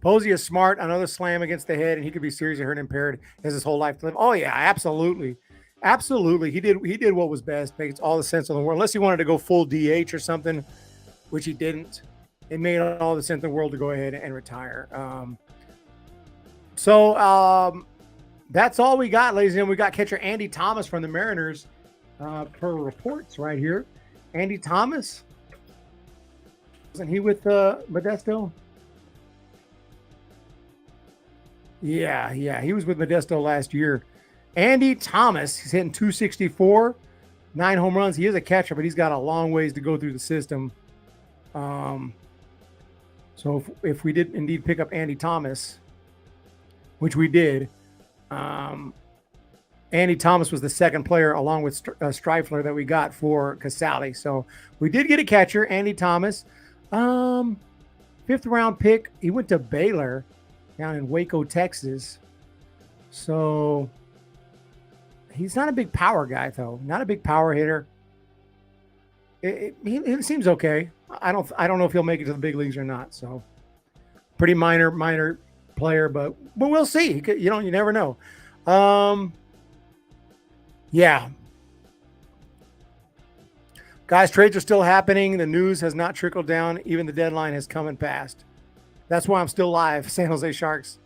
Posey is smart. Another slam against the head, and he could be seriously hurt and impaired. He has his whole life to live. Oh yeah, absolutely, absolutely. He did what was best. Makes all the sense in the world. Unless he wanted to go full DH or something, which he didn't. It made all the sense in the world to go ahead and retire. That's all we got, ladies and gentlemen. We got catcher Andy Thomas from the Mariners per reports right here. Andy Thomas, wasn't he with Modesto? Yeah, he was with Modesto last year. Andy Thomas, he's hitting 264, 9 home runs. He is a catcher, but he's got a long ways to go through the system. So if we did indeed pick up Andy Thomas, which we did, Andy Thomas was the second player along with Streifler that we got for Casale. So we did get a catcher, Andy Thomas. 5th round pick. He went to Baylor down in Waco, Texas. So he's not a big power guy, though. Not a big power hitter. He seems okay. I don't know if he'll make it to the big leagues or not. So pretty minor player, but we'll see. You never know. Yeah. Guys, trades are still happening. The news has not trickled down. Even the deadline has come and passed. That's why I'm still live, San Jose Sharks.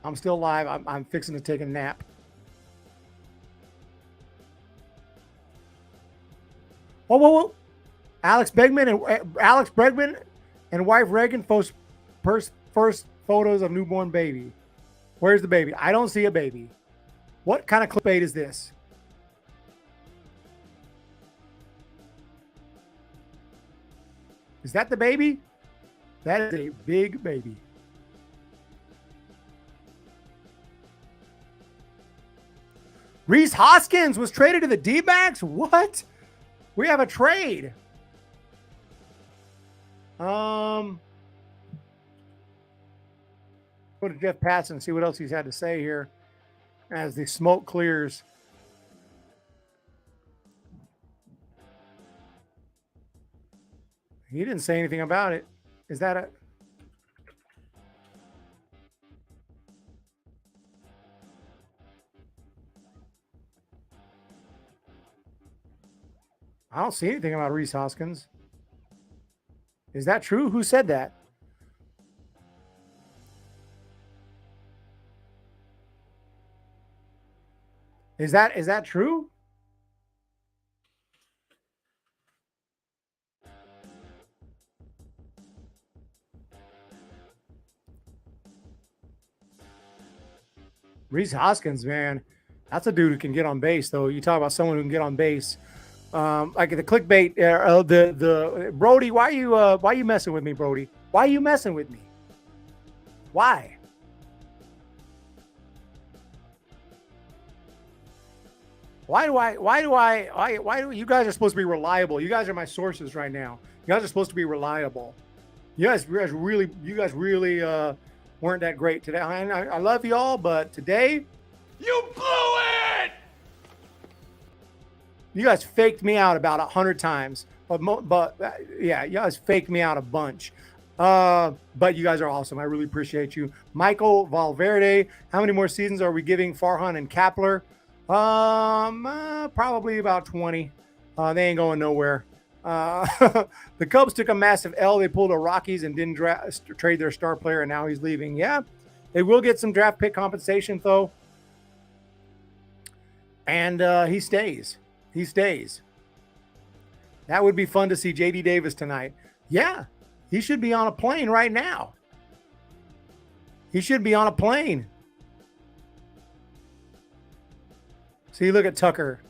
I'm still live. I'm fixing to take a nap. Whoa. Alex Bregman and wife Reagan post first photos of newborn baby. Where's the baby? I don't see a baby. What kind of clickbait is this? Is that the baby? That is a big baby. Rhys Hoskins was traded to the D-backs? What? We have a trade. Go to Jeff Passan and see what else he's had to say here as the smoke clears. He didn't say anything about it. Is that a... I don't see anything about Rhys Hoskins. Is that true? Who said that? Is that true? Rhys Hoskins, man, that's a dude who can get on base. Though you talk about someone who can get on base, like the clickbait. The Brody, why you messing with me, Brody? Why are you messing with me? Why? Why do you guys are supposed to be reliable? You guys are my sources right now. You guys are supposed to be reliable. You guys really weren't that great today. I love you all, but today You blew it! you guys faked me out about 100 times. But yeah, you guys faked me out a bunch. But you guys are awesome. I really appreciate you. Michael Valverde, how many more seasons are we giving Farhan and Kapler? Probably about 20. They ain't going nowhere. The Cubs took a massive L. They pulled a Rockies and didn't trade their star player, and now he's leaving. Yeah, they will get some draft pick compensation, though. And he stays. He stays. That would be fun to see JD Davis tonight. Yeah, he should be on a plane right now. He should be on a plane. See, look at Tucker.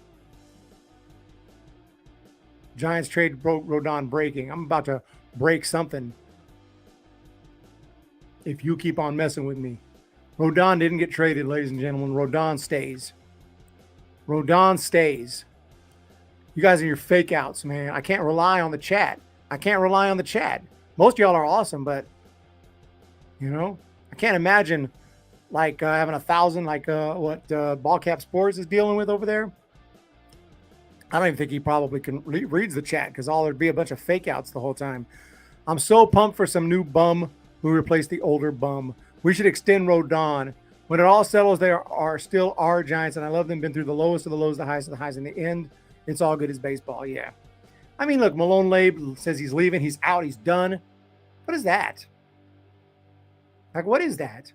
Giants trade RODON breaking. I'm about to break something if you keep on messing with me. RODON didn't get traded, ladies and gentlemen. RODON stays. RODON stays. You guys are your fake outs, man. I can't rely on the chat. I can't rely on the chat. Most of y'all are awesome, but, you know, I can't imagine like having 1,000 like what Ballcap Sports is dealing with over there. I don't even think he probably can reads the chat because there'd be a bunch of fake outs the whole time. I'm so pumped for some new bum who replaced the older bum. We should extend RODON. When it all settles, they are still our Giants, and I love them. Been through the lowest of the lows, the highest of the highs. In the end, it's all good as baseball. Yeah. I mean, look, Malone Labe says he's leaving. He's out. He's done. What is that? Like, what is that?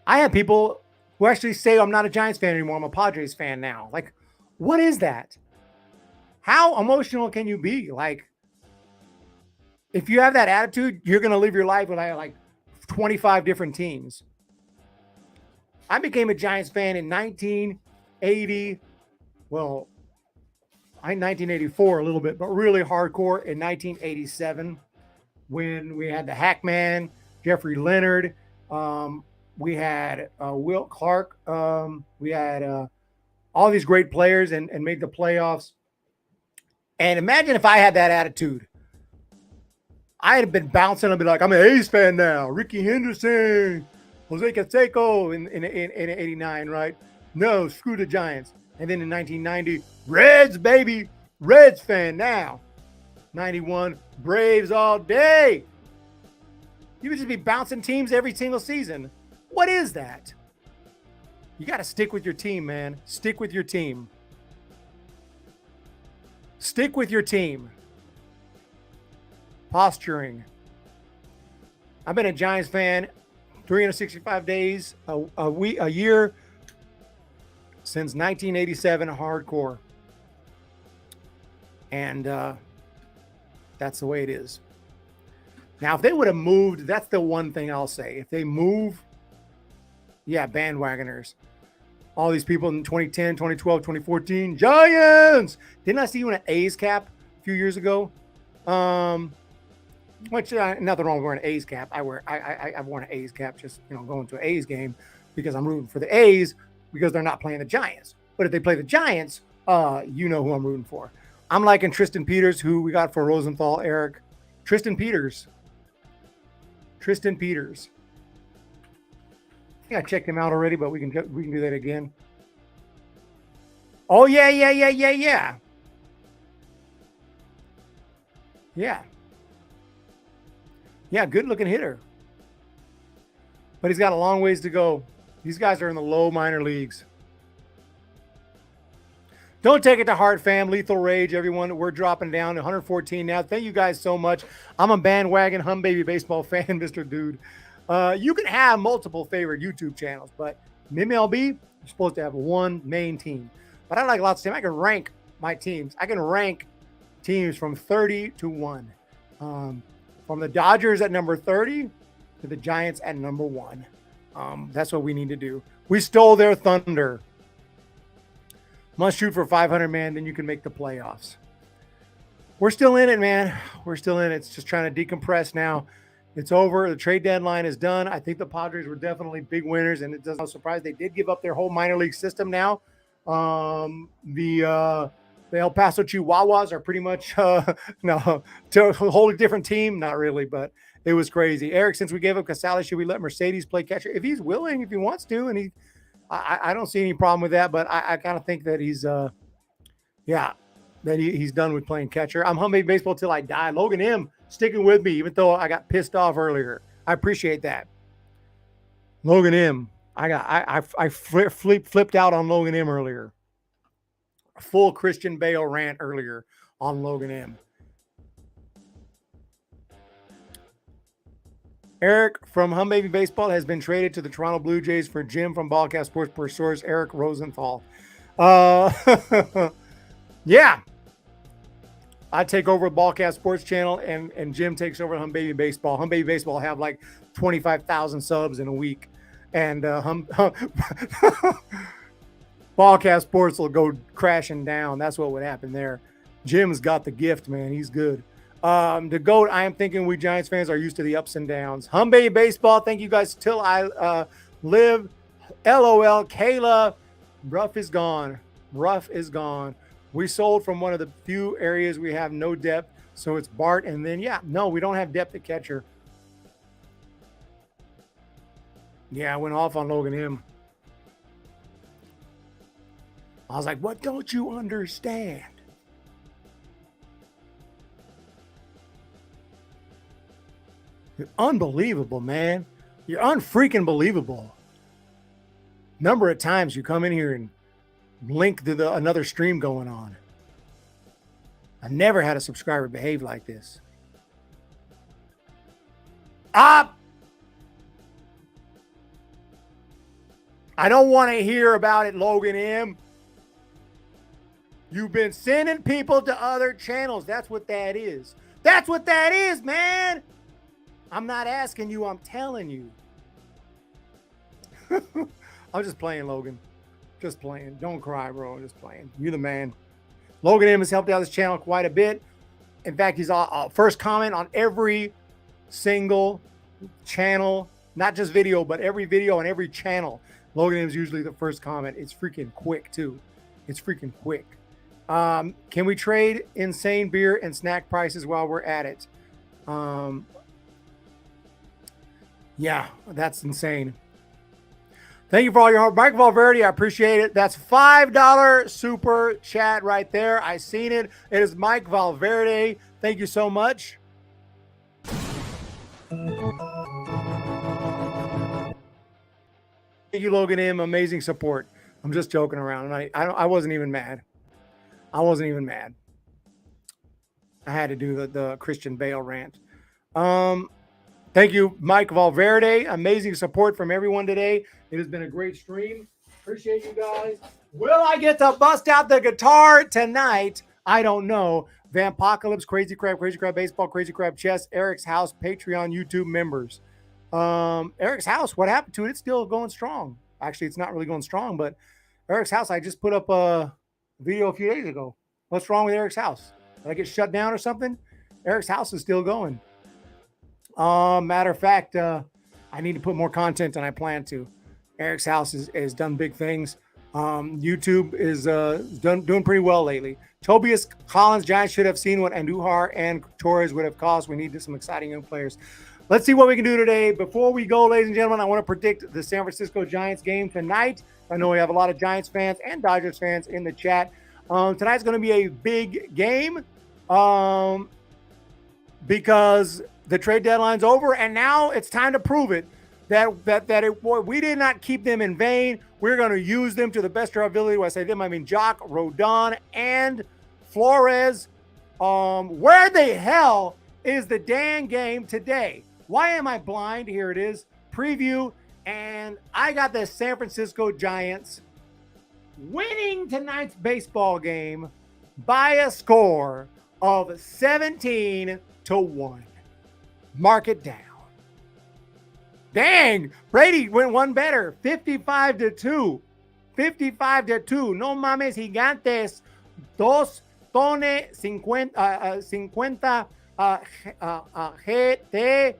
I have people who actually say I'm not a Giants fan anymore. I'm a Padres fan now. Like, what is that? How emotional can you be? Like, if you have that attitude, you're going to live your life with like 25 different teams. I became a Giants fan in 1980. Well, 1984 a little bit, but really hardcore in 1987 when we had the Hackman, Jeffrey Leonard. We had Wilt Clark. We had all these great players and made the playoffs. And imagine if I had that attitude. I'd have been bouncing and be like, I'm an A's fan now. Ricky Henderson, Jose Canseco in 89, right? No, screw the Giants. And then in 1990, Reds, baby. Reds fan now. 91. Braves all day. You would just be bouncing teams every single season. What is that? You got to stick with your team, man. Stick with your team. Stick with your team. Posturing. I've been a Giants fan 365 days a year since 1987, hardcore. And that's the way it is. Now, if they would have moved, that's the one thing I'll say. If they move, yeah, bandwagoners. All these people in 2010, 2012, 2014, Giants. Didn't I see you in an A's cap a few years ago? Which nothing wrong with wearing an A's cap. I've worn an A's cap just going to an A's game because I'm rooting for the A's because they're not playing the Giants. But if they play the Giants, you know who I'm rooting for. I'm liking Tristan Peters, who we got for Rosenthal, Eric. Tristan Peters. I think I checked him out already, but we can do that again. Oh yeah. Yeah, good looking hitter. But he's got a long ways to go. These guys are in the low minor leagues. Don't take it to heart, fam. Lethal Rage, everyone. We're dropping down to 114 now. Thank you guys so much. I'm a bandwagon Hum Baby Baseball fan, Mr. Dude. You can have multiple favorite YouTube channels, but MLB, you're supposed to have one main team. But I like lots of teams. I can rank my teams. I can rank teams from 30 to 1. From the Dodgers at number 30 to the Giants at number 1. That's what we need to do. We stole their thunder. Must shoot for 500, man, then you can make the playoffs. We're still in it, man. We're still in it. It's just trying to decompress now. It's over. The trade deadline is done. I think the Padres were definitely big winners, and it doesn't surprise they did give up their whole minor league system now. The El Paso Chihuahuas are pretty much to a wholly different team. Not really, but it was crazy. Eric, since we gave up Casale, should we let Mercedes play catcher? If he's willing, if he wants to, and I don't see any problem with that, but I kind of think that he's he's done with playing catcher. I'm Hum Baby Baseball till I die. Logan M sticking with me, even though I got pissed off earlier. I appreciate that. Logan M. I flipped out on Logan M earlier. A full Christian Bale rant earlier on Logan M. Eric from Hum Baby Baseball has been traded to the Toronto Blue Jays for Jim from Ballcast Sports per source, Eric Rosenthal. Yeah. I take over Ballcast Sports Channel and Jim takes over Hum Baby Baseball. Hum Baby Baseball will have like 25,000 subs in a week. And Ballcast Sports will go crashing down. That's what would happen there. Jim's got the gift, man. He's good. The GOAT, I am thinking we Giants fans are used to the ups and downs. Hum Baby Baseball, thank you guys till I live. LOL, Kayla, RUF is gone. We sold from one of the few areas we have no depth, so it's Bart, and then, we don't have depth at catcher. Yeah, I went off on Logan M. I was like, what don't you understand? You're unbelievable, man. You're unfreaking believable. Number of times you come in here and link to another stream going on. I've never had a subscriber behave like this. I don't want to hear about it, Logan M. You've been sending people to other channels. That's what that is. That's what that is, man. I'm not asking you. I'm telling you. I'm just playing, Logan. Just playing. Don't cry, bro. I'm just playing. You're the man. Logan M has helped out this channel quite a bit. In fact, he's first comment on every single channel, not just video, but every video on every channel. Logan M is usually the first comment. It's freaking quick, too. It's freaking quick. Can we trade insane beer and snack prices while we're at it? Yeah, that's insane. Thank you for all your help. Mike Valverde, I appreciate it. That's $5 super chat right there. I seen it. It is Mike Valverde. Thank you so much. Thank you, Logan M. Amazing support. I'm just joking around. I wasn't even mad. I wasn't even mad. I had to do the Christian Bale rant. Thank you, Mike Valverde. Amazing support from everyone today. It has been a great stream. Appreciate you guys. Will I get to bust out the guitar tonight? I don't know. Vampocalypse, Crazy Crab Baseball, Crazy Crab Chess, Eric's House, Patreon, YouTube members. Eric's House, what happened to it? It's still going strong. Actually, it's not really going strong, but Eric's House, I just put up a video a few days ago. What's wrong with Eric's House? Did I get shut down or something? Eric's House is still going. Matter of fact, I need to put more content than I plan to. Eric's House has done big things. YouTube is doing pretty well lately. Tobias Collins, Giants should have seen what Andujar and Torres would have cost. We need some exciting young players. Let's see what we can do today. Before we go, ladies and gentlemen, I want to predict the San Francisco Giants game tonight. I know we have a lot of Giants fans and Dodgers fans in the chat. Tonight's going to be a big game because the trade deadline's over, and now it's time to prove it we did not keep them in vain. We're going to use them to the best of our ability. When I say them, I mean Jock, RODON, and Flores. Where the hell is the dang game today? Why am I blind? Here it is. Preview. And I got the San Francisco Giants winning tonight's baseball game by a score of 17-1. Mark it down. Dang, Brady went one better, 55-2. 55-2. No mames gigantes. 2 tone 50 GT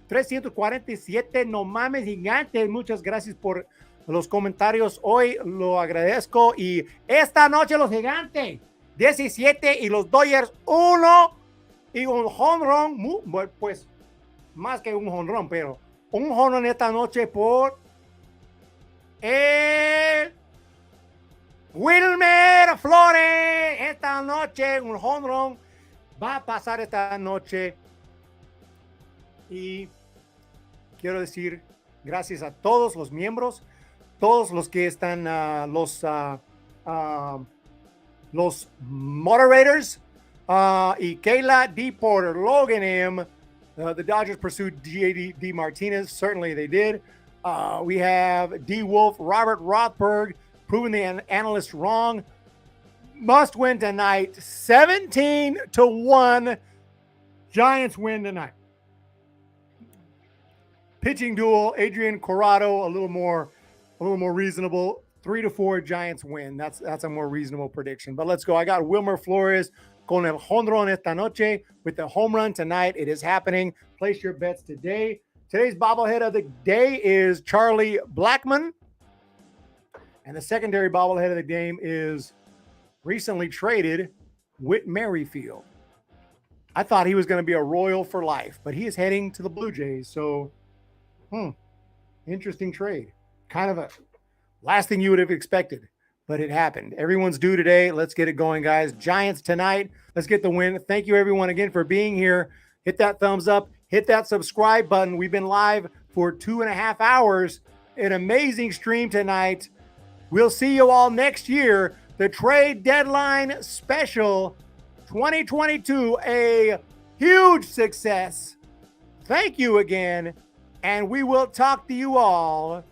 347. No mames gigantes. Muchas gracias por los comentarios hoy. Lo agradezco. Y esta noche los gigantes 17 y los Dodgers 1 y un home run. Pues más que un jonrón, pero un jonrón esta noche por el Wilmer Flores. Esta noche un jonrón va a pasar esta noche. Y quiero decir gracias a todos los miembros, todos los que están, los moderators, y Kayla D. Porter, Logan M. The Dodgers pursued D. Martinez. Certainly they did. We have D. Wolf, Robert Rothberg, proving the analysts wrong. Must win tonight. 17-1. Giants win tonight. Pitching duel, Adrian Corrado, a little more reasonable. 3-4 Giants win. That's a more reasonable prediction. But let's go. I got Wilmer Flores con el jonrón esta noche with the home run tonight. It is happening. Place your bets today. Today's bobblehead of the day is Charlie Blackmon. And the secondary bobblehead of the game is recently traded Whit Merrifield. I thought he was going to be a Royal for life, but he is heading to the Blue Jays. So, interesting trade. Kind of a last thing you would have expected. But it happened. Everyone's due today. Let's get it going, guys. Giants tonight. Let's get the win. Thank you, everyone, again, for being here. Hit that thumbs up. Hit that subscribe button. We've been live for 2.5 hours. An amazing stream tonight. We'll see you all next year. The trade deadline special 2022, a huge success. Thank you again. And we will talk to you all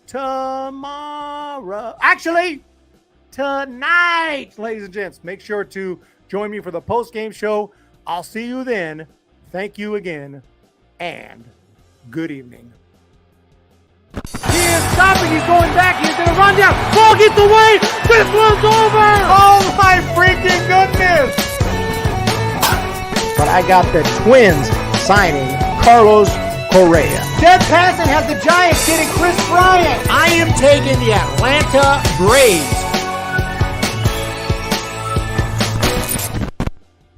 tomorrow. Actually, tonight, ladies and gents. Make sure to join me for the post-game show. I'll see you then. Thank you again, and good evening. He is stopping. He's going back. He's going to run down. Ball gets away. This one's over. Oh, my freaking goodness. But I got the Twins signing Carlos Correa. Ted Passan has the Giants getting Chris Bryant. I am taking the Atlanta Braves.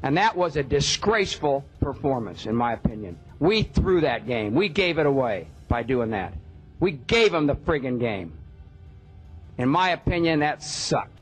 And that was a disgraceful performance, in my opinion. We threw that game. We gave it away by doing that. We gave them the friggin' game. In my opinion, that sucked.